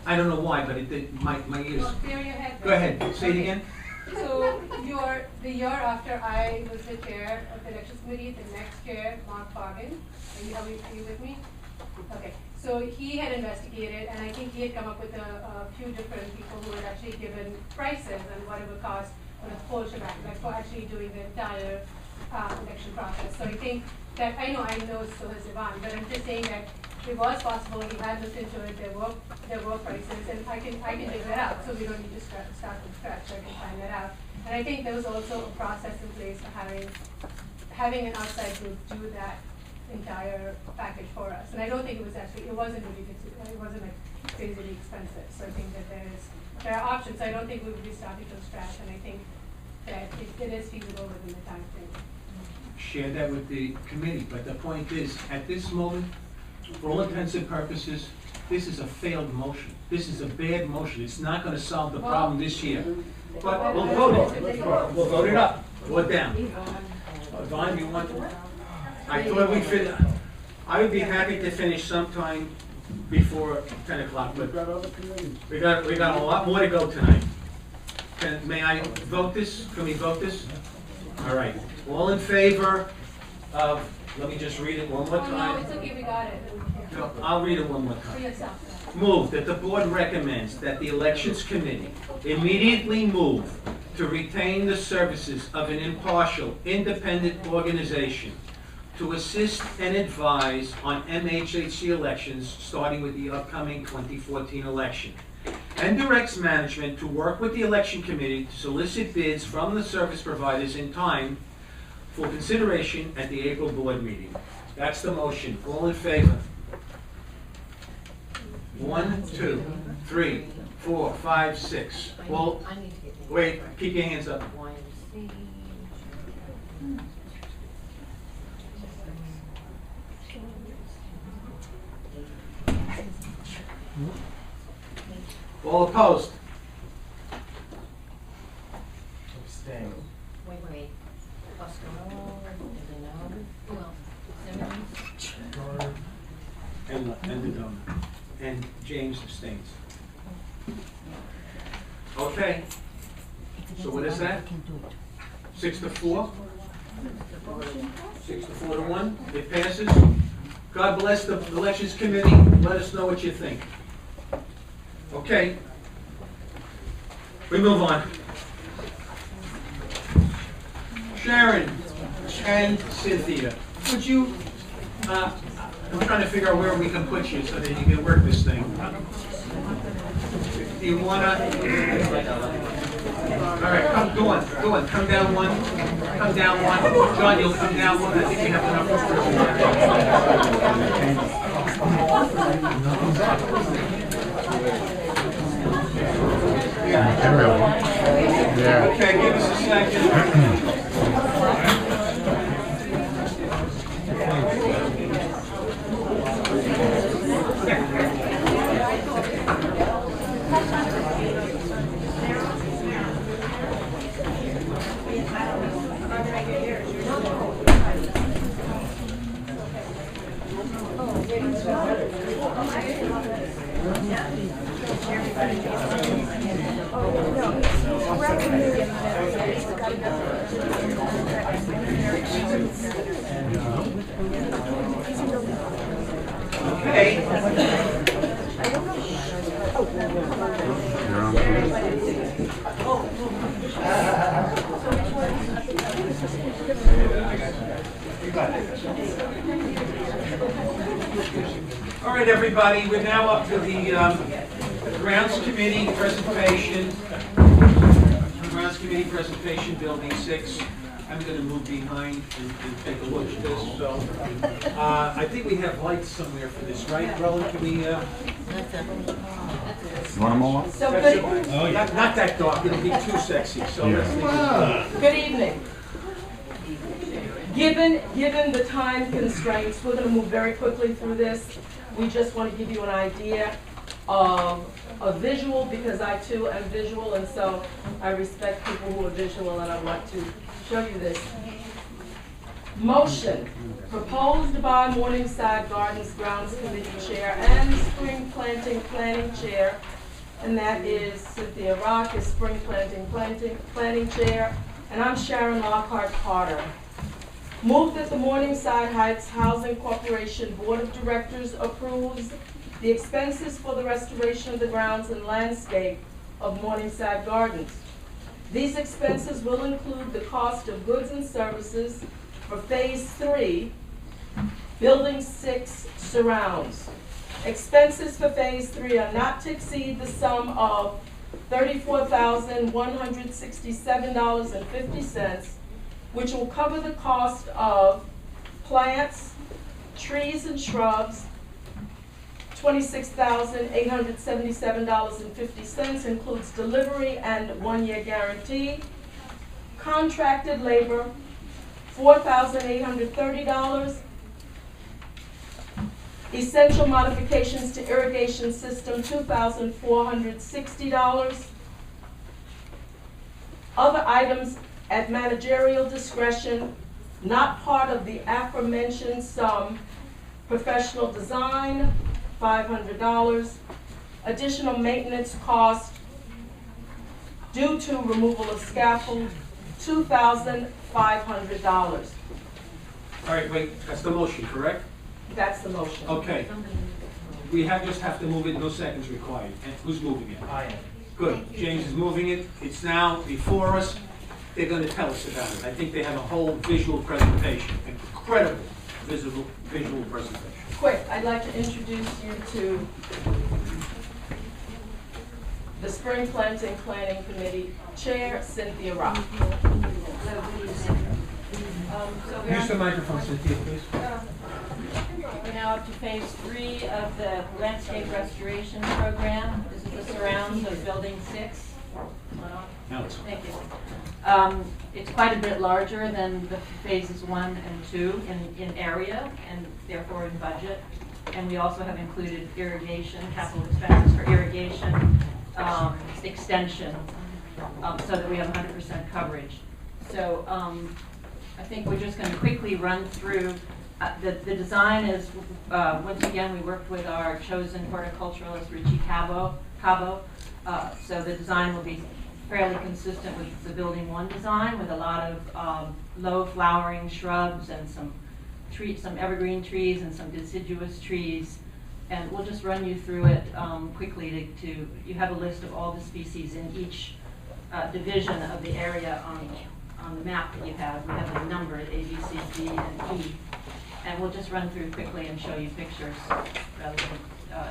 I don't know why, but it did, my ears. Well, clear your head. Go ahead, say it again. So the year after I was the chair of the elections committee, the next chair, Mark Fargan, are you with me? Okay, so he had investigated, and I think he had come up with a few different people who had actually given prices and what it would cost for the whole shebang, like for actually doing the entire election process. So I think that, I know so has Yvonne, but I'm just saying that it was possible, he had looked into it, there were prices, and I can dig that out, so we don't need to start from scratch, so I can find that out. And I think there was also a process in place for having an outside group do that entire package for us. And I don't think it wasn't really, it wasn't like crazily expensive, so I think that there are options. I don't think we would be starting from scratch, and I think that it is feasible within the time frame. Share that with the committee, but the point is, at this moment, for all intents and purposes, this is a failed motion. This is a bad motion. It's not gonna solve the problem this year. But we'll vote it. We'll vote it up, or down. Vaughn, you want to? I thought I would be happy to finish sometime before 10 o'clock, but we got a lot more to go tonight. May I vote this? Can we vote this? All right. All in favor of, let me just read it one more time. No, it's okay, we got it. No, I'll read it one more For time. yourself. Move that the board recommends that the elections committee immediately move to retain the services of an impartial, independent organization to assist and advise on MHHC elections, starting with the upcoming 2014 election, and directs management to work with the election committee to solicit bids from the service providers in time for consideration at the April board meeting. That's the motion. All in favor? 1, 2, 3, 4, 5, 6. Well, wait, keep your hands up. All opposed? Abstain. Wait. Oscar, is it no? Who else? Simmons? And the donor. And James abstains. Okay. So what is that? 6 to 4? 6 to 4 to 1. It passes. God bless the elections committee. Let us know what you think. Okay. We move on. Sharon and Cynthia, would you, I'm trying to figure out where we can put you so that you can work this thing. Do you want to? All right, go on. Come down one. John, you'll come down one. I think we have enough Yeah. Okay, give us a second. Okay. All right, everybody, we're now up to the Grounds Committee presentation. Grounds Committee presentation, Building 6. I'm going to move behind and take a look at this. So, I think we have lights somewhere for this, right, Roland? Can we? You want them all up? So good, Not that dark. It'll be too sexy. So let's leave it. good evening. Given the time constraints, we're gonna move very quickly through this. We just want to give you an idea of a visual, because I too am visual, and so I respect people who are visual, and I want to show you this. Motion, proposed by Morningside Gardens Grounds Committee Chair and Spring Planting Planning Chair, and that is Cynthia Rock is Spring Planting Chair, and I'm Sharon Lockhart Carter. Move that the Morningside Heights Housing Corporation Board of Directors approves the expenses for the restoration of the grounds and landscape of Morningside Gardens. These expenses will include the cost of goods and services for Phase 3, Building 6 surrounds. Expenses for Phase 3 are not to exceed the sum of $34,167.50, which will cover the cost of plants, trees and shrubs, $26,877.50 includes delivery and 1-year guarantee. Contracted labor, $4,830. Essential modifications to irrigation system, $2,460. Other items at managerial discretion, not part of the aforementioned sum. Professional design, $500. Additional maintenance cost due to removal of scaffold, $2,500. All right, wait, that's the motion, correct? That's the motion. Okay. We just have to move it, no seconds required. And who's moving it? I am. Good, James is moving it. It's now before us. They're going to tell us about it. I think they have a whole visual presentation, incredible visual presentation. Quick, I'd like to introduce you to the Spring Planting Planning Committee Chair, Cynthia Rock. Use the microphone, Cynthia, please. We're now up to Phase 3 of the landscape restoration program. This is the surrounds of Building 6. Thank you. It's quite a bit larger than the Phases 1 and 2 in area and therefore in budget. And we also have included irrigation, capital expenses for irrigation, extension, so that we have 100% coverage. So I think we're just going to quickly run through. The design is, once again, we worked with our chosen horticulturalist, Richie Cabo. So the design will be fairly consistent with the Building 1 design, with a lot of low flowering shrubs and some evergreen trees and some deciduous trees. And we'll just run you through it quickly you have a list of all the species in each division of the area on the map that you have. We have them numbered A, B, C, D, and E. And we'll just run through quickly and show you pictures rather than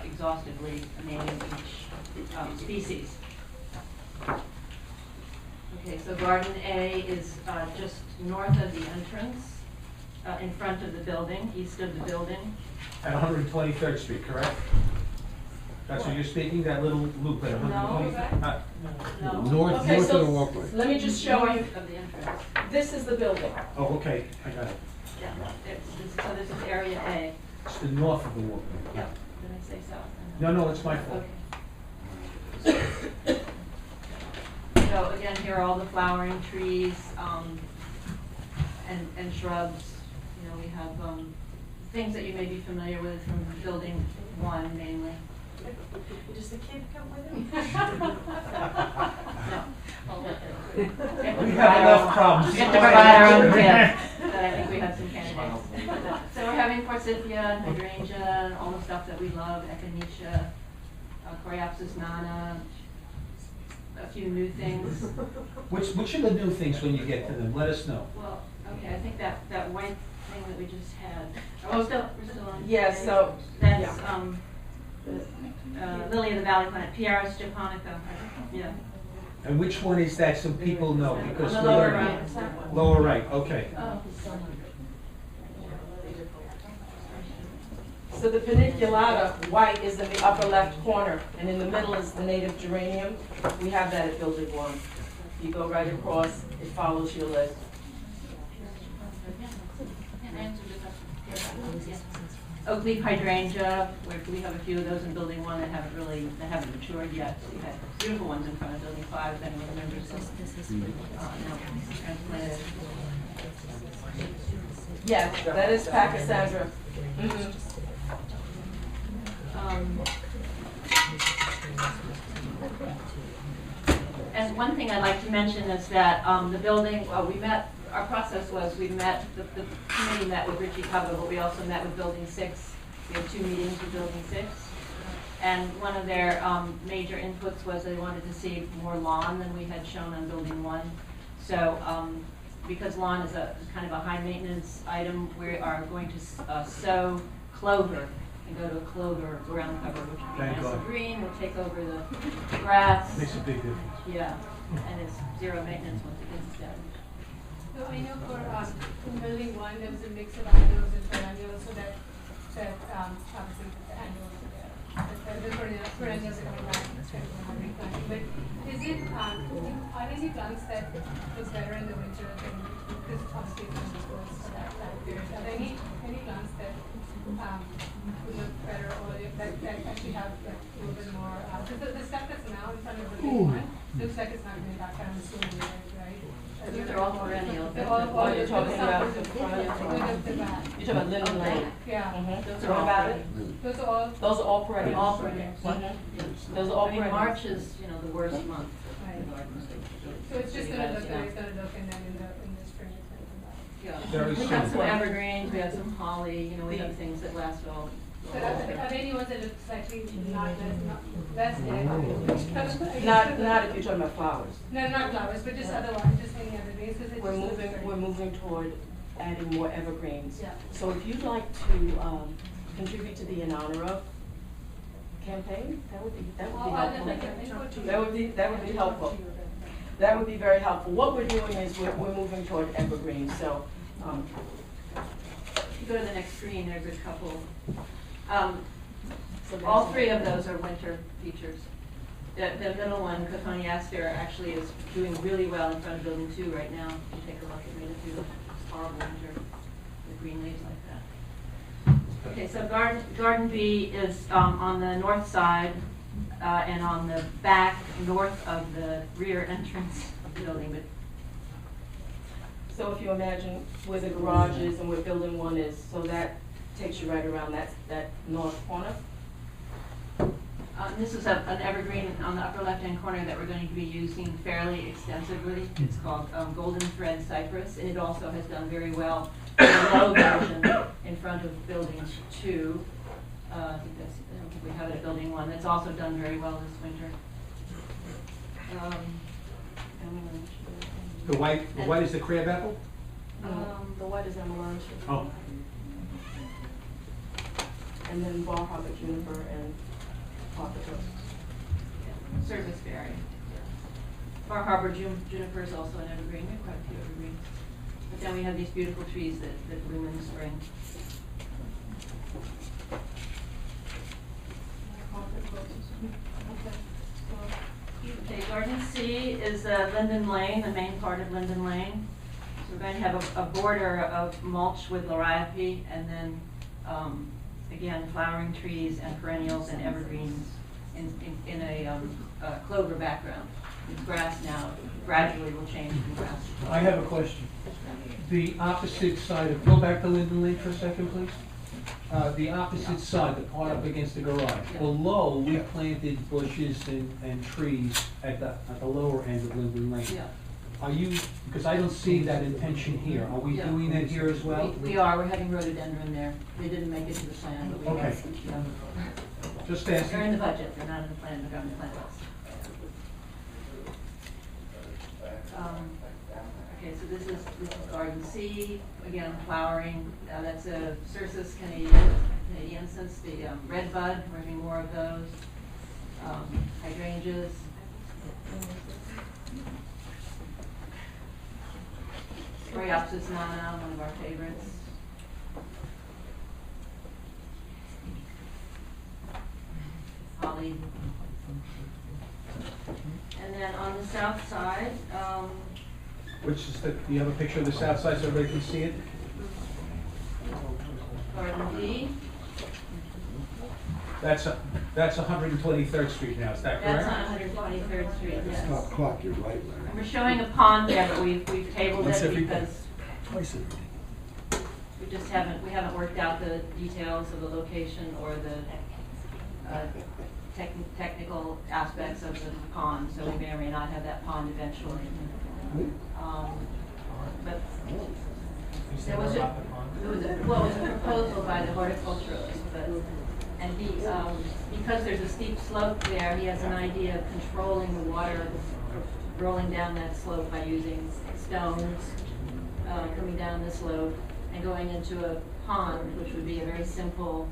exhaustively naming each species. Okay, so Garden A is just north of the entrance, in front of the building, east of the building. At 123rd Street, correct? That's what you're speaking, that little loop at 123rd? No. North of the walkway. Let me just show you. Of the entrance. This is the building. Oh, okay, I got it. Yeah, so this is area A. It's the north of the walkway. Yeah. Did I say south? No, it's my fault. Okay. So again, here are all the flowering trees and shrubs. You know, we have things that you may be familiar with from Building 1 mainly. Does the kid come with him? No. We have enough problems. We have to provide our own kit, but I think we have some candidates. So we're having forsythia and hydrangea and all the stuff that we love, echinacea, Coreopsis nana, a few new things. Which are the new things when you get to them? Let us know. Well, okay, I think that white thing that we just had. We're still on. Yes, so, That's, yeah. Lily of the Valley plant, Pieris japonica. Yeah. And which one is that so people know? Because On the lower right. Lower right, okay. Oh. So the paniculata, white, is in the upper left corner, and in the middle is the native geranium. We have that at Building 1. You go right across, it follows your list. oak leaf hydrangea, where we have a few of those in building 1 that haven't matured yet. We had beautiful ones in front of building 5, if anyone remembers them. Now transplanted. Yes, that is Pachysandra. And one thing I'd like to mention is that the building, our process was the committee met with Richie Cubba, but we also met with Building 6. We had 2 meetings with Building 6. And one of their major inputs was they wanted to see more lawn than we had shown on Building 1. So because lawn is a kind of a high maintenance item, we are going to sow clover and go to a clover ground cover, which will be nice and green, will take over the grass. Makes a big difference. Yeah, and it's zero maintenance once it gets done. So I know for building 1, there was a mix of annuals and perennials, so that obviously the annuals are there. The perennials are coming back, replanting. But is it, are there any plants that was better in the winter than, because obviously it's not disposed for that period. Are there any plants that would look better or that actually have like a little bit more, because the stuff that's now in front of the big one looks like it's not going to be that kind of soon, right? They're all perennial. All you're talking about is the front of the back. You're talking about Linden Lane. Yeah. Those are all about it. Those are all perennials. All perennials. Those are all perennials. March is, the worst month. Right. So it's just going to look the way it's going to look, and then in the spring it's going to come back. Yeah. Very We have soon. some evergreens, we have some holly, we have things that last all. So are there any ones that look slightly not less dead? Not if you're talking about flowers. No, not flowers, but just otherwise, just any other days, because We're moving toward adding more evergreens. Yeah. So if you'd like to contribute to the In Honor Of campaign, that would be helpful. That would be helpful. That would be very helpful. What we're doing is we're moving toward evergreens. So If you go to the next screen, there's a couple. All 3 of those are winter features. The middle one, Cotonia Aster, actually is doing really well in front of Building 2 right now. If you take a look, it made it through this horrible winter with green leaves like that. Okay, so Garden B is on the north side and on the back north of the rear entrance of the building. But So if you imagine where the garage is and where Building 1 is, so that takes you right around that north corner. This is an evergreen on the upper left-hand corner that we're going to be using fairly extensively. It's called Golden Thread Cypress, and it also has done very well in the low version in front of Building 2. I don't think we have it at Building 1. That's also done very well this winter. The white is the crab apple? The white is Amelanche. Oh. And then Bar Harbor Juniper and Serviceberry. Bar Harbor Juniper is also an evergreen. We have quite a few evergreens. But then we have these beautiful trees that bloom in the spring. Okay, Garden C is Linden Lane, the main part of Linden Lane. So we're going to have a border of mulch with liriope, and then again, flowering trees and perennials and evergreens in a clover background. With grass now gradually will change from grass to clover. I have a question. The opposite side of, go back to Linden Lane for a second, please. The opposite side, the part up against the garage. Below, we planted bushes and trees at the lower end of Linden Lane. Yeah. Are you, because I don't see that intention here, are we doing that here as well? We are, we're having rhododendron there. They didn't make it to the plan, but we Okay. yeah. Just asking. They're in the budget, they're not in the plan, they're on the plan list. Okay, so this is Garden C, again, flowering. That's a Cercis canadiensis, the red bud, we're having more of those. Hydrangeas. Coreopsis nana, one of our favorites. Holly. And then on the south side, Which is do you have a picture of the south side so everybody can see it? Garden D. That's 123rd Street now, is that That's correct? on 123rd Street, yes. Stop clock, you're right, Larry. We're showing a pond there, but we've tabled Once it every day. because we just haven't worked out the details of the location or the technical aspects of the pond, so we may or may not have that pond eventually. But there was a proposal by the horticulturalist, but, and he, because there's a steep slope there, he has an idea of controlling the water rolling down that slope by using stones, coming down the slope and going into a pond, which would be a very simple,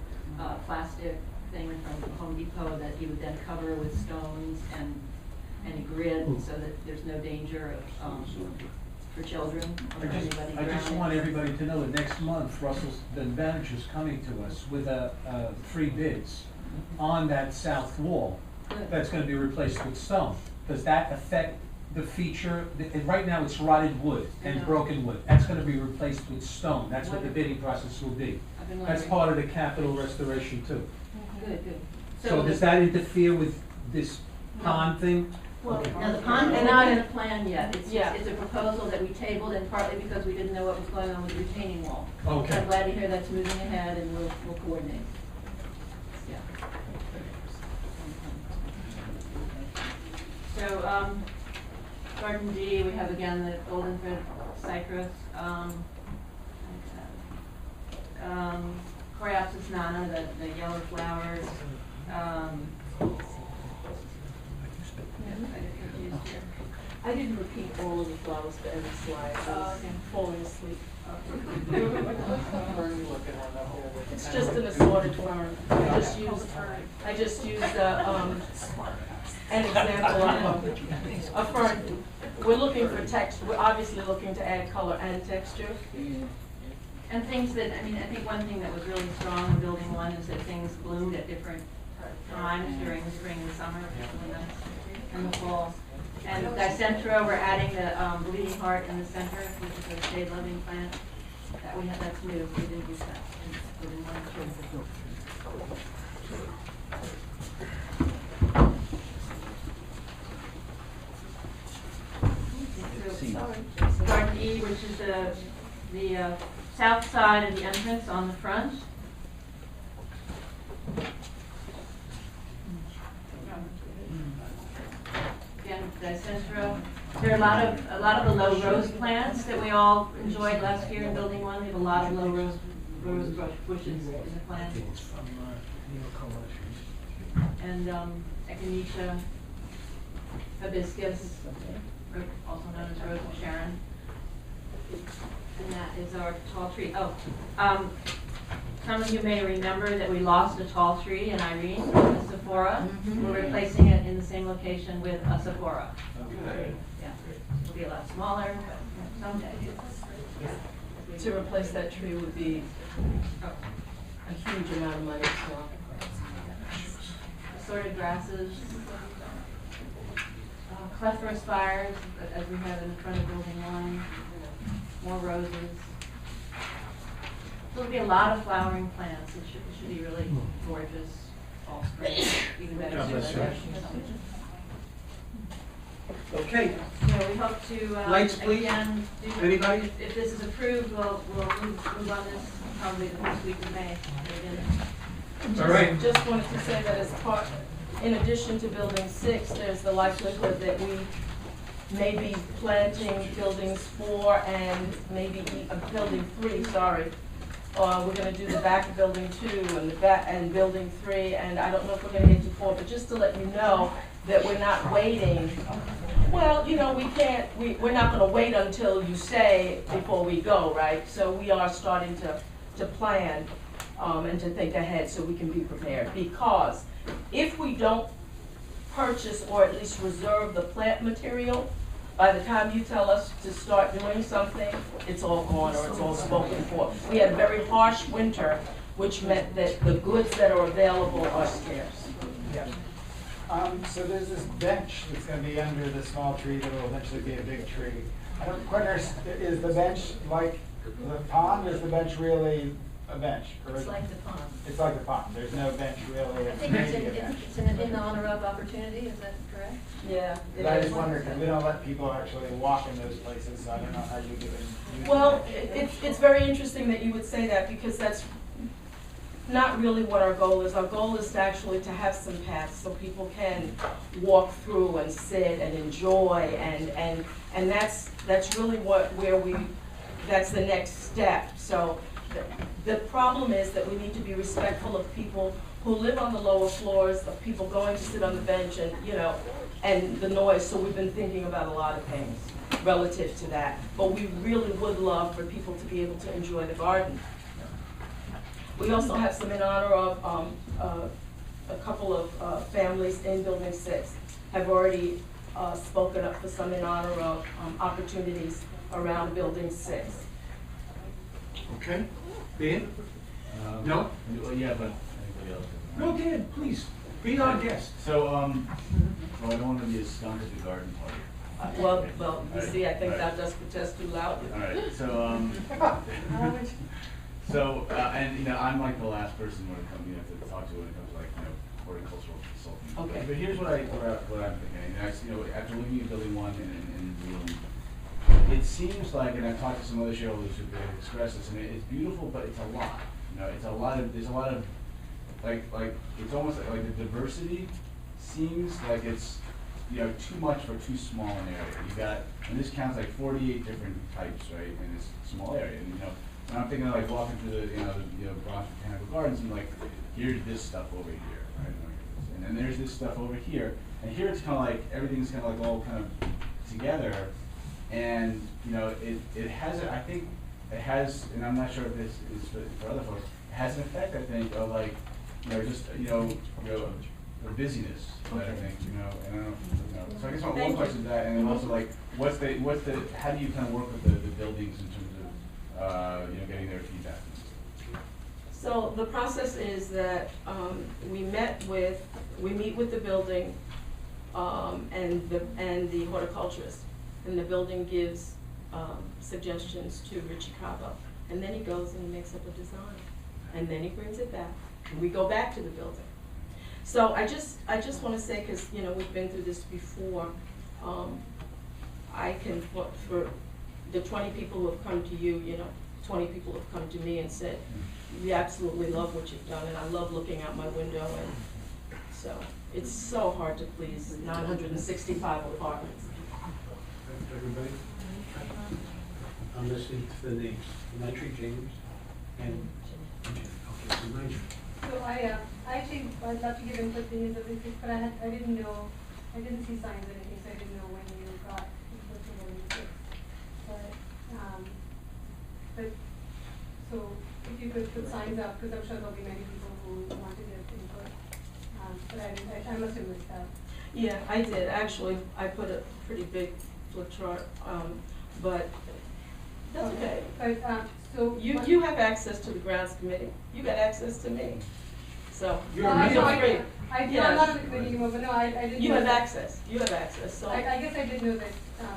plastic thing from Home Depot that he would then cover with stones and a grid so that there's no danger of, for children or anybody I just drowning. want everybody to know that next month, Russell's, the manager's coming to us with 3 bids on that south wall. That's gonna be replaced with stone. Does that affect the feature? Right now, it's rotted wood and broken wood. That's gonna be replaced with stone. That's what the bidding process will be. I've been That's wondering. part of the capital restoration too. Good, good. So does that interfere with this pond thing? Well, Okay. now the pond is And not I- in the plan yet. It's Yeah. just, it's a proposal that we tabled and partly because we didn't know what was going on with the retaining wall. Okay. So I'm glad to hear that's moving ahead and we'll coordinate. Yeah. So, Garden D, we have again the golden thread cypress, Coreopsis nana, the yellow flowers, I didn't repeat all of the flowers for every slide. I was falling asleep. It's just an assorted fern. I just used an example of a fern. We're looking for text, we're obviously looking to add color and texture. And things that, I meing, I think one thing that was really strong in building one is that things bloomed at different times during the spring and summer, really nice, and the fall. And Dicentro, we're adding the bleeding heart in the center, which is a shade-loving plant. That we have, that's new, we didn't use that within one tree. Garden E, which is the south side of the entrance on the front. Again, Dicentro. There are a lot of the low rose plants that we all enjoyed last year in building one. We have a lot of low rose bushes in the plant. And echinacea, hibiscus, also known as Rose of Sharon. And that is our tall tree. Some of you may remember that we lost a tall tree in Irene, a Sephora. We're replacing it in the same location with a Sephora. Yeah, it'll be a lot smaller, but someday. To replace that tree would be a huge amount of money, so. Assorted grasses, clefairy spires, as we have in the front of building one, more roses. So there'll be a lot of flowering plants. It should be really gorgeous all spring, even better. Okay. So we hope to, Lights, please. again, Anybody? if this is approved, we'll move on this probably the first week of May. All right. Just wanted to say that as part, in addition to building 6, there's the likelihood that we may be planting buildings 4 and maybe building 3, sorry. We're gonna do the back of building 2 and the back and building 3, and I don't know if we're gonna get to 4, but just to let you know that we're not waiting. Well, you know, we're not gonna wait until you say before we go, right? So we are starting to plan and to think ahead so we can be prepared. Because if we don't purchase or at least reserve the plant material, by the time you tell us to start doing something, it's all gone or it's all spoken for. We had a very harsh winter, which meant that the goods that are available are scarce. Yeah. So there's this bench that's gonna be under the small tree that will eventually be a big tree. I don't quite understand, is the bench like the pond, or is the bench really a bench. It's like the pond. It's like the pond, there's no bench really. I think it's in honor of opportunity, is that correct? Yeah. But I just wonder, because we don't let people actually walk in those places, so I don't know how you give them. Well, it's very interesting that you would say that, because that's not really what our goal is. Our goal is to actually to have some paths so people can walk through and sit and enjoy, and that's really that's the next step. So the problem is that we need to be respectful of people who live on the lower floors, of people going to sit on the bench, and and the noise. So we've been thinking about a lot of things relative to that. But we really would love for people to be able to enjoy the garden. We also have some in honor of a couple of families in Building 6 have already spoken up for some in honor of opportunities around Building 6. Okay. Dan? No? Well, yeah, but anybody else? No, Dan, please, be our guest. So, well, I don't want to be a skunk at the garden party. Well, you Right. see, I think Right. that does protest too loudly. All right, so, and I'm like the last person when it comes, to talk to when it comes to horticultural consulting. Okay. But here's what I'm thinking. After looking at Building 1 and Bloom, it seems like, and I've talked to some other shareholders who've expressed this, and it's beautiful, but it's a lot. It's a lot of, there's a lot of, it's almost like the diversity seems like it's, too much for too small an area. You got, and this counts like 48 different types, right, in this small area. And when I'm thinking of walking through the Bronx Botanical Gardens, and here's this stuff over here, right? And then there's this stuff over here, and here it's kind of like everything's kind of all kind of together, and it has, I think it has, and I'm not sure if this is for other folks, it has an effect, I think, of the busyness, that I think, and I don't know. So I guess one question is that, and then also what's the, how do you kind of work with the buildings in terms of, getting their feedback? So the process is that we meet with the building and the horticulturist, and the building gives suggestions to Richie Cabo, and then he goes and he makes up a design, and then he brings it back, and we go back to the building. So I just want to say, because we've been through this before, I can, for the 20 people who have come to you, 20 people have come to me and said, we absolutely love what you've done, and I love looking out my window, and so it's so hard to please 965 apartments. Everybody? I'm listening to the names. Maitri, James, and okay, so Maitri. So I actually, I'd love to give input to news of this, but I didn't see signs or anything, so I didn't know when you got input to Building 6. But, so if you could put signs up, because I'm sure there'll be many people who want to give input. But I must have missed that. Yeah, I did. Actually, I put a pretty big flip chart, but that's okay. But, so. You have access to the grounds committee. You got access to me. So. You're a meeting. I'm not on the committee anymore, but no, I didn't. You have access. You have access, so. I guess I did know that,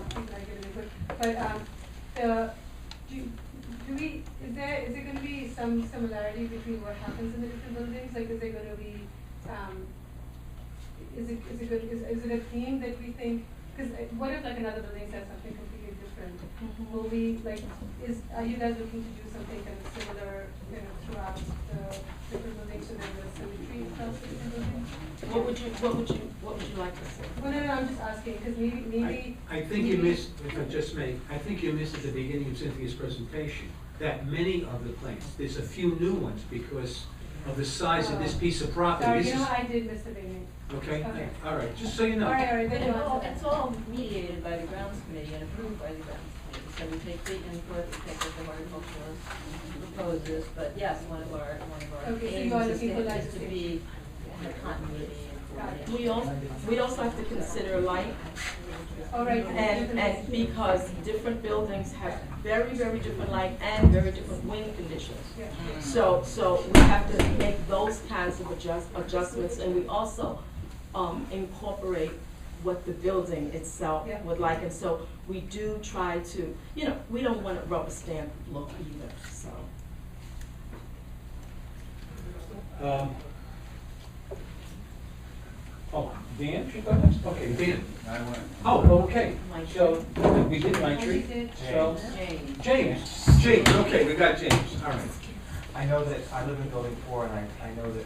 people are giving input, but, is there gonna be some similarity between what happens in the different buildings? Like, is there gonna be, is it a theme that we think, because what if another building says something completely different? Will we, are you guys looking to do something kind of similar, throughout the different buildings, so there's a symmetry across the different buildings? What would you like to see? Well, no, I'm just asking, because maybe. I think you missed, if I just may, I think you missed at the beginning of Cynthia's presentation that many of the plants, there's a few new ones because of the size of this piece of property. Sorry, I did miss the beginning. Okay? Okay. All right, just so you know. All right, then It's all mediated by the grounds committee and approved by the grounds committee. So we take the input, we take what the horticulturist proposes, but yes, one of our Okay, so you are aims looking for is to be, have continuity and coordination. We also have to consider light. All right. And because different buildings have very, very different light and very different wind conditions. Yeah. So we have to make those kinds of adjustments, and we also incorporate what the building itself would like. And so we do try to, we don't want a rubber stamp look either, so. Oh, Dan should go next? Okay, Dan. I went. Oh, okay. So, we did Maitri, so. James, okay, we got James, all right. I know that, I live in Building 4, and I know that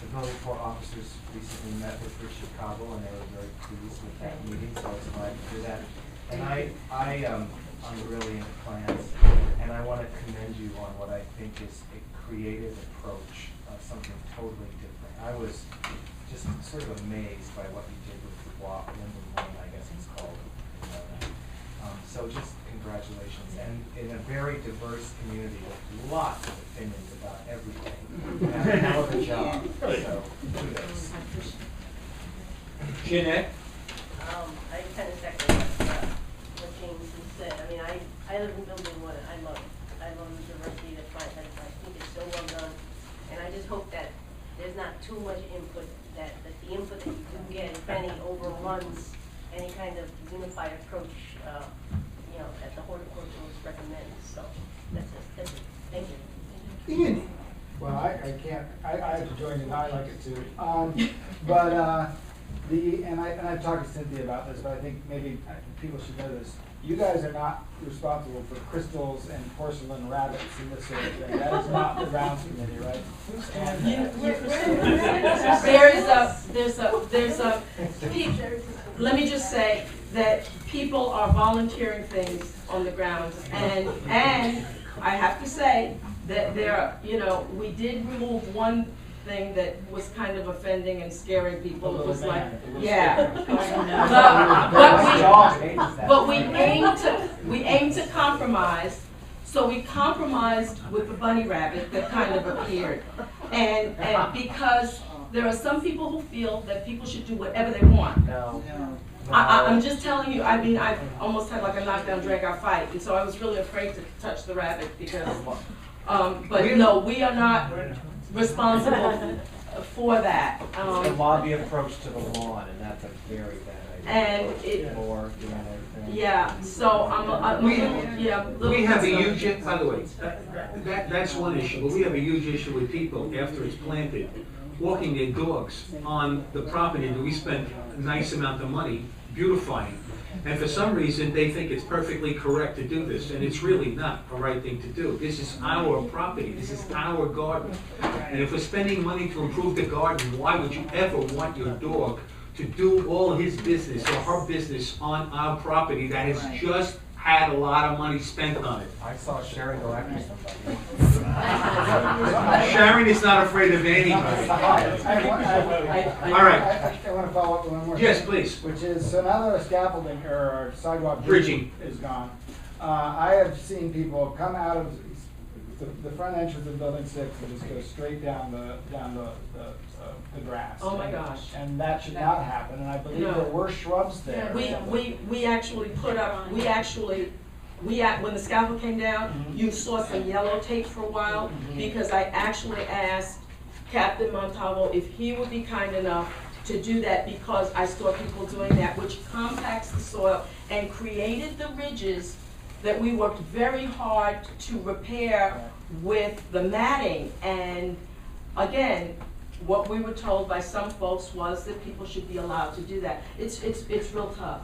the Building 4 officers recently met with Richard Cabo, and they were very pleased with that meeting, so I was glad to hear that. And I'm really into plans, and I want to commend you on what I think is a creative approach, something totally different. I was just sort of amazed by what you did with the Linden Lane, I guess it's called. So just congratulations, and in a very diverse community with lots of opinions about everything. You have a hell of a job, so kudos. Jeanette? I kind of second what James has said. I mean, I live in Building 1, and I love it. I love the diversity of plant medicine. I think it's so well done, and I just hope that there's not too much input, that the input that you do get, if any, overruns any kind of unified approach, you know, that the horticulturalist recommends. So that's it. Thank you. Ian? Well, I can't, I have to join you, I like it too. But, and I've talked to Cynthia about this, but I think maybe people should know this. You guys are not responsible for crystals and porcelain rabbits and this sort of thing. That is not the grounds committee, right? Let me just say that people are volunteering things on the grounds, and I have to say that we did remove one thing that was kind of offending and scaring people. It was like, but we aim to compromise. So we compromised with the bunny rabbit that kind of appeared, and because there are some people who feel that people should do whatever they want. I'm just telling you, I mean, I almost had like a knockdown, drag out fight, and so I was really afraid to touch the rabbit because, but no, we are not responsible for that. It's a lobby approach to the lawn, and that's a very bad idea. And it, More doing everything. yeah, so We have a huge, by the way, that's one issue, but we have a huge issue with people after it's planted, walking their dogs on the property that we spent a nice amount of money beautifying. And for some reason, they think it's perfectly correct to do this, and it's really not the right thing to do. This is our property, this is our garden. And if we're spending money to improve the garden, why would you ever want your dog to do all his business or her business on our property that has just had a lot of money spent on it? I saw Sharon go after somebody. Sharon is not afraid of anybody. All right. I want to follow up with one more thing. Yes, please. Which is, so now that our scaffolding or our sidewalk Bridging is gone, I have seen people come out of the front entrance of Building 6 and just go straight down the grass. Oh my gosh. And that should not happen, and I believe there were shrubs there. we actually put up, when the scaffold came down, you saw some yellow tape for a while, because I actually asked Captain Montalvo if he would be kind enough to do that, because I saw people doing that, which compacts the soil and created the ridges that we worked very hard to repair with the matting. And again, what we were told by some folks was that people should be allowed to do that. It's real tough.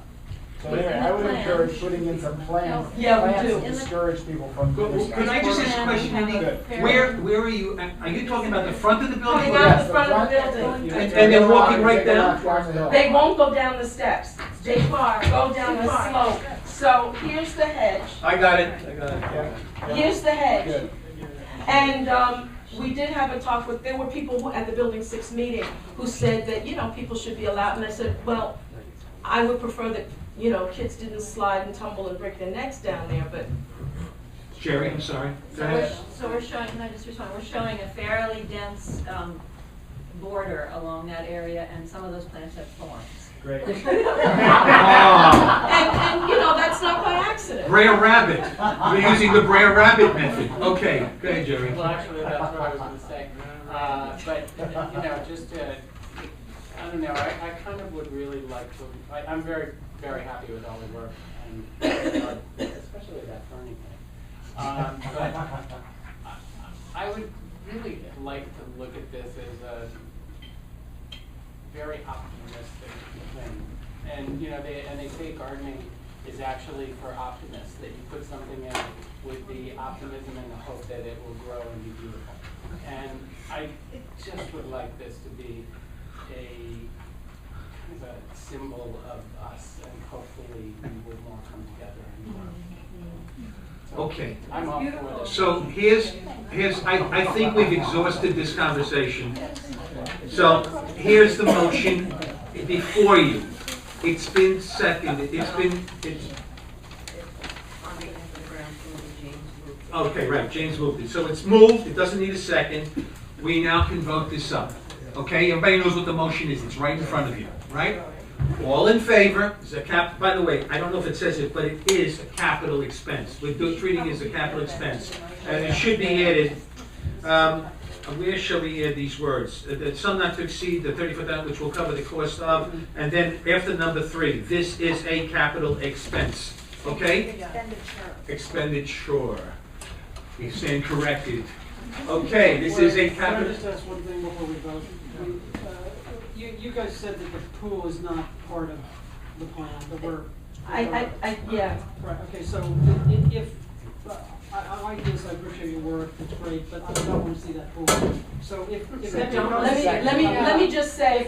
So anyway, I would encourage putting in some plans do. to discourage people from doing this. Can I just ask a question, Andy? Where are you, are you talking about the front of the building? Coming out the front of the building. And they're walking right down? They won't go down the steps. They go down the slope. So here's the hedge. I got it. Here's the hedge. And we did have a talk with, there were people at the Building 6 meeting who said that, people should be allowed. And I said, well, I would prefer that, kids didn't slide and tumble and break their necks down there, but. Jerry, I'm sorry. So we're showing, can I just respond? We're showing a fairly dense border along that area, and some of those plants have thorns. Great. And that's not by accident. Brer Rabbit. We're using the Brer Rabbit method. Okay, go ahead, Jerry. Well, actually, that's what I was going to say. But, just I don't know, I kind of would really like to, I'm very, very happy with all the work, and especially with that ferning thing. But I would really like to look at this know, and they say gardening is actually for optimists, that you put something in with the optimism and the hope that it will grow and be beautiful. And I just would like this to be a kind of a symbol of us, and hopefully we will more come together and work. So Okay. I'm all for this. So here's, I think we've exhausted this conversation. So here's the motion before you. It's been seconded, okay, right, James moved it. So it's moved, it doesn't need a second. We now can vote this up. Okay, everybody knows what the motion is, it's right in front of you, right? All in favor, is a by the way, I don't know if it says it, but it is a capital expense. We're treating it as a capital expense. And it should be added, where shall we add these words? That some not to exceed the 34,000, which will cover the cost of, and then after number 3, this is a capital expense. Okay? Expenditure. You stand corrected. Okay, this is a Can I capital. just ask one thing before we vote? You guys said that the pool is not part of the plan, but yeah. Right, okay, so if, I like this, I appreciate your work, it's great, but I don't want to see that pool. So if that Let me just say,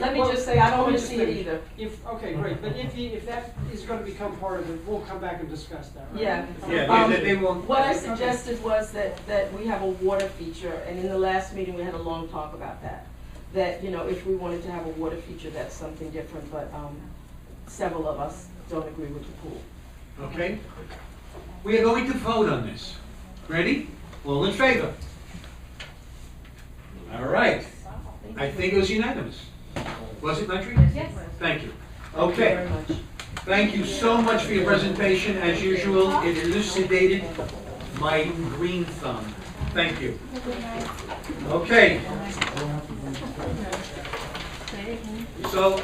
I don't want to see it either. Okay, great, but if that is going to become part of it, we'll come back and discuss that, right? Yeah. They won't. What I suggested was that we have a water feature, and in the last meeting, we had a long talk about that. That, you know, if we wanted to have a water feature, that's something different, but several of us don't agree with the pool. Okay? We are going to vote on this. Ready? All in favor? All right. I think it was unanimous. Was it, Landry? Yes. Thank you. Okay. Thank you so much for your presentation. As usual, it elucidated my green thumb. Thank you. Okay. So,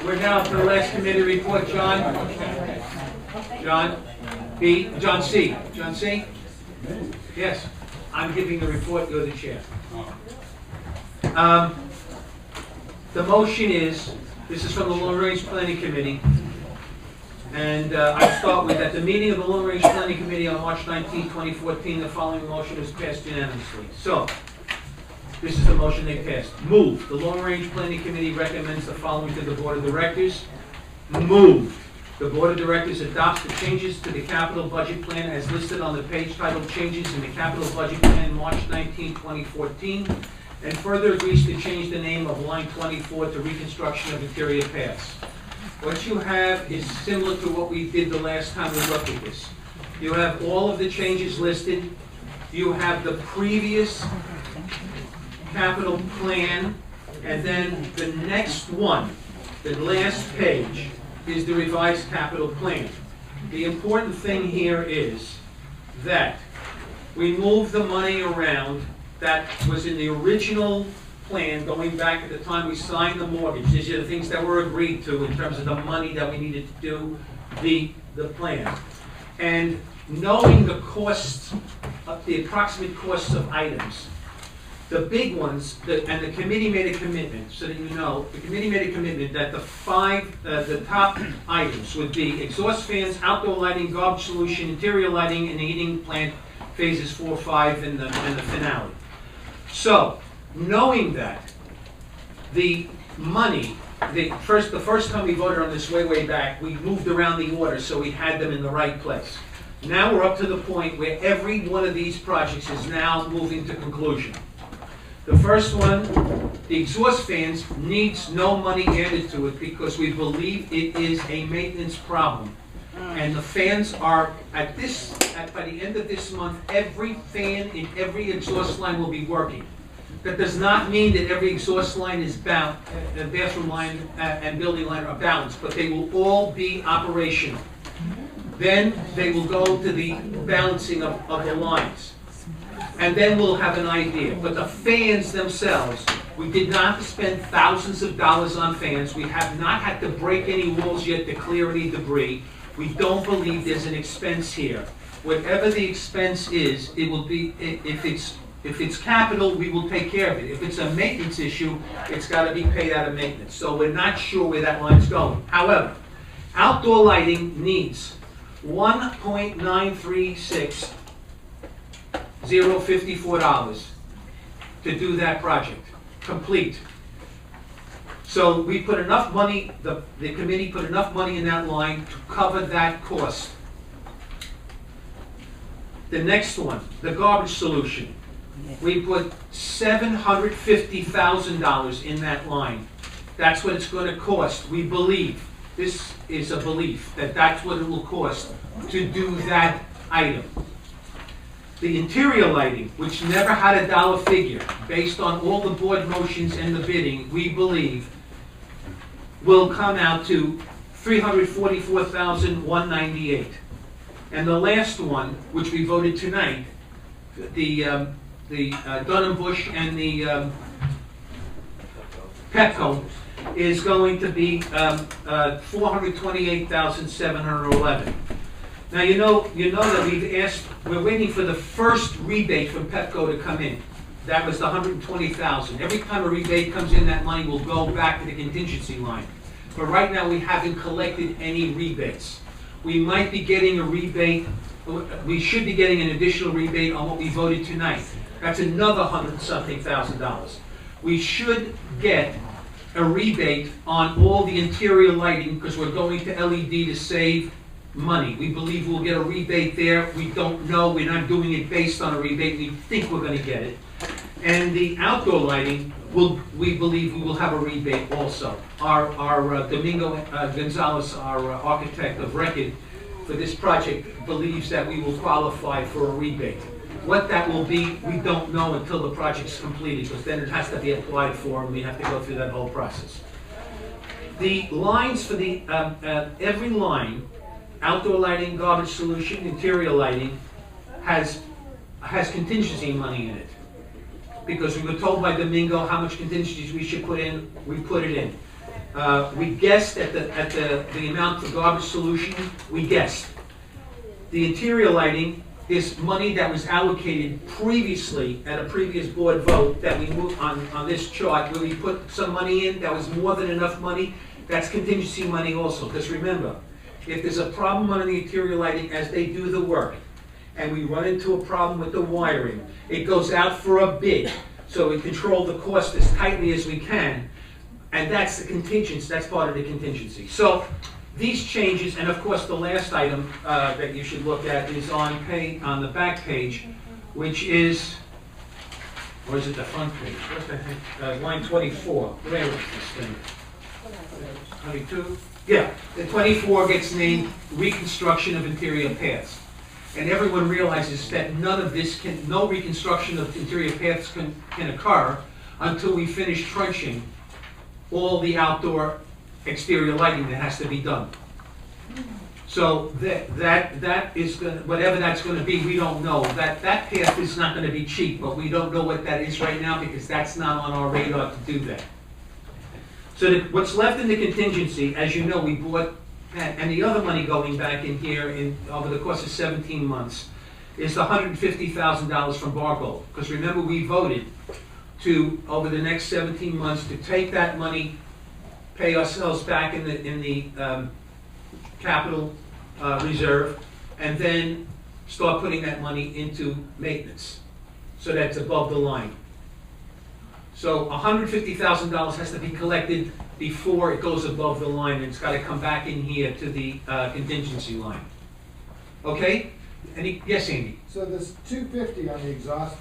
we're now to the last committee report. John B. John C. John C. Yes. I'm giving the report. You're the chair. The motion is, this is from the Long Range Planning Committee, and I'll start with, at the meeting of the Long Range Planning Committee on March 19, 2014, the following motion was passed unanimously. So, this is the motion they passed. Move. The Long Range Planning Committee recommends the following to the Board of Directors. Move. The Board of Directors adopts the changes to the capital budget plan as listed on the page titled Changes in the Capital Budget Plan March 19, 2014, and further agrees to change the name of line 24 to Reconstruction of Interior Paths. What you have is similar to what we did the last time we looked at this. You have all of the changes listed. You have the previous capital plan, and then the next one, the last page, is the revised capital plan. The important thing here is that we move the money around that was in the original plan going back at the time we signed the mortgage. These are the things that were agreed to in terms of the money that we needed to do the plan. And knowing the costs, the approximate costs of items, the big ones, and the committee made a commitment, so that you know, the committee made a commitment that the top items would be exhaust fans, outdoor lighting, garbage solution, interior lighting, and the heating plant phases 4, 5, and the finale. So, knowing that, the money, the first time we voted on this way back, we moved around the order so we had them in the right place. Now we're up to the point where every one of these projects is now moving to conclusion. The first one, the exhaust fans, needs no money added to it because we believe it is a maintenance problem. And the fans are, by the end of this month, every fan in every exhaust line will be working. That does not mean that every exhaust line is bathroom line and building line are balanced, but they will all be operational. Then they will go to the balancing of the lines. And then we'll have an idea. But the fans themselves, we did not spend thousands of dollars on fans. We have not had to break any walls yet to clear any debris. We don't believe there's an expense here. Whatever the expense is, it will be, if it's capital, we will take care of it. If it's a maintenance issue, it's got to be paid out of maintenance. So we're not sure where that line's going. However, Outdoor lighting needs $1.936,054 to do that project, complete. So we put enough money, the committee put enough money in that line to cover that cost. The next one, the garbage solution. We put $750,000 in that line. That's what it's going to cost. We believe, this is a belief, that that's what it will cost to do that item. The interior lighting, which never had a dollar figure, based on all the board motions and the bidding, we believe will come out to $344,198. And the last one, which we voted tonight, the Dunham Bush and the Petco, is going to be $428,711. Now you know that we're waiting for the first rebate from Petco to come in. That was the $120,000. Every time a rebate comes in, that money will go back to the contingency line. But right now, we haven't collected any rebates. We might be getting a rebate, we should be getting an additional rebate on what we voted tonight. That's another $100-something thousand. We should get a rebate on all the interior lighting because we're going to LED to save money. We believe we'll get a rebate there. We don't know. We're not doing it based on a rebate. We think we're going to get it. And the outdoor lighting, we believe we will have a rebate also. Our Domingo Gonzalez, our architect of record for this project, believes that we will qualify for a rebate. What that will be, we don't know until the project's completed, because then it has to be applied for, and we have to go through that whole process. The lines for the every line, outdoor lighting, garbage solution, interior lighting, has contingency money in it. Because we were told by Domingo how much contingencies we should put in, we put it in. We guessed at the amount for garbage solution, we guessed. The interior lighting is money that was allocated previously at a previous board vote that we moved on this chart, where we put some money in that was more than enough money. That's contingency money also, because remember, if there's a problem on the interior lighting as they do the work, and we run into a problem with the wiring, it goes out for a bid, so we control the cost as tightly as we can, and that's the contingency, that's part of the contingency. So these changes, and of course the last item that you should look at is on the back page, which is, or is it the front page? What's the heck? Line 24. Where is this thing? 22? Yeah, the 24 gets named reconstruction of interior paths. And everyone realizes that none of this no reconstruction of interior paths can occur until we finish trenching all the outdoor exterior lighting that has to be done. So that is going to, whatever that's going to be, we don't know. That path is not going to be cheap, but we don't know what that is right now because that's not on our radar to do that. So what's left in the contingency, as you know, we bought, and the other money going back in here over the course of 17 months is the $150,000 from Bargold. Because remember, we voted to, over the next 17 months, to take that money, pay ourselves back in the capital reserve, and then start putting that money into maintenance. So that's above the line. So $150,000 has to be collected before it goes above the line, and it's got to come back in here to the contingency line. Okay? Yes, Andy? So this $250 on the exhaust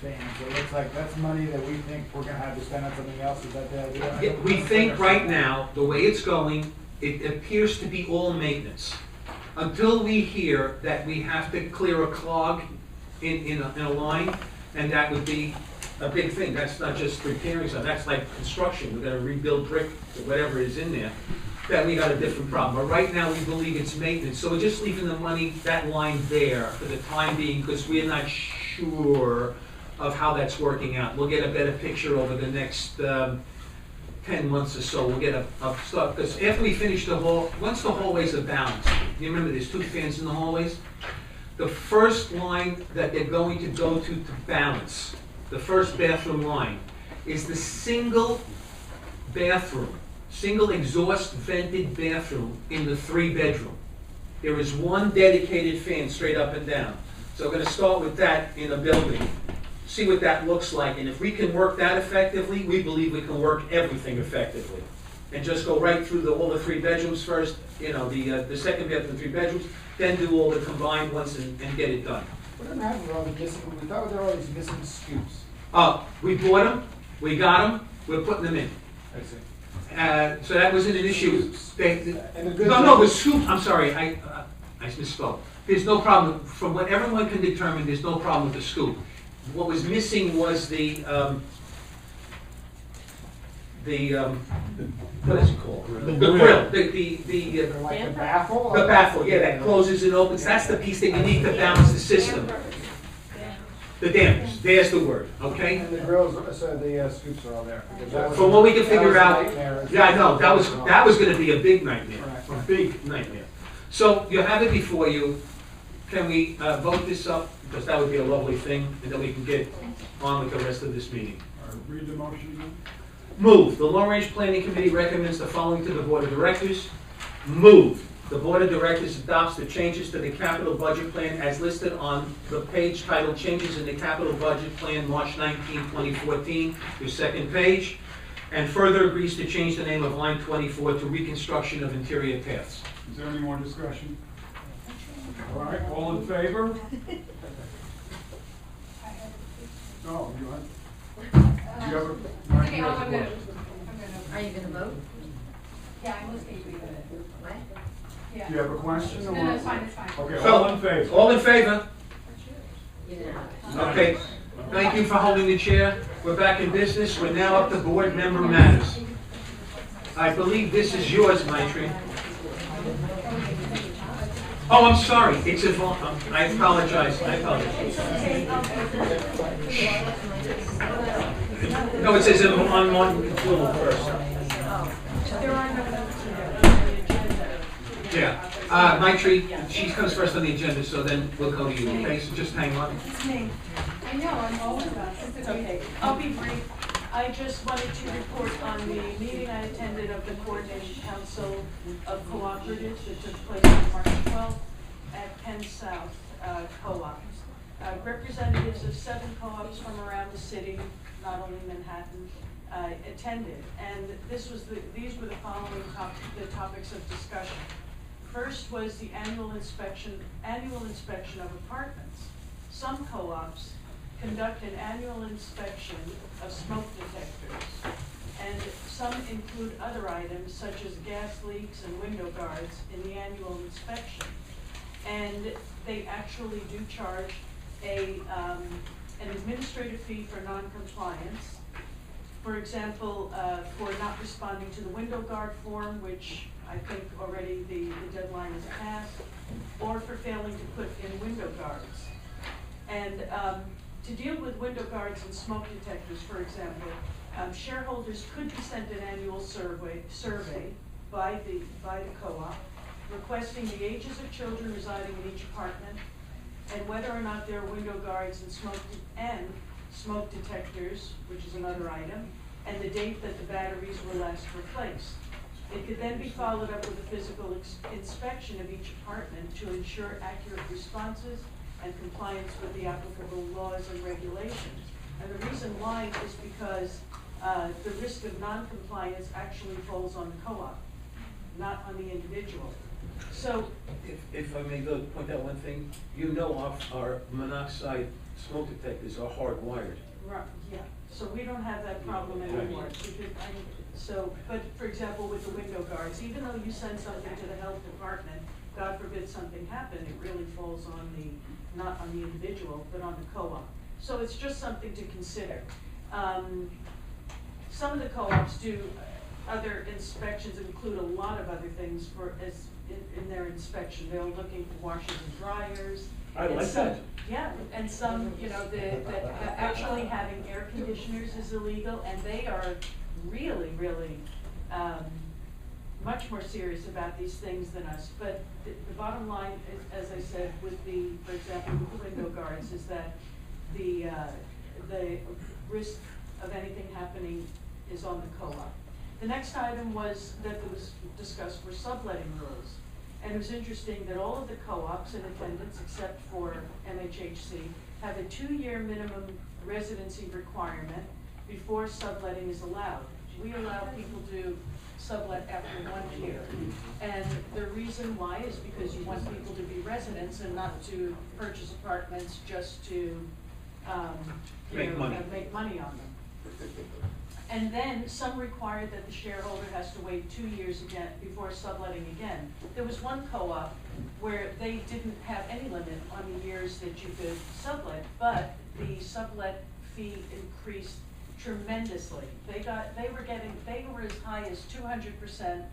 fans, it looks like that's money that we think we're going to have to spend on something else. Is that the idea? We think right now, the way it's going, it appears to be all maintenance. Until we hear that we have to clear a clog in a line, and that would be a big thing. That's not just repairing something, that's like construction. We've got to rebuild brick or whatever is in there. Then we got a different problem. But right now we believe it's maintenance. So we're just leaving the money, that line there for the time being, because we're not sure of how that's working out. We'll get a better picture over the next 10 months or so. We'll get a start, because after we finish the hall, once the hallways are balanced, you remember there's 2 fans in the hallways? The first line that they're going to go to balance, the first bathroom line, is the single bathroom, single exhaust vented bathroom in the 3-bedroom. There is one dedicated fan straight up and down. So we're gonna start with that in a building, see what that looks like, and if we can work that effectively, we believe we can work everything effectively. And just go right through all the 3 bedrooms first, the 2nd bedroom, 3 bedrooms, then do all the combined ones and get it done. What happened with all the missing, we thought there were all these missing scoops. We bought them, we got them, we're putting them in. I see. So that wasn't an issue. And the No, the scoop, I'm sorry, I misspoke. There's no problem, from what everyone can determine, there's no problem with the scoop. What was missing was the what is it called? The grill, like the baffle? The baffle, yeah, that closes and opens. That's the piece that you need to balance the system. The dampers, there's the word, okay? And the grills, so the scoops are all there. From what we can figure out, yeah, I know, that was gonna be a big nightmare, a big nightmare. So you have it before you. Can we vote this up? Because that would be a lovely thing, and then we can get on with the rest of this meeting. Read the motion again. Move, the Long Range Planning Committee recommends the following to the Board of Directors. Move, the Board of Directors adopts the changes to the capital budget plan as listed on the page titled Changes in the Capital Budget Plan, March 19, 2014, your 2nd page, and further agrees to change the name of line 24 to Reconstruction of Interior Paths. Is there any more discussion? All right, all in favor? No, you want? You have a? Okay, I'm good. Are you gonna vote? Yeah, I must be good. What? Yeah. Do you have a question? No, or- no, it's fine, it's fine. Okay, So, all in favor? All in favor? Yeah. Okay, thank you for holding the chair. We're back in business. We're now up to board member matters. I believe this is yours, Maitri. Oh, I'm sorry, it's Yvonne. I apologize, No, it says on one approval first. There are no notes in the agenda. Yeah, Maitri, she comes first on the agenda, so then we'll go to you, okay? So just hang on. It's me. I know, I'm always about it. It's okay. I'll be brief. I just wanted to report on the meeting I attended of the Coordination Council of Cooperatives that took place on March 12th at Penn South Co-op. Representatives of 7 co-ops from around the city, not only Manhattan, attended. And these were the following topics of discussion. First was the annual inspection of apartments. Some co-ops conduct an annual inspection of smoke detectors, and some include other items such as gas leaks and window guards in the annual inspection. And they actually do charge an administrative fee for non-compliance. For example, for not responding to the window guard form, which I think already the deadline is passed, or for failing to put in window guards. And to deal with window guards and smoke detectors, for example, shareholders could be sent an annual survey by the co-op requesting the ages of children residing in each apartment and whether or not there are window guards and smoke detectors, which is another item, and the date that the batteries were last replaced. It could then be followed up with a physical inspection of each apartment to ensure accurate responses and compliance with the applicable laws and regulations. And the reason why is because the risk of non-compliance actually falls on the co-op, not on the individual. So, If I may go point out one thing, our monoxide smoke detectors are hardwired. right, yeah, so we don't have that problem anymore. But for example, with the window guards, even though you send something to the health department, God forbid something happened, it really falls on not on the individual, but on the co-op. So it's just something to consider. Some of the co-ops do other inspections, include a lot of other things in their inspection. They're looking for washers and dryers. I like that. Yeah, and some, that actually having air conditioners is illegal, and they are really, really much more serious about these things than us. But the bottom line, as I said, for example, with the window guards, is that the risk of anything happening is on the co-op. The next item was, that was discussed, were subletting rules. And it was interesting that all of the co-ops in attendance, except for MHHC, have a 2-year minimum residency requirement before subletting is allowed. We allow people to sublet after 1 year. And the reason why is because you want people to be residents and not to purchase apartments just to, Make money. make money on them. And then some require that the shareholder has to wait 2 years again before subletting again. There was one co-op where they didn't have any limit on the years that you could sublet, but the sublet fee increased tremendously. They were as high as 200%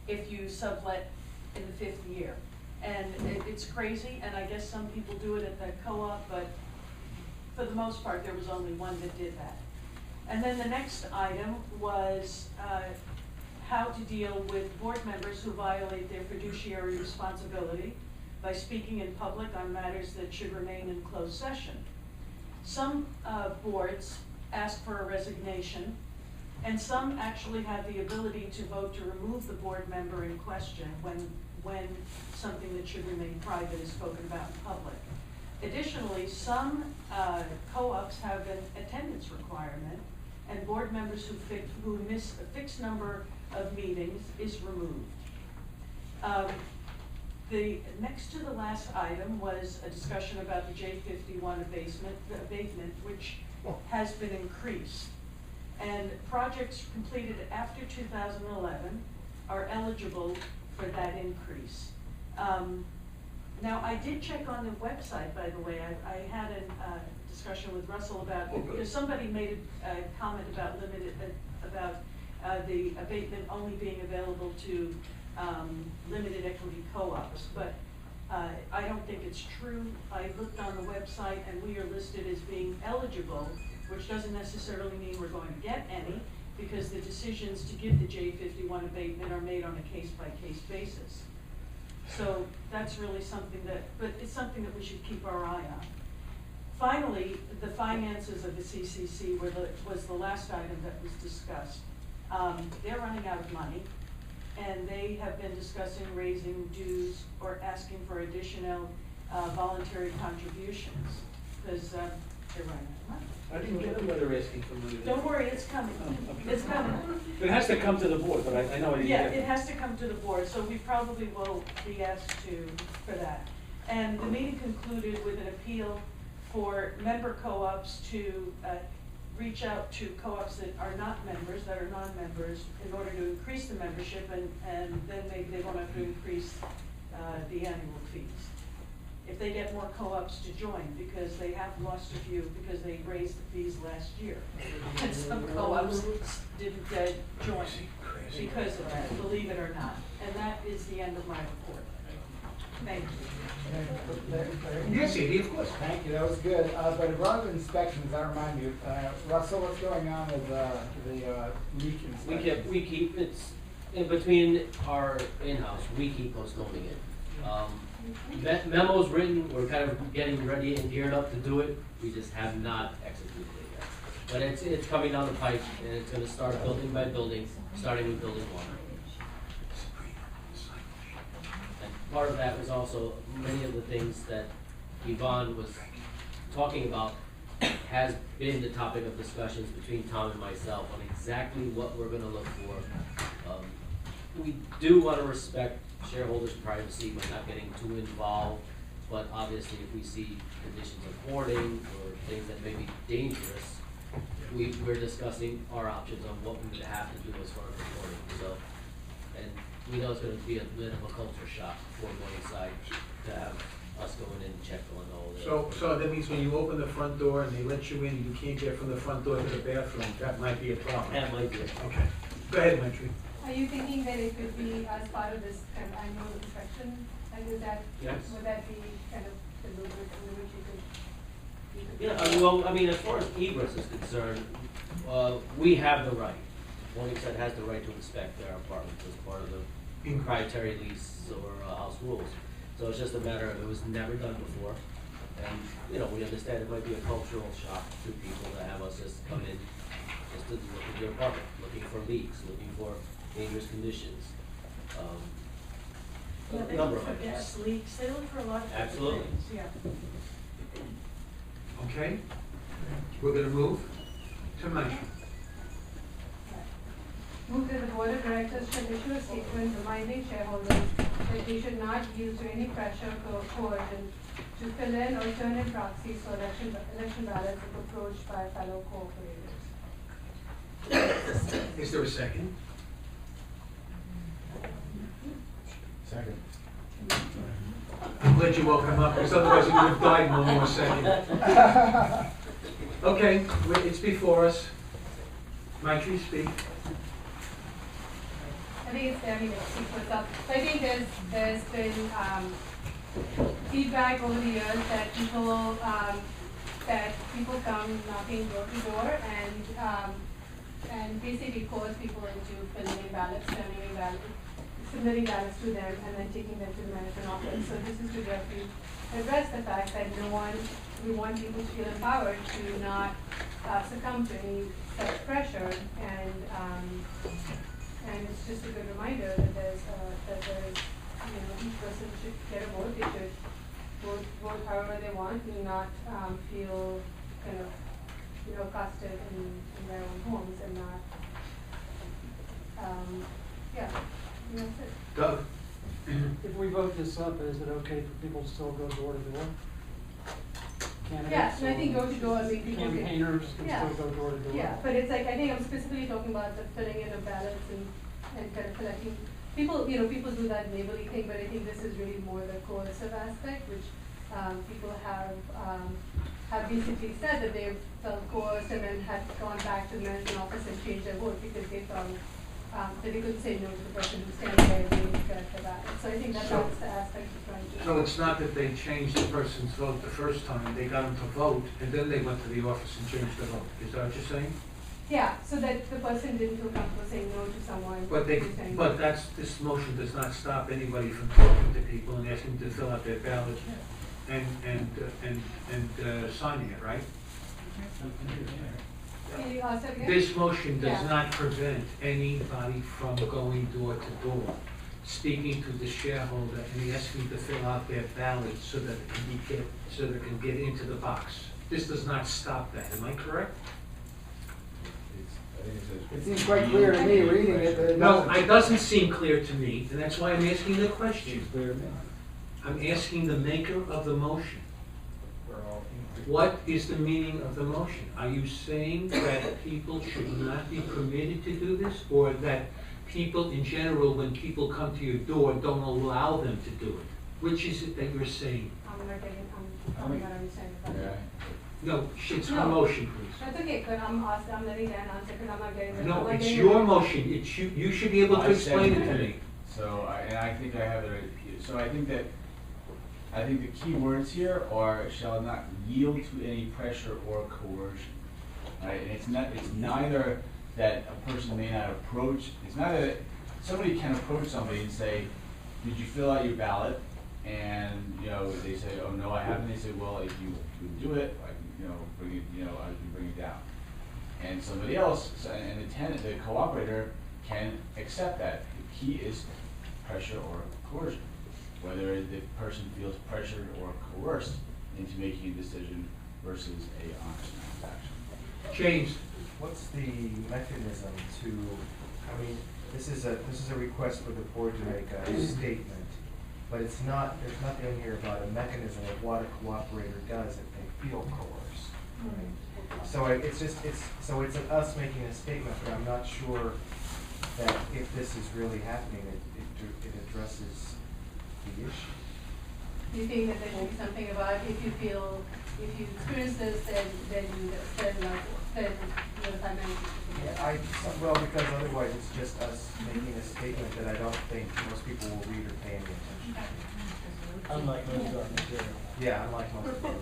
if you sublet in the 5th year. And it's crazy, and I guess some people do it at the co-op, but for the most part, there was only one that did that. And then the next item was how to deal with board members who violate their fiduciary responsibility by speaking in public on matters that should remain in closed session. Some boards ask for a resignation, and some actually have the ability to vote to remove the board member in question when something that should remain private is spoken about in public. Additionally, some co-ops have an attendance requirement, and board members who miss a fixed number of meetings is removed. The next to the last item was a discussion about the J51 abatement, which has been increased. And projects completed after 2011 are eligible for that increase. Now, I did check on the website, by the way. I had a discussion with Russell about, because somebody made a comment about the abatement only being available to limited equity co-ops, but I don't think it's true. I looked on the website and we are listed as being eligible, which doesn't necessarily mean we're going to get any, because the decisions to give the J51 abatement are made on a case-by-case basis. So that's really something but it's something that we should keep our eye on. Finally, the finances of the CCC was the last item that was discussed. They're running out of money, and they have been discussing raising dues or asking for additional voluntary contributions, because they're running out of money. I didn't get a letter asking for money. Don't worry, it's coming. It's coming. It has to come to the board, but I know I didn't Yeah, get it. it has to come to the board, so we probably will be asked for that. And the meeting concluded with an appeal for member co-ops to reach out to co-ops that are not members, that are non-members, in order to increase the membership, and then maybe they won't have to increase the annual fees. If they get more co-ops to join, because they have lost a few because they raised the fees last year. And some co-ops didn't join because of that, believe it or not. And that is the end of my report. Thank you. Yes, Edie, of course. Thank you, that was good. But a lot of inspections, that remind me, Russell, what's going on with the leak inspection? We keep, it's in between our in-house, we keep postponing it. Memos written, we're kind of getting ready and geared up to do it, we just have not executed it yet. But it's coming down the pipe, and it's gonna start building by building, starting with building 1. And part of that was also many of the things that Yvonne was talking about has been the topic of discussions between Tom and myself on exactly what we're gonna look for. We do wanna respect shareholders' privacy by not getting too involved, but obviously if we see conditions of hoarding or things that may be dangerous, we're discussing our options on what we would have to do as far as reporting. So, and we know it's going to be a bit of a culture shock for Morningside to have us go in and check on all this. So that means when you open the front door and they let you in, and you can't get from the front door to the bathroom, that might be a problem. That might be a problem. Okay. Go ahead, Maitri. Are you thinking that it could be as part of this kind of annual inspection? And would that be kind of the movement in which you could? Yeah, well, I mean, as far as egress is concerned, we have the right. Morningside has the right to inspect their apartments as part of the proprietary lease or house rules. So it's just a matter of it was never done before. And, we understand it might be a cultural shock to people to have us just come in just to look at your apartment, looking for leaks, looking for dangerous conditions. Yeah, A they number look of for items. gas leaks, they look for a lot of different Absolutely. things, yeah. Okay, we're gonna move to motion. Move that the board of directors shall issue a statement reminding shareholders that they should not yield to any pressure or coercion to fill in or turn in proxies for election ballots if approached by fellow cooperators. Is there a second? Second. I'm glad you woke him up, because otherwise he would have died in 1 more second. Okay, it's before us. Maitri, speak. I think it's, I mean, it speaks for itself. So I think there's been, feedback over the years that people come knocking door to door and basically coerce people into filling in ballots, submitting ballots to them and then taking them to the management office. So this is to directly address the fact that we want people to feel empowered to not succumb to any such pressure, and it's just a good reminder that there's each person should get a vote. They should vote however they want and not feel kind of accosted in their own homes and not that's it. Doug? If we vote this up, is it okay for people to still go door to door? Yeah, and I think door to door, I mean, people can. Campaigners can Yeah. still go door to door. Yeah, but it's like, I think I'm specifically talking about the filling in of ballots and kind of collecting. People, people do that neighborly thing, but I think this is really more the coercive aspect, which people have basically said that they felt coerced and then had gone back to the management office and changed their vote because they felt that they couldn't say no to the person who's standing there and being correct for that. So I think that's the aspect of trying to. So it's not that they changed the person's vote the first time, they got them to vote, and then they went to the office and changed the vote. Is that what you're saying? Yeah, so that the person didn't feel comfortable saying no to someone. But who's saying but no. this motion does not stop anybody from talking to people and asking them to fill out their ballot and signing it, right? Can you ask that again? This motion does Yeah. not prevent anybody from going door to door, speaking to the shareholder and asking to fill out their ballot so that it can get into the box. This does not stop that, am I correct? It seems quite clear to me, reading it, that it No, doesn't. it doesn't seem clear to me, and that's why I'm asking the question. I'm asking the maker of the motion. What is the meaning of the motion? Are you saying that people should not be permitted to do this, or that people in general, when people come to your door, don't allow them to do it? Which is it that you're saying? I'm not understanding that. No, it's her No. motion, please. That's okay, but I'm letting Dan answer because I'm not getting it. No, I'm not it's getting your it. motion. It's you should be able to explain it to me. So, I think I have it right here. So I think the key words here are shall not yield to any pressure or coercion. Right, and it's neither that a person may not approach, it's neither that somebody can approach somebody and say, did you fill out your ballot? And, they say, oh, no, I haven't. They say, well, if you do it, I can, bring it, I can bring it down. And somebody else, and the tenant, the cooperator, can accept that. The key is pressure or coercion, whether the person feels pressured or coerced into making a decision versus a honest transaction. James. What's the mechanism to, this is a request for the board to make a statement, but there's nothing in here about a mechanism of what a cooperator does if they feel coerced. Right? So it's us making a statement, but I'm not sure that if this is really happening, it addresses the issue. Do you think that there should be something about if you experience this, then notify management? Yeah, because otherwise it's just us making a statement that I don't think most people will read or pay any attention to. Unlike most of our material. Yeah, unlike most of them.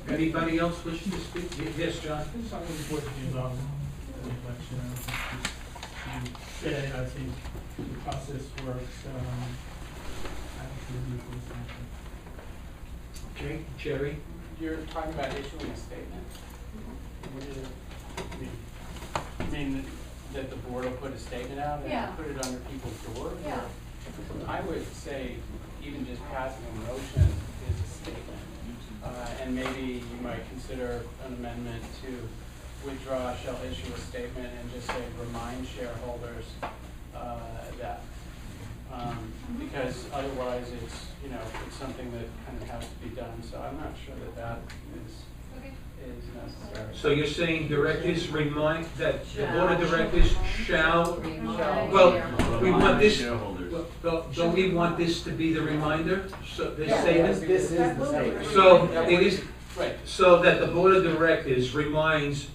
Anybody else wish to speak? Yes, John? Something important is on the election. I think the process works. Okay, Jerry? You're talking about issuing a statement? mean, that the board will put a statement out and Yeah. put it under people's doors? Yeah. I would say even just passing a motion is a statement. And maybe you might consider an amendment to withdraw shall issue a statement and just say remind shareholders that. Because otherwise it's, you know, it's something that kind of has to be done. So I'm not sure that that is necessary. So you're saying directors remind, that the board of directors shall, well, we want this, don't we want this to be the reminder? So, this statement? This is the statement. So it is, Right. so that the board of directors reminds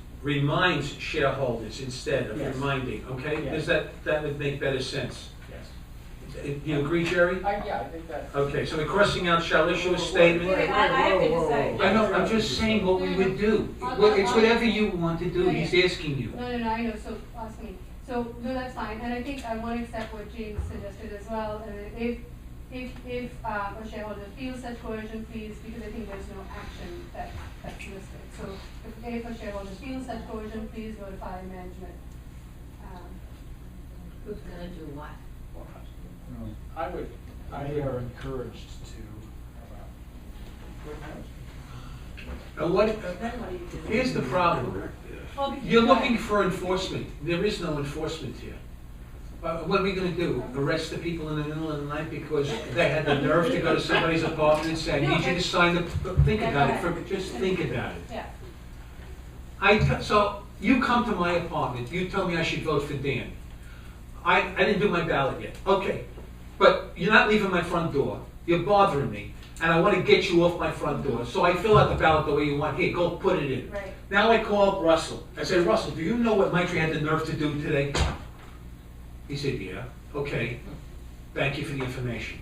shareholders instead of Yes. reminding, okay? Yes. Does that would make better sense? Yes. Do you agree, Jerry? Yeah, I think that. Okay, so we're crossing out shall issue a statement. Wait, I have things to say. I know, I'm just saying what we would do. It's whatever you want to do, he's asking you. No, I know, so ask me. So, no, that's fine, and I think I want to accept what James suggested as well. If a shareholder feels such coercion, please, because I think there's no action that's listed. So if a shareholder feels such coercion, please notify management. Who's gonna do what? I would. They are encouraged to. Here's the problem. You're looking for enforcement. There is no enforcement here. What are we gonna do? Arrest the people in the middle of the night because they had the nerve to go to somebody's apartment and say, I need you to sign the, think about it, just think about it. Yeah. So you come to my apartment, you tell me I should vote for Dan. I didn't do my ballot yet. Okay, but you're not leaving my front door. You're bothering me, and I want to get you off my front door. So I fill out the ballot the way you want. Here, go put it in. Right. Now I call Russell. I say, Russell, do you know what Maitri had the nerve to do today? He said, yeah. Okay. Thank you for the information.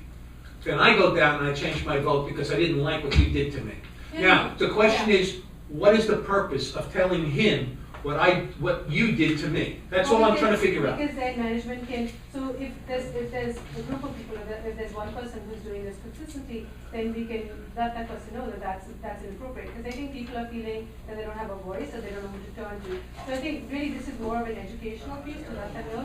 Then I go down and I change my vote because I didn't like what you did to me. Now, the question is, what is the purpose of telling him what you did to me? That's all I'm trying to figure out. Because then management can, so if there's a group of people, if there's one person who's doing this consistently, then we can let that person know that that's inappropriate. Because I think people are feeling that they don't have a voice or they don't know who to turn to. So I think really this is more of an educational piece to let them know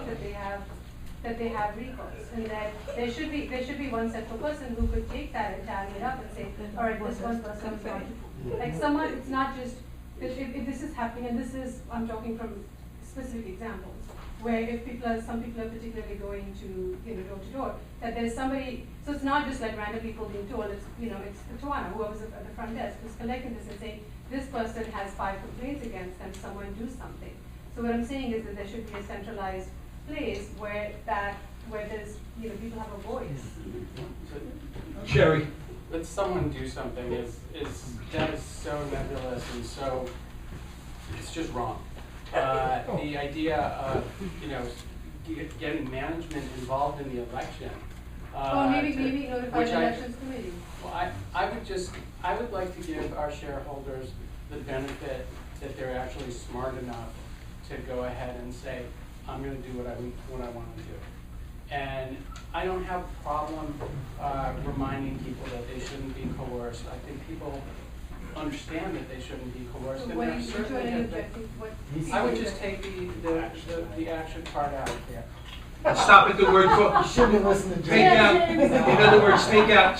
that they have recourse, and that there should be one central person who could take that and tally it up and say, all right, this one person is going to, like someone, it's not just, if this is happening, and this is, I'm talking from specific examples, where if some people are particularly going to, door to door, that there's somebody, so it's not just like random people being told, it's, it's the Tawana, whoever's at the front desk, who's collecting this and saying, this person has 5 complaints against them, someone do something. So what I'm saying is that there should be a centralized place where there's, people have a voice. Sherry. Let someone do something that is so nebulous and so, it's just wrong. The idea of, getting management involved in the election. Or maybe notify the elections committee. Well, I would like to give our shareholders the benefit that they're actually smart enough to go ahead and say, I'm gonna do what I want to do. And I don't have a problem reminding people that they shouldn't be coerced. I think people understand that they shouldn't be coerced. So And what there are you certainly doing? have been- I would just take the action part out. Stop at the word You shouldn't have listened to take out, in other words,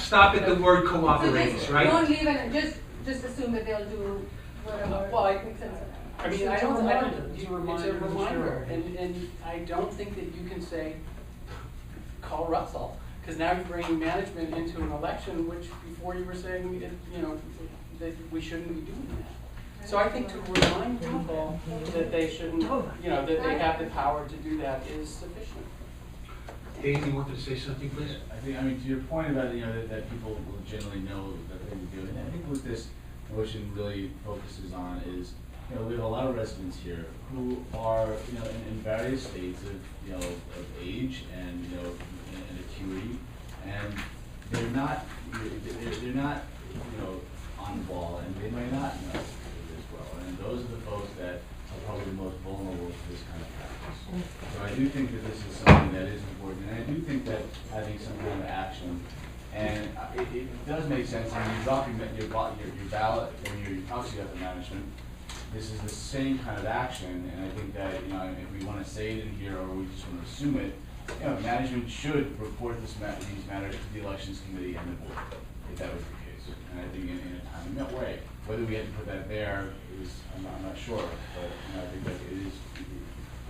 stop at the word So cooperates, just right? don't leave it, just assume that they'll do whatever makes sense. I mean, it's a reminder, and I don't think that you can say, call Russell, because now you're bringing management into an election, which before you were saying, that we shouldn't be doing that. So I think to remind people that they shouldn't, that they have the power to do that is sufficient. Dave, you wanted to say something, please? I mean, to your point about, that people will generally know that they do, and I think what this motion really focuses on is, we have a lot of residents here who are, in various states of, of age and, and acuity, and they're not, on the ball, and they may not know as well. And those are the folks that are probably the most vulnerable to this kind of practice. So I do think that this is something that is important, and I do think that having some kind of action, and it does make sense when you drop your ballot, when you obviously got the management. this is the same kind of action, and I think that, you know, if we wanna say it in here, or we just wanna assume it, you know, management should report these matters to the elections committee and the board, if that was the case. And I think in a timely way, whether we had to put that there is, I'm not sure, but, you know, I think that it is,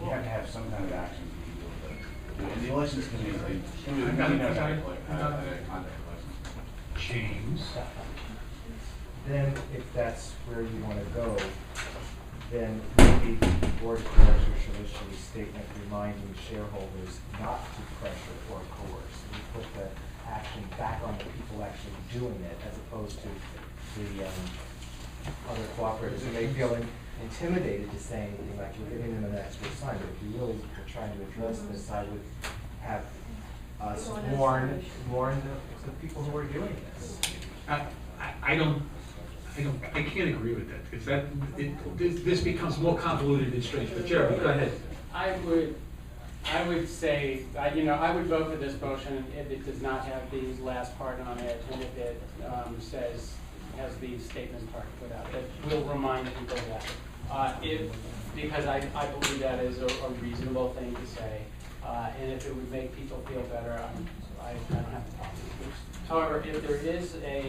we have to have some kind of action to be able to, and the elections committee, they know how to conduct elections. James? Then, if that's where you want to go, then maybe the board of directors should issue a statement reminding shareholders not to pressure or coerce. We put the action back on the people actually doing it, as opposed to the other cooperators who may feel intimidated to say anything, like we're giving them an extra sign. But if you really are trying to address this, I would have us warn the people who are doing this. I can't agree with that, because this becomes more convoluted and strange, but Jeremy, go ahead. I would say, you know, I would vote for this motion if it does not have the last part on it, and if it has the statement part put out, that will remind people that. Because I believe that is a reasonable thing to say, and if it would make people feel better, I don't have a problem with it. However, if there is a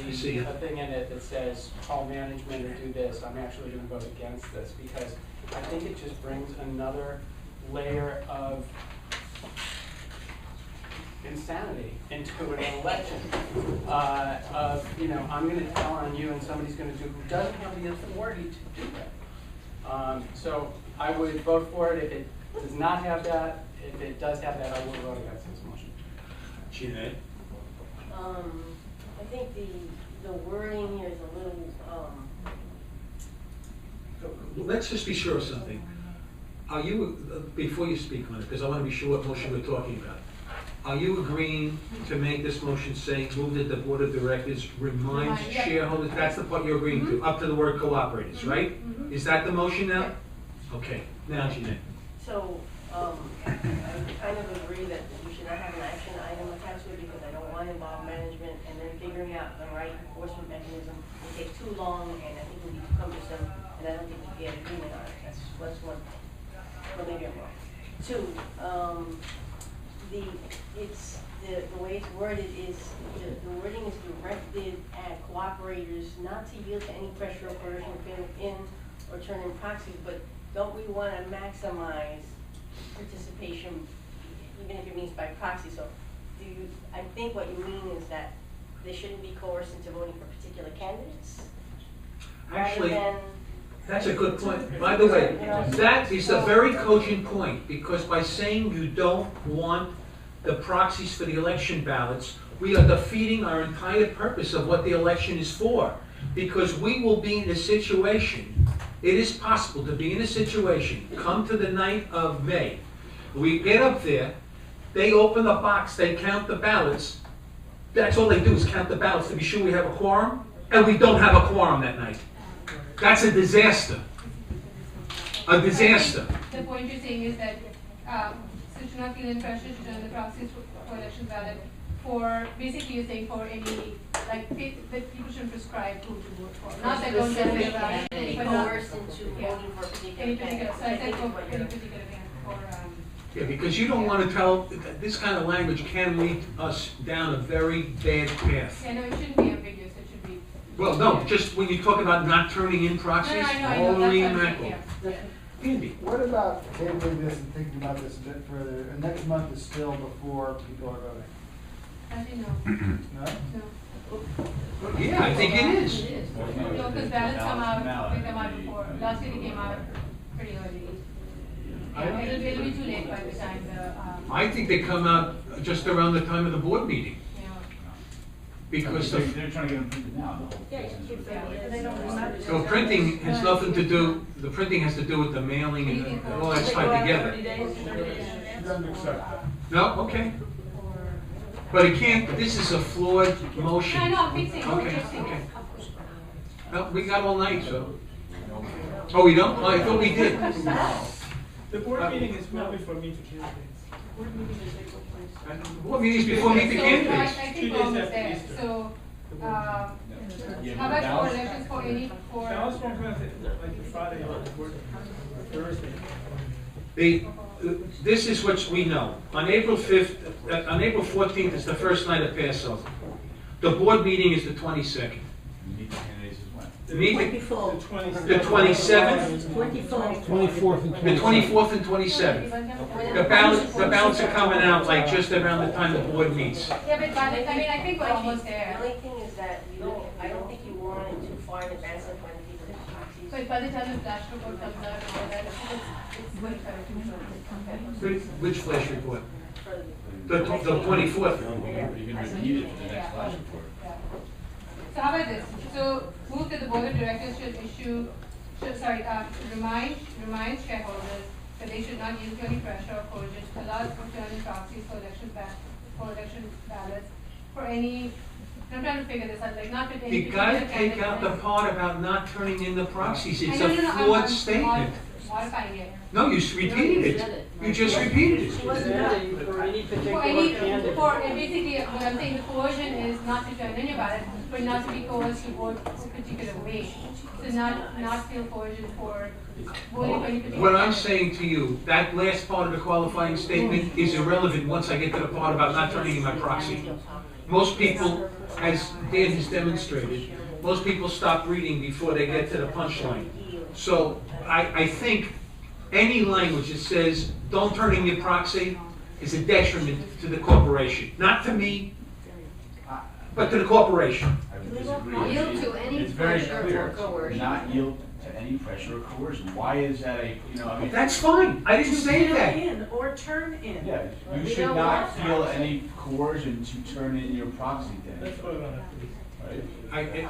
thing in it that says call management or do this, I'm actually going to vote against this, because I think it just brings another layer of insanity into an election. You know, I'm going to tell on you and somebody's going to do who doesn't have the authority to do that. So I would vote for it if it does not have that. If it does have that, I will vote against this motion. Jeanette? I think the wording here is a little, Let's just be sure of something. Are you, before you speak on it, because I want to be sure what motion we're talking about, are you agreeing to make this motion saying, move that the board of directors reminds shareholders, that's the part you're agreeing to, up to the word cooperators, right? Is that the motion now? Okay, now Jeanette. so, I kind of agree that we should not have an action item attached to it, because I don't want to involve management, and then figuring out the right enforcement mechanism will take too long, and I think it will be cumbersome, and I don't think we can get agreement on it. That's one. But maybe I'm wrong. Two, the way it's worded is, the wording is directed at cooperators not to yield to any pressure or coercion in or turn in proxies, but don't we want to maximize participation, even if it means by proxy? So I think what you mean is that they shouldn't be coerced into voting for particular candidates? Actually, that's a good point. By the way, that is a very cogent point, because by saying you don't want the proxies for the election ballots, we are defeating our entire purpose of what the election is for. Because we will be in a situation, it is possible to be in a situation, come to the night of May, we get up there, they open the box, they count the ballots, that's all they do is count the ballots to be sure we have a quorum, and we don't have a quorum that night. That's a disaster. A disaster. The point you're saying is that so should not feel in pressure to turn the proxies for election ballot for, basically you're saying for any, like, that people should prescribe who to vote for. Not that don't get the ballot, but not coerced into voting for a particular any particular, so I said for candidate. any particular candidate for, Yeah, because you don't want to tell, this kind of language can lead us down a very bad path. yeah, no, it shouldn't be ambiguous, it should be. Well, no, just when you talk about not turning in proxies, I know, holy that's what I'm mackerel. saying, Andy? What about tabling this and thinking about this a bit further? And next month is still before people are voting. Actually, no. No? No. Yeah, I think it is. No, because ballots come out, they come out before, last year they came out pretty early. It'll be too late by the time the, I think they come out just around the time of the board meeting. Because they're trying to get them printed now. so printing has nothing to do, the printing has to do with the mailing and all that tied together. She doesn't accept that. No, okay. But it can't, this is a flawed motion. I know, I'm fixing it. Okay, okay. No, we got all night, so. Oh, we don't? Oh, I thought we did. The board meeting is not before meet the candidates. Board meeting is April 20th. Board meetings before meet the candidates. I think we're almost there, so Yeah, How about balance- for elections for any, for? Balance one kind of like the Friday or Thursday. This is what we know. On April 5th, on April 14th is the first night of Passover. The board meeting is the 22nd. You meet the candidates as well. The meeting, The the 27th, 24th the 24th and 27th. The ballots are coming out like just around the time the board meets. Yeah, but by the, I mean, I think we're almost The there. only thing is that you don't, I don't think you want it too far in advance of when people get proxies. So by the time the flash report comes out, or that, it's going to Which flash report? The 24th. You can repeat it for the next flash report. So how about this? So move that the board of directors should remind shareholders that they should not use any pressure or coercion to allow for turning proxies for election ballots for any, I'm trying to figure this out, like not with any You gotta particular take out the candidate. part about not turning in the proxies. It's I a know, no, I'm flawed statement. modifying it. No, you repeated it. You just repeated it. For any For particular any, candidate. basically, what I'm saying, the coercion is not to turn in your ballot, but not to be coerced to vote a particular way. So not feel coercion for voting for any particular. What I'm candidate. saying to you, that last part of the qualifying statement is irrelevant once I get to the part about not turning in my proxy. Most people, as Dan has demonstrated, most people stop reading before they get to the punchline. So I think any language that says, don't turn in your proxy, is a detriment to the corporation. Not to me, but to the corporation. I would disagree. Yield to any It's very pressure or clear. coercion. Not yield to any pressure or coercion. Why is that I mean. That's fine. I didn't say that. in or turn in. Yeah, you We should don't not want feel any coercion to turn in your proxy to Let's anybody, vote on it, please. right?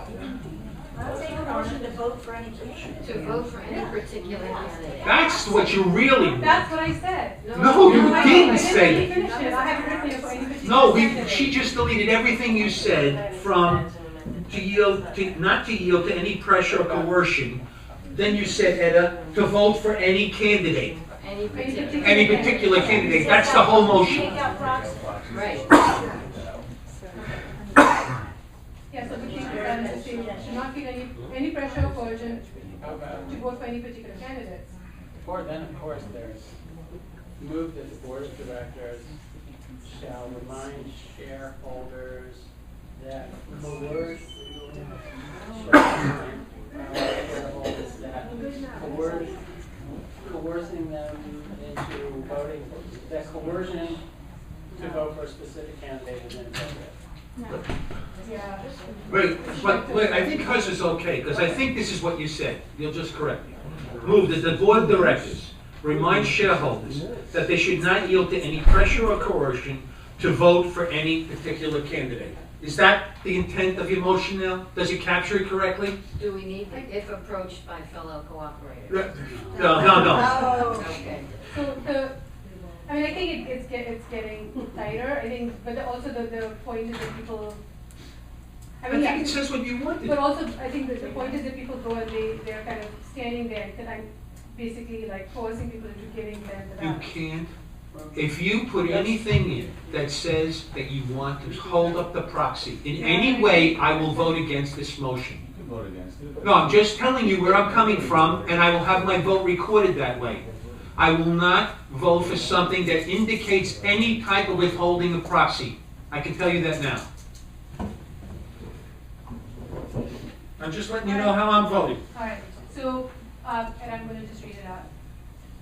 I'll take a motion to vote for any candidate. To vote for any particular candidate. That's what you really That's what I said. No, you I didn't I say really that. finished it. I haven't written it for any particular No, candidate. she just deleted everything you said from not to yield to any pressure or coercion. Then you said, Etta, to vote for any candidate, Any particular. any particular candidate. That's the whole motion. Take out proxy. Right. Yeah, so the thing is that it's saying should not feel any pressure or coercion to vote for any particular candidate. Or then, of course, there's move that the board of directors shall remind shareholders that shareholders that coercing them into voting, that coercion to vote for a specific candidate is inappropriate. Yeah. Wait, I think hers is okay, because I think this is what you said. You'll just correct me. Move that the board of directors remind shareholders that they should not yield to any pressure or coercion to vote for any particular candidate. Is that the intent of your motion now? Does it capture it correctly? Do we need the if approached by fellow cooperators? No. Okay. So I mean, I think it's getting tighter. I think, but also the point is that people. I think it says what you wanted. But also, I think that the point is that people go and they're kind of standing there, and I'm basically like forcing people into giving them the You ballot. can't. If you put anything in that says that you want to hold up the proxy in any way, I will vote against this motion. You can vote against it. No, I'm just telling you where I'm coming from, and I will have my vote recorded that way. I will not vote for something that indicates any type of withholding of proxy. I can tell you that now. I'm just letting you know how I'm voting. All right. So, and I'm going to just read it out.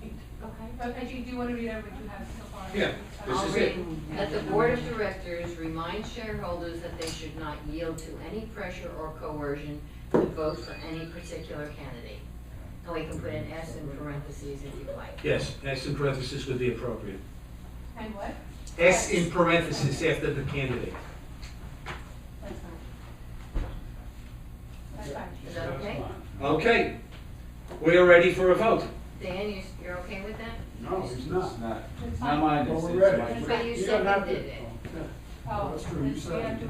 Okay. But actually, do you want to read out what you have so far? Yeah. This I'll is read it. that the board of directors remind shareholders that they should not yield to any pressure or coercion to vote for any particular candidate. And we can put an S in parentheses if you like. Yes, S in parentheses would be appropriate. And what? S in parentheses after the candidate. That's fine. That's fine. Is that okay? Okay. We are ready for a vote. Dan, you're okay with that? No, he's not. It's not, It's it's fine. not mine, Well, it's we're it's ready. my- But you You don't have seconded to- it. Oh, That's true, you then we have to-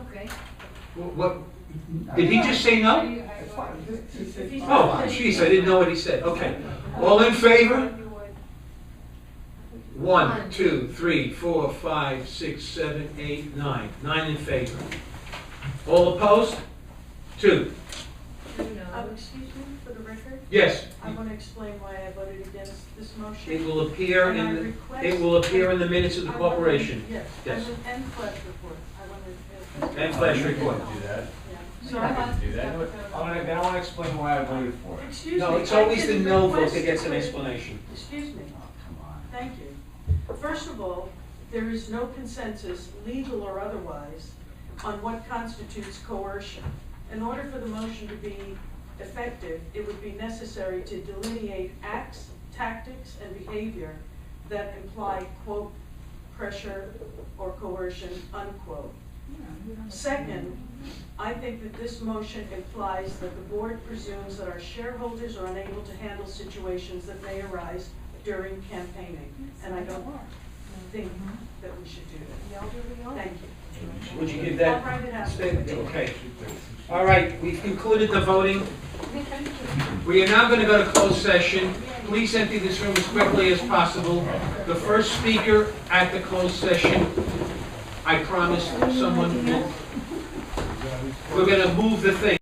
Okay. What? Did he just say no? It's fine. Oh, jeez, I didn't know what he said. Okay. All in favor? 1, 2, 3, 4, 5, 6, 7, 8, 9. 9 in favor. All opposed? 2. Excuse me, for the record? Yes. I want to explain why I voted against this motion. It will appear And I in the, request- it will appear in the minutes of the I want- corporation. Yes, Yes. and flash report. I want to. And flash report. Do that. So I want. Do that. Then I wanna explain why I voted for it. Excuse me. No, it's I always the can no vote request that gets an for- explanation. Excuse me. Come on. Thank you. First of all, there is no consensus, legal or otherwise, on what constitutes coercion. In order for the motion to be effective, it would be necessary to delineate acts, tactics, and behavior that imply, quote, pressure or coercion, unquote. Second, I think that this motion implies that the board presumes that our shareholders are unable to handle situations that may arise during campaigning. And I don't think that we should do that. Thank you. Would you give that I'll write it out. statement? Okay. All right, we've concluded the voting. We are now going to go to closed session. Please empty this room as quickly as possible. The first speaker at the closed session, I promise someone will, we're going to move the thing.